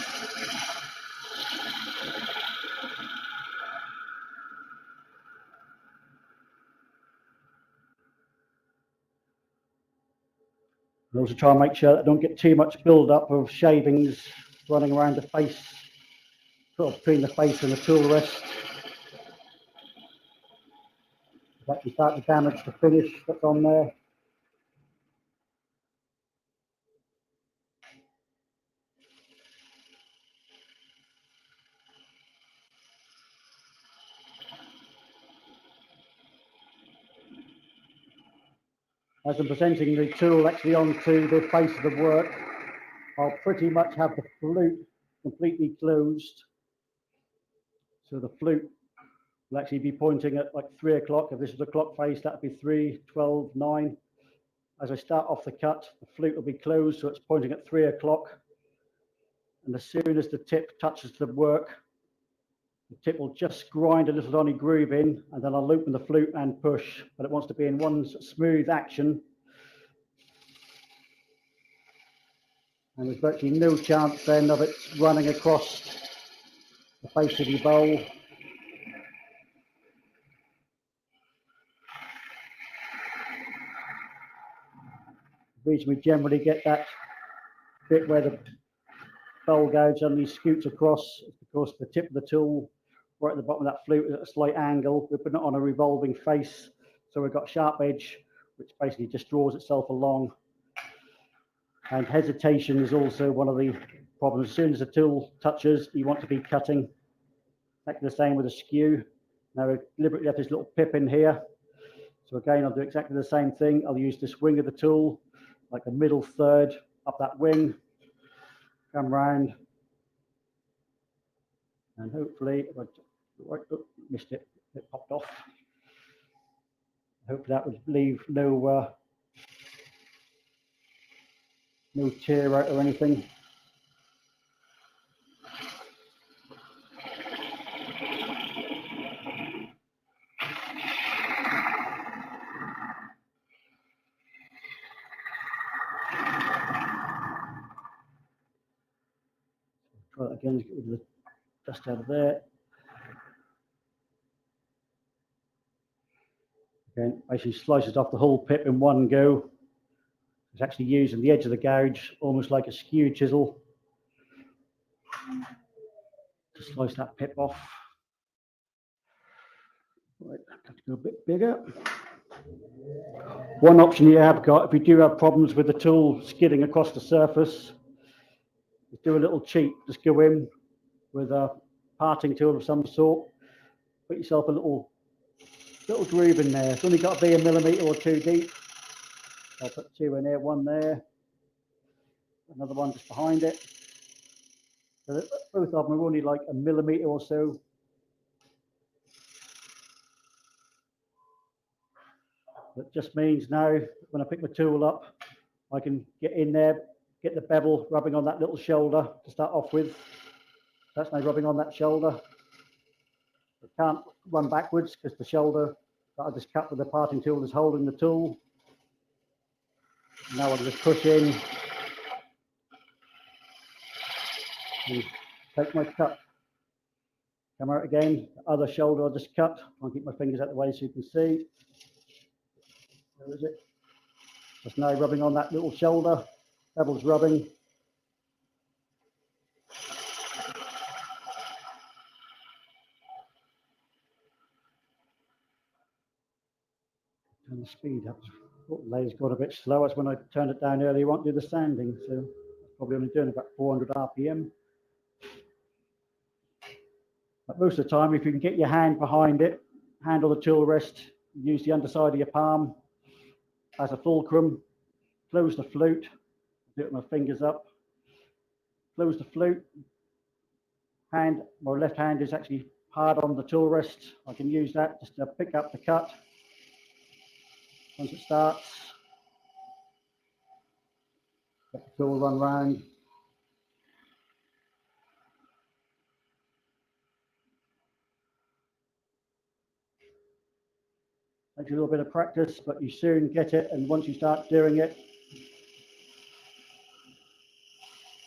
I also try and make sure that I don't get too much build up of shavings running around the face, sort of between the face and the tool rest. That can start to damage the finish that's on there. As I'm presenting the tool actually onto the face of the work, I'll pretty much have the flute completely closed. So the flute will actually be pointing at like 3 o'clock. If this is the clock face, that'd be 3, 12, 9. As I start off the cut, the flute will be closed, so it's pointing at 3 o'clock. And as soon as the tip touches the work, the tip will just grind a little tiny groove in, and then I'll open the flute and push, but it wants to be in one smooth action. And there's virtually no chance then of it running across the face of your bowl. The reason we generally get that bit where the bowl gouge suddenly scoots across is because the tip of the tool right at the bottom of that flute is at a slight angle. We're putting it on a revolving face, so we've got sharp edge, which basically just draws itself along. And hesitation is also one of the problems. As soon as the tool touches, you want to be cutting. Exactly the same with a skew. Now I deliberately have this little pip in here. So again, I'll do exactly the same thing. I'll use this wing of the tool, like the middle third up that wing, come round, and hopefully, if I missed it, it popped off. Hopefully that would leave no tear out or anything. Try that again, get rid of the dust out of there. Again, basically slices off the whole pip in one go. It's actually using the edge of the gouge almost like a skew chisel to slice that pip off. Right, I've got to go a bit bigger. One option you have got, if you do have problems with the tool skidding across the surface, is do a little cheat. Just go in with a parting tool of some sort, put yourself a little groove in there. It's only got to be 1 millimetre or 2 deep. I'll put 2 in there, 1 there, another one just behind it. So that both of them are only like 1 millimetre or so. That just means now when I pick my tool up, I can get in there, get the bevel rubbing on that little shoulder to start off with. That's now rubbing on that shoulder. I can't run backwards because the shoulder that I just cut with the parting tool is holding the tool. Now I can just push in and take my cut. Come out again, the other shoulder I just cut. I'll keep my fingers out of the way so you can see. Where is it? Just now rubbing on that little shoulder. Bevel's rubbing. Turn the speed up. Oh, Lathe's got a bit slow. That's when I turned it down earlier. You won't do the sanding, so probably only doing about 400 RPM. But most of the time, if you can get your hand behind it, handle the tool rest, use the underside of your palm as a fulcrum, close the flute, do it with my fingers up, close the flute. Hand, my left hand is actually hard on the tool rest. I can use that just to pick up the cut once it starts. Let the tool run round. Takes a little bit of practice, but you soon get it, and once you start doing it,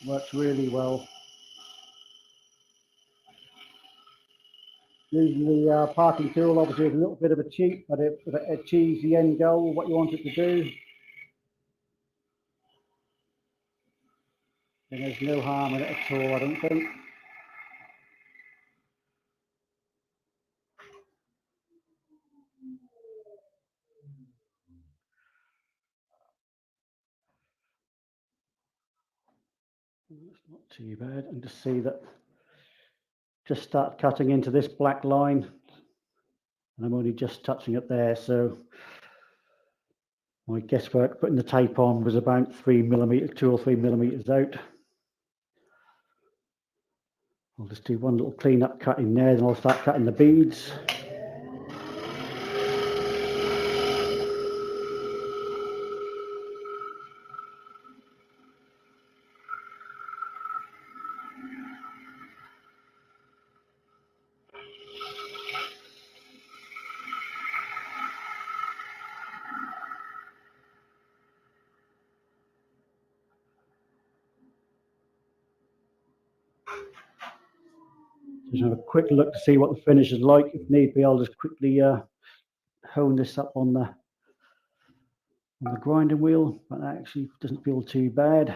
it works really well. Using the parking tool obviously is a little bit of a cheat, but if it achieves the end goal, what you want it to do, then there's no harm in it at all, I don't think. It's not too bad, and just see that, just start cutting into this black line, and I'm only just touching it there, so my guesswork putting the tape on was about 3 millimeters, 2 or 3 millimeters out. I'll just do one little clean up cut in there, then I'll start cutting the beads. Just have a quick look to see what the finish is like. If need be, I'll just quickly hone this up on the grinding wheel, but that actually doesn't feel too bad.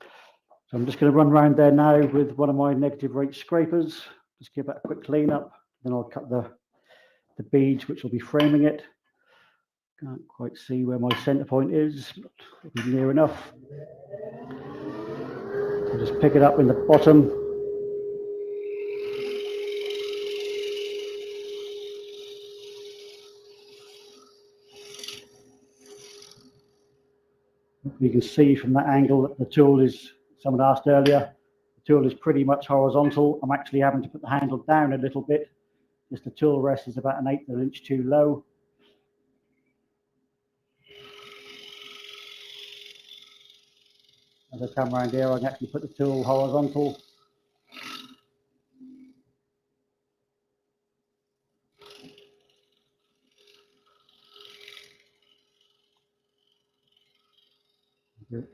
So I'm just going to run around there now with one of my negative rate scrapers. Just give that a quick clean up. Then I'll cut the beads, which will be framing it. Can't quite see where my center point is, but it'll be near enough. So just pick it up in the bottom. You can see from that angle that the tool is, someone asked earlier, the tool is pretty much horizontal. I'm actually having to put the handle down a little bit, just the tool rest is about 1/8 of an inch too low. As I come around here, I can actually put the tool horizontal.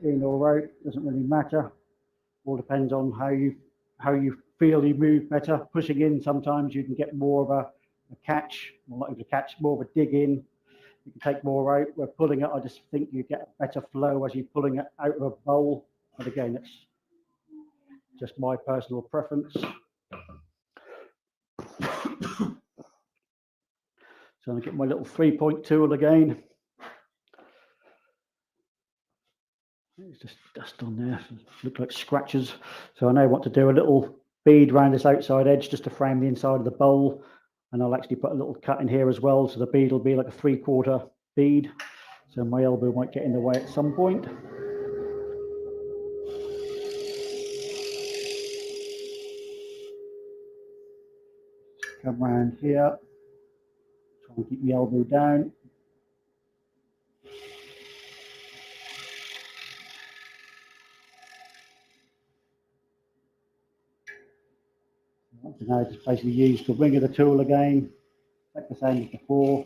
In or out, doesn't really matter. All depends on how you feel you move better. Pushing in, sometimes you can get more of a catch, more likely to catch, more of a dig in. You can take more out. Where pulling it, I just think you get a better flow as you're pulling it out of a bowl. But again, it's just my personal preference. So I'm going to get my little 3-point tool again. There's just dust on there, look like scratches. So I now want to do a little bead around this outside edge just to frame the inside of the bowl. And I'll actually put a little cut in here as well. So the bead will be like a 3/4 bead. So my elbow might get in the way at some point. Come around here, try and keep the elbow down. Now just basically use the wing of the tool again, like the same as before.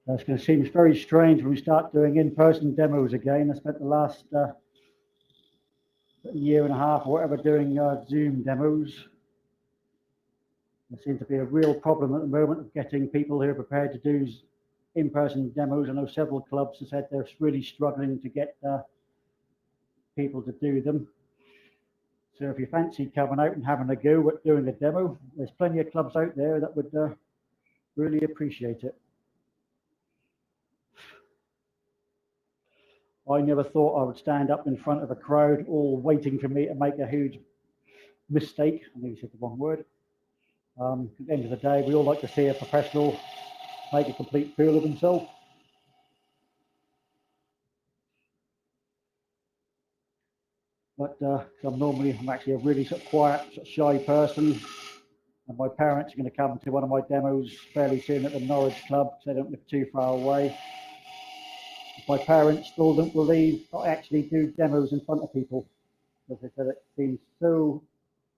That's going to seem very strange when we start doing in-person demos again. I spent the last year and a half or whatever doing Zoom demos. There seems to be a real problem at the moment of getting people who are prepared to do in-person demos. I know several clubs have said they're really struggling to get people to do them. So if you fancy coming out and having a go at doing a demo, there's plenty of clubs out there that would really appreciate it. I never thought I would stand up in front of a crowd all waiting for me to make a huge mistake. I nearly said the wrong word. At the end of the day, we all like to see a professional make a complete fool of himself. But I'm actually a really sort of quiet, sort of shy person. And my parents are going to come to one of my demos fairly soon at the Norwich Club, so they don't live too far away. My parents still don't believe I actually do demos in front of people, because they said it seems so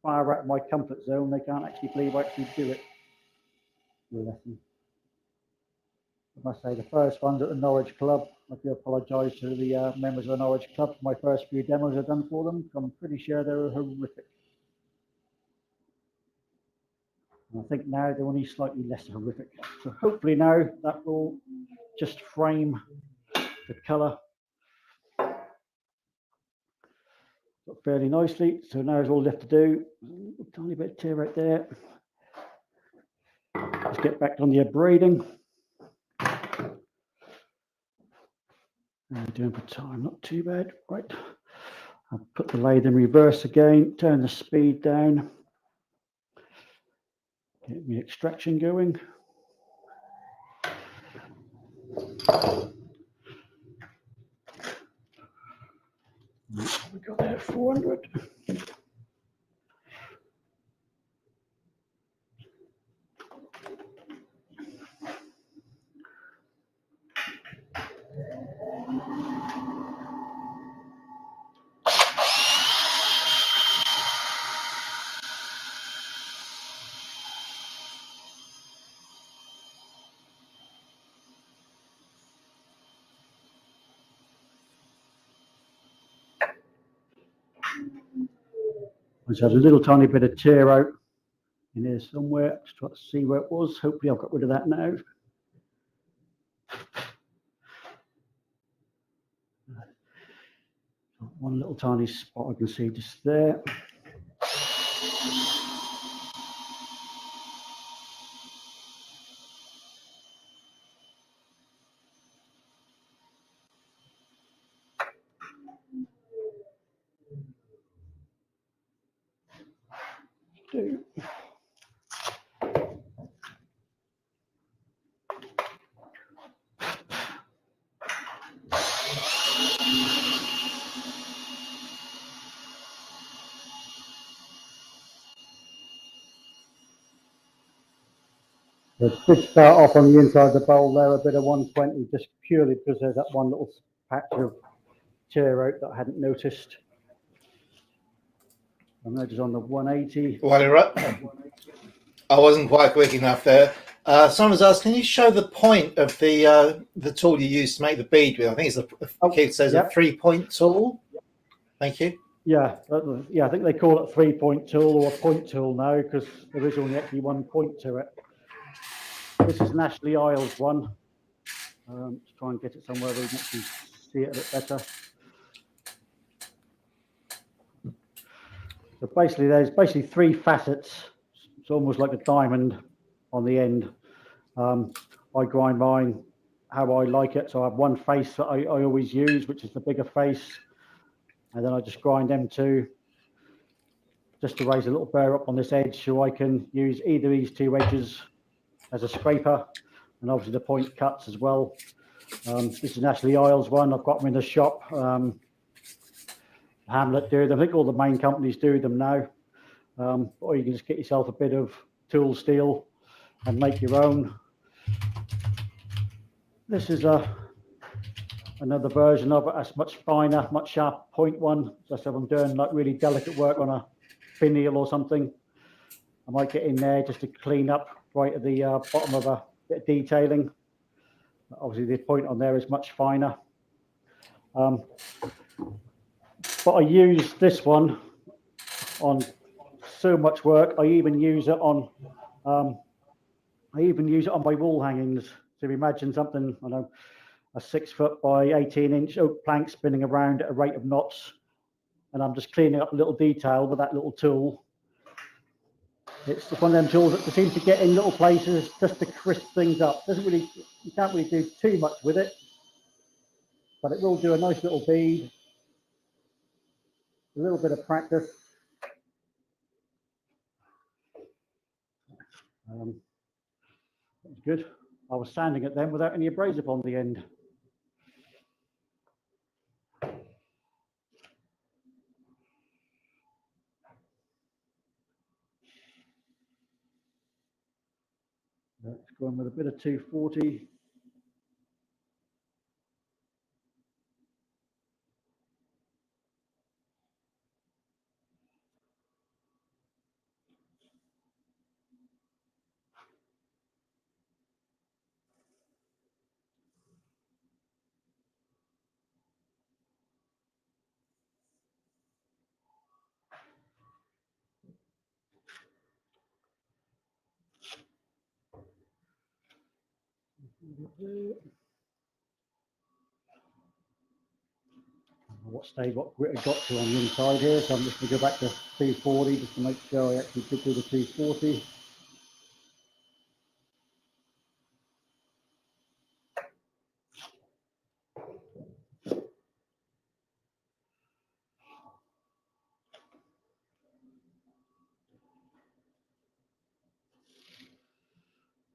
far out of my comfort zone, they can't actually believe I actually do it. Lesson. I must say, the first one's at the Norwich Club. I do apologise to the members of the Norwich Club for my first few demos I've done for them. I'm pretty sure they were horrific. And I think now they're only slightly less horrific. So hopefully now that will just frame the colour fairly nicely. So now it's all left to do. A tiny bit of tear right there. Let's get back on the braiding. How are we doing for time? Not too bad. Right. I'll put the lathe in reverse again, turn the speed down. Get the extraction going. We got there 400. I just had a little tiny bit of tear out in here somewhere. Just try to see where it was. Hopefully I've got rid of that now. One little tiny spot I can see just there. It did start off on the inside of the bowl there, a bit of 120, just purely because there's that one little patch of tear out that I hadn't noticed. I'm now just on the 180. Well, you're right. I wasn't quite quick enough there. Someone's asked, can you show the point of the tool you use to make the bead with? I think it's Keith says a 3-point tool. Thank you. Yeah, I think they call it a 3-point tool or a point tool now, because there is only actually 1 point to it. This is an Ashley Isles one. Let's try and get it somewhere where we can actually see it a bit better. So basically, there's 3 facets. It's almost like a diamond on the end. I grind mine how I like it. So I have one face that I always use, which is the bigger face. And then I just grind them 2 just to raise a little burr up on this edge, so I can use either of these 2 edges as a scraper, and obviously the point cuts as well. This is an Ashley Isles one. I've got them in the shop. Hamlet do them. I think all the main companies do them now. Or you can just get yourself a bit of tool steel and make your own. This is another version of it. That's much finer, much sharper point one. Just if I'm doing like really delicate work on a finial or something, I might get in there just to clean up right at the bottom of a bit of detailing. Obviously the point on there is much finer. But I use this one on so much work. I even use it on my wall hangings. So imagine something, I know, a 6-foot by 18-inch oak plank spinning around at a rate of knots, and I'm just cleaning up a little detail with that little tool. It's one of them tools that seems to get in little places just to crisp things up. You can't really do too much with it, but it will do a nice little bead. A little bit of practice. That's good. I was sanding it then without any abrasive on the end. Let's go in with a bit of 240. What stage, what grit I got to on the inside here, so I'm just going to go back to 240 just to make sure I actually did do the 240.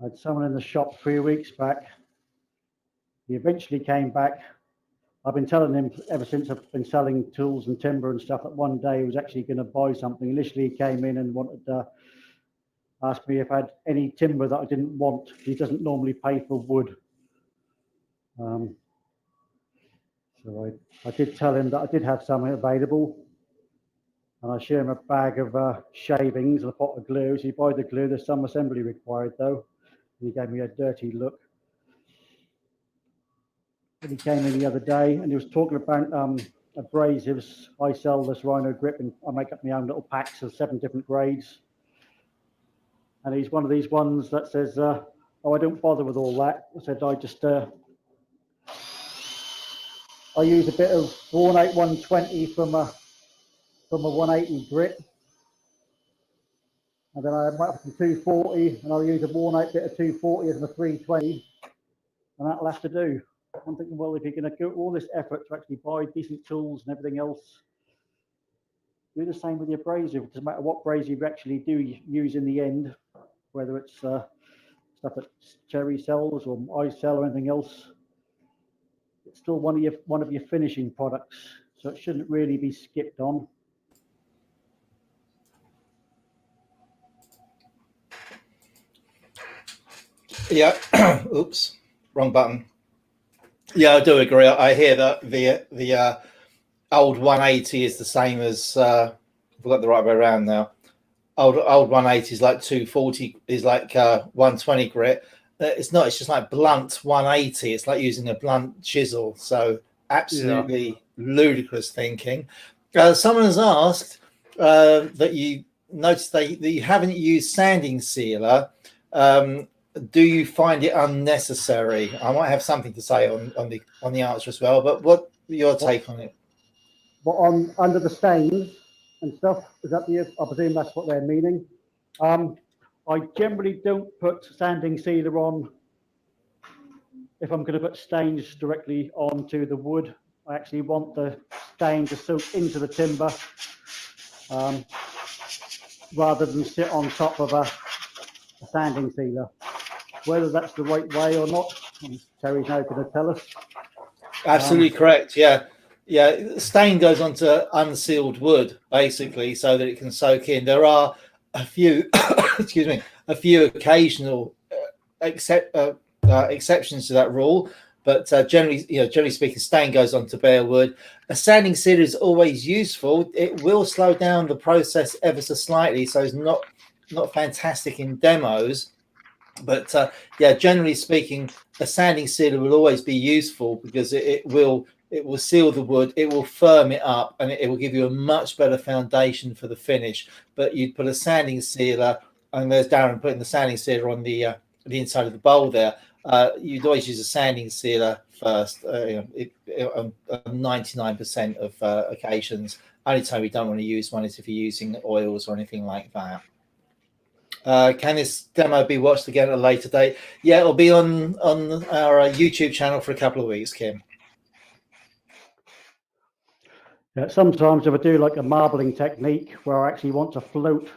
I had someone in the shop 3 weeks back. He eventually came back. I've been telling him ever since I've been selling tools and timber and stuff that one day he was actually going to buy something. Initially, he came in and wanted to ask me if I had any timber that I didn't want. He doesn't normally pay for wood. So I did tell him that I did have some available. And I showed him a bag of shavings and a pot of glue. So he buy the glue. There's some assembly required though. And he gave me a dirty look. And he came in the other day and he was talking about abrasives. I sell this Rhino grip and I make up my own little packs of 7 different grades. And he's one of these ones that says, oh, I don't bother with all that. I said, I just, I use a bit of Ornate 120 from a 180 grit. And then I might have some 240 and I'll use a Ornate bit of 240 as my 320. And that'll have to do. I'm thinking, well, if you're going to go all this effort to actually buy decent tools and everything else, do the same with your abrasive. It doesn't matter what abrasive you actually do use in the end, whether it's stuff that Cherry sells or I sell or anything else. It's still one of your finishing products, so it shouldn't really be skipped on. Yeah. Oops, wrong button. Yeah, I do agree. I hear that the old 180 is the same as I've got the right way around now. Old 180 is like 240 is like 120 grit. It's not. It's just like blunt 180. It's like using a blunt chisel. So absolutely ludicrous thinking. Someone has asked that you noticed that you haven't used sanding sealer. Do you find it unnecessary? I might have something to say on the answer as well, but what's your take on it? But on under the stains and stuff, is that I presume that's what they're meaning. I generally don't put sanding sealer on if I'm going to put stains directly onto the wood. I actually want the stain to soak into the timber rather than sit on top of a sanding sealer. Whether that's the right way or not, Terry's now going to tell us. Absolutely correct. Yeah. Stain goes onto unsealed wood basically, so that it can soak in. There are a few, a few occasional exceptions to that rule, but generally speaking, stain goes onto bare wood. A sanding sealer is always useful. It will slow down the process ever so slightly, so it's not fantastic in demos. But generally speaking, a sanding sealer will always be useful because it will seal the wood, it will firm it up, and it will give you a much better foundation for the finish. But you'd put a sanding sealer, and there's Darren putting the sanding sealer on the inside of the bowl there. You'd always use a sanding sealer first. On 99% of occasions. Only time you don't want to use one is if you're using oils or anything like that. Can this demo be watched again at a later date? Yeah, it'll be on our YouTube channel for a couple of weeks, Kim. Yeah, sometimes if I do like a marbling technique where I actually want to float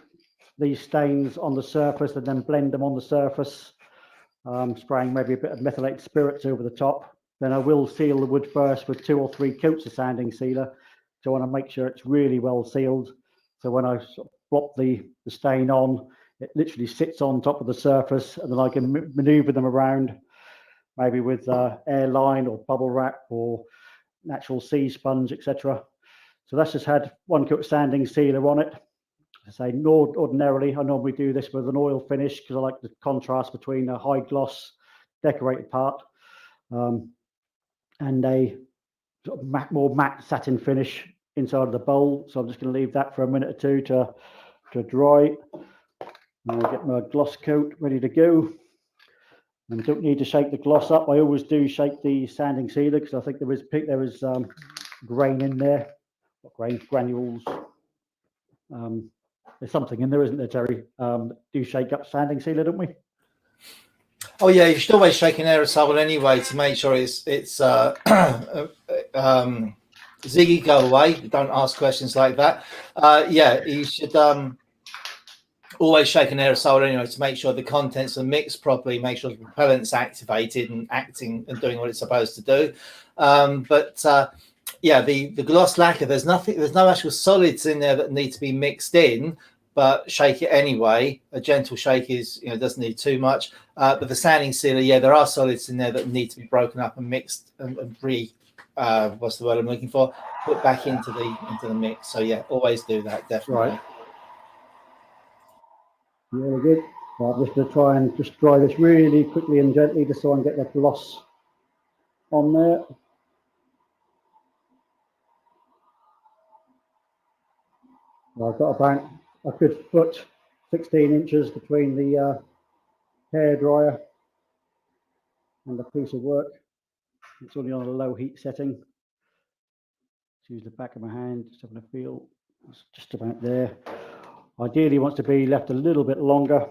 these stains on the surface and then blend them on the surface, spraying maybe a bit of methylated spirits over the top, then I will seal the wood first with 2 or 3 coats of sanding sealer. So I want to make sure it's really well sealed. So when I sort of plop the stain on, It literally sits on top of the surface, and then I can maneuver them around, maybe with airline or bubble wrap or natural sea sponge, etc. So that's just had 1 coat sanding sealer on it. I say, ordinarily, I normally do this with an oil finish because I like the contrast between a high gloss decorated part and a sort of more matte satin finish inside of the bowl. So I'm just going to leave that for a minute or two to dry. And I'll get my gloss coat ready to go. And don't need to shake the gloss up. I always do shake the sanding sealer because I think there is grain in there. What grain? Granules. There's something in there, isn't there, Terry? Do shake up sanding sealer, don't we? Oh yeah, you should always shake an aerosol anyway to make sure it's Ziggy, go away. Don't ask questions like that. Yeah, you should always shake an aerosol anyway to make sure the contents are mixed properly, make sure the propellant's activated and acting and doing what it's supposed to do. Yeah, the gloss lacquer, there's no actual solids in there that need to be mixed in, but shake it anyway. A gentle shake is, doesn't need too much. But the sanding sealer, yeah, there are solids in there that need to be broken up and mixed and what's the word I'm looking for? Put back into the mix. So yeah, always do that, definitely. Right. Really good. So I'm just going to try and just dry this really quickly and gently just so I can get the gloss on there. I've got about a good foot, 16 inches between the hairdryer and the piece of work. It's only on a low heat setting. Let's use the back of my hand, just having a feel. It's just about there. Ideally, wants to be left a little bit longer.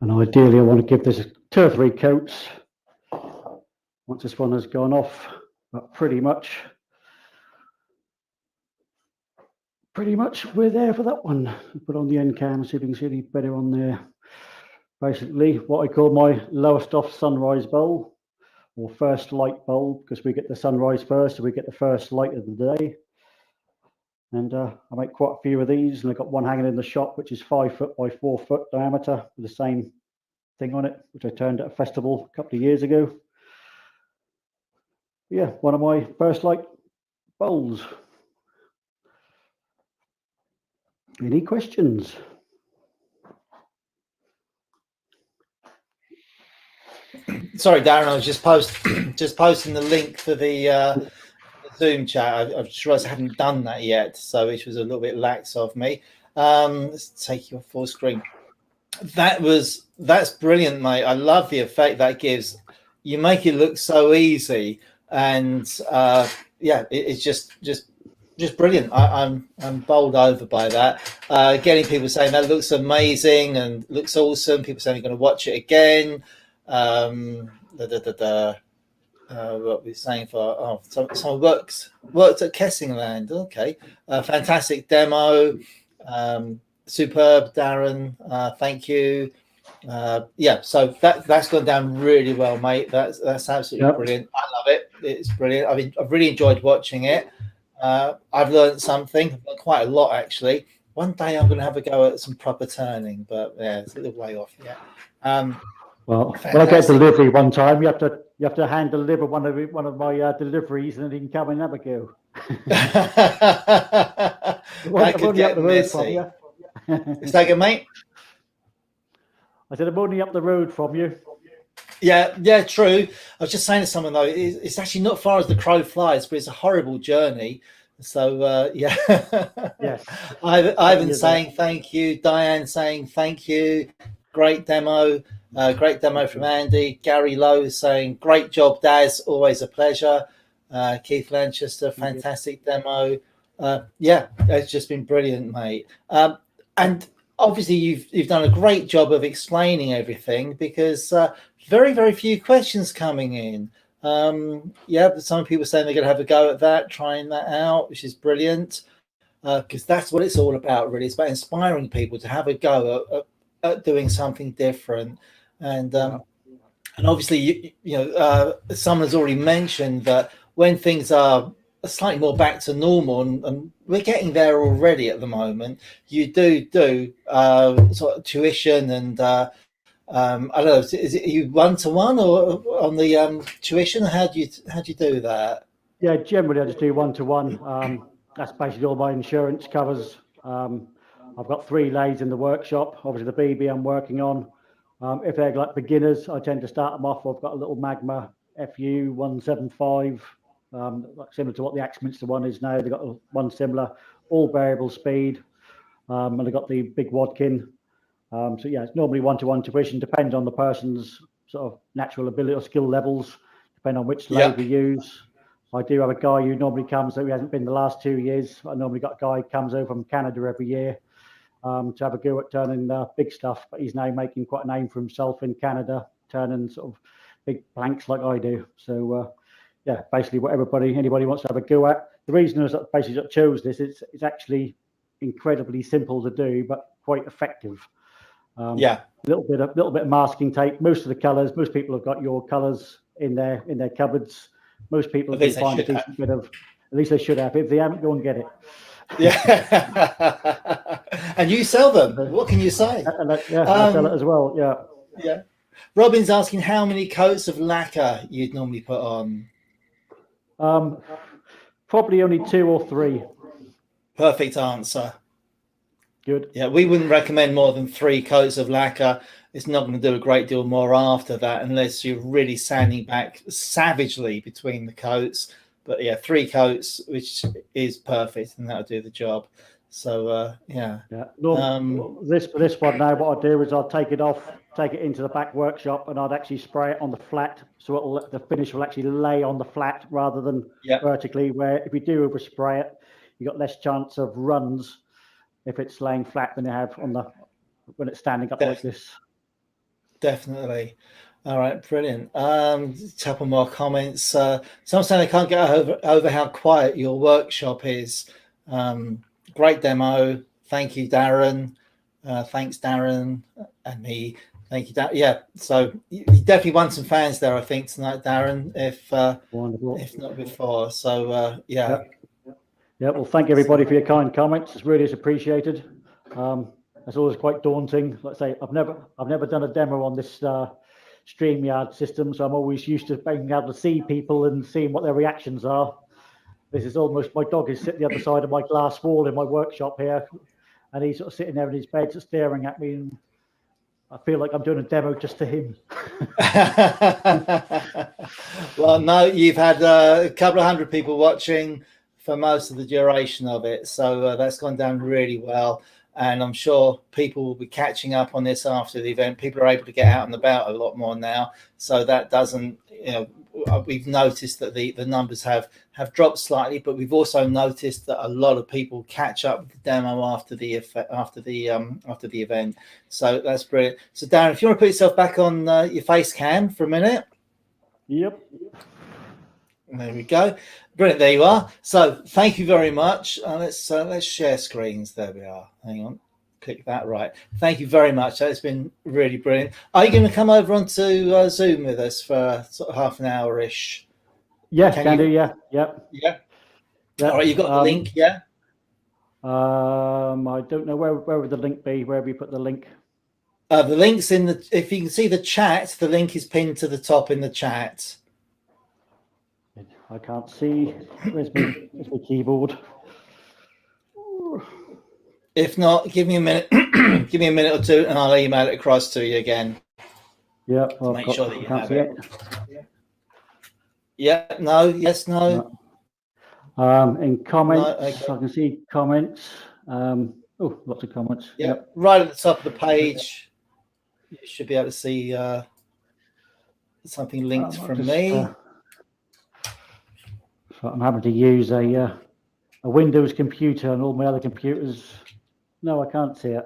And ideally, I want to give this 2 or 3 coats once this one has gone off, but pretty much we're there for that one. Put on the end cam, see if we can see any better on there. Basically, what I call my lowest off sunrise bowl or first light bowl, because we get the sunrise first, so we get the first light of the day. And I make quite a few of these, and I've got one hanging in the shop, which is 5 foot by 4 foot diameter with the same thing on it, which I turned at a festival a couple of years ago. Yeah, one of my first light bowls. Any questions? Sorry, Darren, I was just posting the link for the Zoom chat. I just realized I hadn't done that yet, so which was a little bit lax of me. Let's take your full screen. That's brilliant, mate. I love the effect that gives. You make it look so easy, and yeah, it's just brilliant. I'm bowled over by that. Getting people saying that looks amazing and looks awesome. People saying they're going to watch it again. What we're saying for someone worked at Kessingland. Okay, fantastic demo. Superb, Darren. Thank you. Yeah, so that's gone down really well, mate. That's absolutely brilliant. I love it. It's brilliant. I've really enjoyed watching it. I've learned something. I've learned quite a lot, actually. One day I'm going to have a go at some proper turning, but yeah, it's a little way off. Yeah. Well, when I get delivery one time, you have to hand deliver one of my deliveries, and then you can come and have a go. That could get messy. Is that good, mate? I said I'm only up the road from you. Yeah, true. I was just saying to someone though, it's actually not far as the crow flies, but it's a horrible journey. So yeah. Yes. Ivan saying thank you. Diane saying thank you. Great demo. Great demo from Andy. Gary Lowe saying great job, Daz. Always a pleasure. Keith Lanchester, fantastic demo. Yeah, it's just been brilliant, mate. And obviously, you've done a great job of explaining everything, because very, very few questions coming in. Yeah, but some people saying they're going to have a go at that, trying that out, which is brilliant, because that's what it's all about, really. It's about inspiring people to have a go at doing something different. And obviously, someone's already mentioned that when things are slightly more back to normal, and we're getting there already at the moment, you do sort of tuition, and I don't know, is it you 1-to-1 or on the tuition? How do you do that? Yeah, generally I just do 1-to-1. That's basically all my insurance covers. I've got 3 lathes in the workshop. Obviously the BB I'm working on. If they're like beginners, I tend to start them off. I've got a little Magma FU 175, like similar to what the Axminster one is now. They've got one similar, all variable speed, and they've got the big Wadkin. So yeah, it's normally 1-to-1 tuition, depends on the person's sort of natural ability or skill levels, depending on which lathe we use. I do have a guy who normally comes, who hasn't been the last 2 years. I normally got a guy who comes over from Canada every year to have a go at turning big stuff, but he's now making quite a name for himself in Canada, turning sort of big planks like I do. So yeah, basically what anybody wants to have a go at. The reason is that basically I chose this, it's actually incredibly simple to do, but quite effective. A little bit of masking tape. Most of the colours, most people have got your colours in their cupboards. Most people can find a decent bit of. At least they should have. If they haven't, go and get it. Yeah, and you sell them. What can you say? I sell it as well. Yeah. Yeah. Robin's asking how many coats of lacquer you'd normally put on. Probably only 2 or 3. Perfect answer. Good. Yeah, we wouldn't recommend more than 3 coats of lacquer. It's not going to do a great deal more after that, unless you're really sanding back savagely between the coats. But yeah, 3 coats, which is perfect, and that'll do the job. So yeah. This one now, what I'll do is I'll take it off, take it into the back workshop, and I'd actually spray it on the flat, so the finish will actually lay on the flat rather than vertically. Where if you do overspray it, you got less chance of runs if it's laying flat than you have on when it's standing up like this. Definitely. All right, brilliant. A couple more comments. Some saying I can't get over how quiet your workshop is. Great demo. Thank you, Darren. Thanks, Darren, and me. Thank you, Darren. Yeah, so you definitely won some fans there, I think, tonight, Darren, if not before. So yeah. Yeah, well, thank everybody for your kind comments. It's really appreciated. It's always quite daunting. Let's say I've never done a demo on this StreamYard system, so I'm always used to being able to see people and seeing what their reactions are. This is almost, my dog is sitting the other side of my glass wall in my workshop here, and he's sort of sitting there in his bed, staring at me, and I feel like I'm doing a demo just to him. Well, no, you've had a couple of hundred people watching for most of the duration of it, so that's gone down really well, and I'm sure people will be catching up on this after the event. People are able to get out and about a lot more now, so that doesn't, we've noticed that the numbers have dropped slightly, but we've also noticed that a lot of people catch up with the demo after the event. So that's brilliant. So Darren, if you want to put yourself back on your face cam for a minute. Yep. There we go. Brilliant. There you are. So thank you very much. Let's share screens. There we are. Hang on. Click that. Right. Thank you very much. That's been really brilliant. Are you going to come over onto Zoom with us for sort of half an hour-ish? Yeah, can do. Yeah. Yep. Yeah. All right. You've got the link. Yeah. I don't know where would the link be. Where have you put the link? The link's in the. If you can see the chat, the link is pinned to the top in the chat. I can't see. Where's my keyboard? If not, give me a minute. Give me a minute or two, and I'll email it across to you again. Yeah. Make sure that you have it. Yeah. No. Yes. No. In comments, No, okay. I can see comments. Lots of comments. Yeah. Yep. Right at the top of the page, you should be able to see something linked from me. but I'm having to use a Windows computer, and all my other computers. No, I can't see it.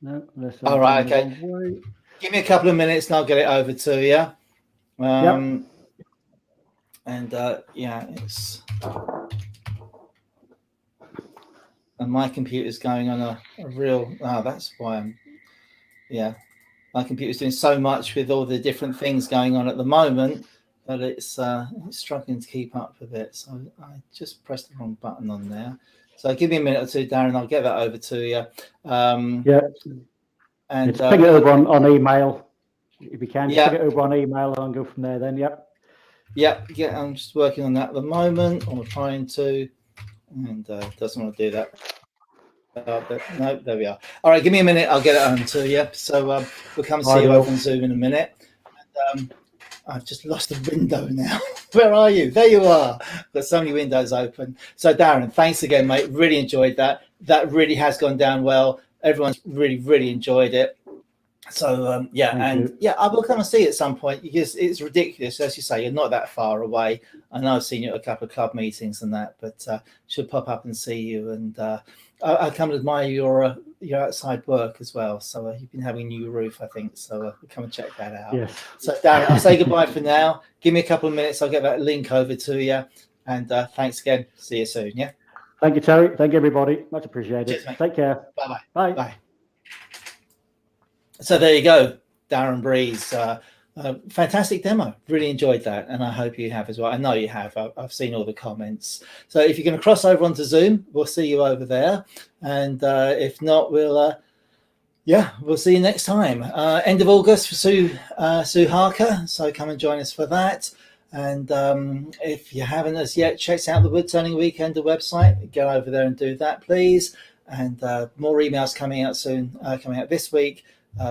No. All right. Okay. Give me a couple of minutes, and I'll get it over to you. Yep. And it's. And my computer's going on a real. Oh, that's why I'm. Yeah, my computer's doing so much with all the different things going on at the moment that it's struggling to keep up with it. So I just pressed the wrong button on there. So give me a minute or two, Darren. I'll get that over to you. And pick it over on email if you can. Yeah. Pick it over on email and go from there. Then, yep. Yeah. I'm just working on that at the moment, or trying to, and doesn't want to do that. No, there we are. All right, give me a minute. I'll get it on to you. So we'll come see you over on Zoom in a minute. And, I've just lost the window now. Where are you? There you are. Got so many windows open. So Darren, thanks again, mate. Really enjoyed that. That really has gone down well. Everyone's really, really enjoyed it. So I will come and see you at some point, because it's ridiculous. As you say, you're not that far away. I know I've seen you at a couple of club meetings and that, but should pop up and see you. And I come and admire your outside work as well. So you've been having a new roof, I think. So we'll come and check that out. Yes. So Darren, I'll say goodbye for now. Give me a couple of minutes. I'll get that link over to you. And thanks again. See you soon. Yeah. Thank you, Terry. Thank you, everybody. Much appreciated. Cheers, mate. Take care. Bye-bye. Bye. Bye. So there you go, Darren Breeze. Fantastic demo. Really enjoyed that, and I hope you have as well. I know you have. I've seen all the comments. So if you're going to cross over onto Zoom, we'll see you over there. And if not, we'll see you next time. End of August for Sue Harker. So come and join us for that. And if you haven't as yet checked out the Wood Turning Weekender website, go over there and do that, please. And more emails coming out soon, coming out this week.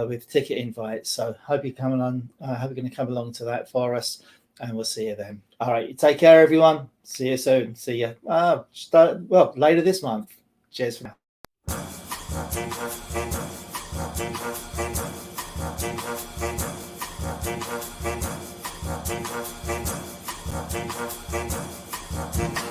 With ticket invites. So hope you're coming on. Hope you're going to come along to that for us, and we'll see you then. All right, you take care, everyone. See you soon. See you. Later this month. Cheers for now.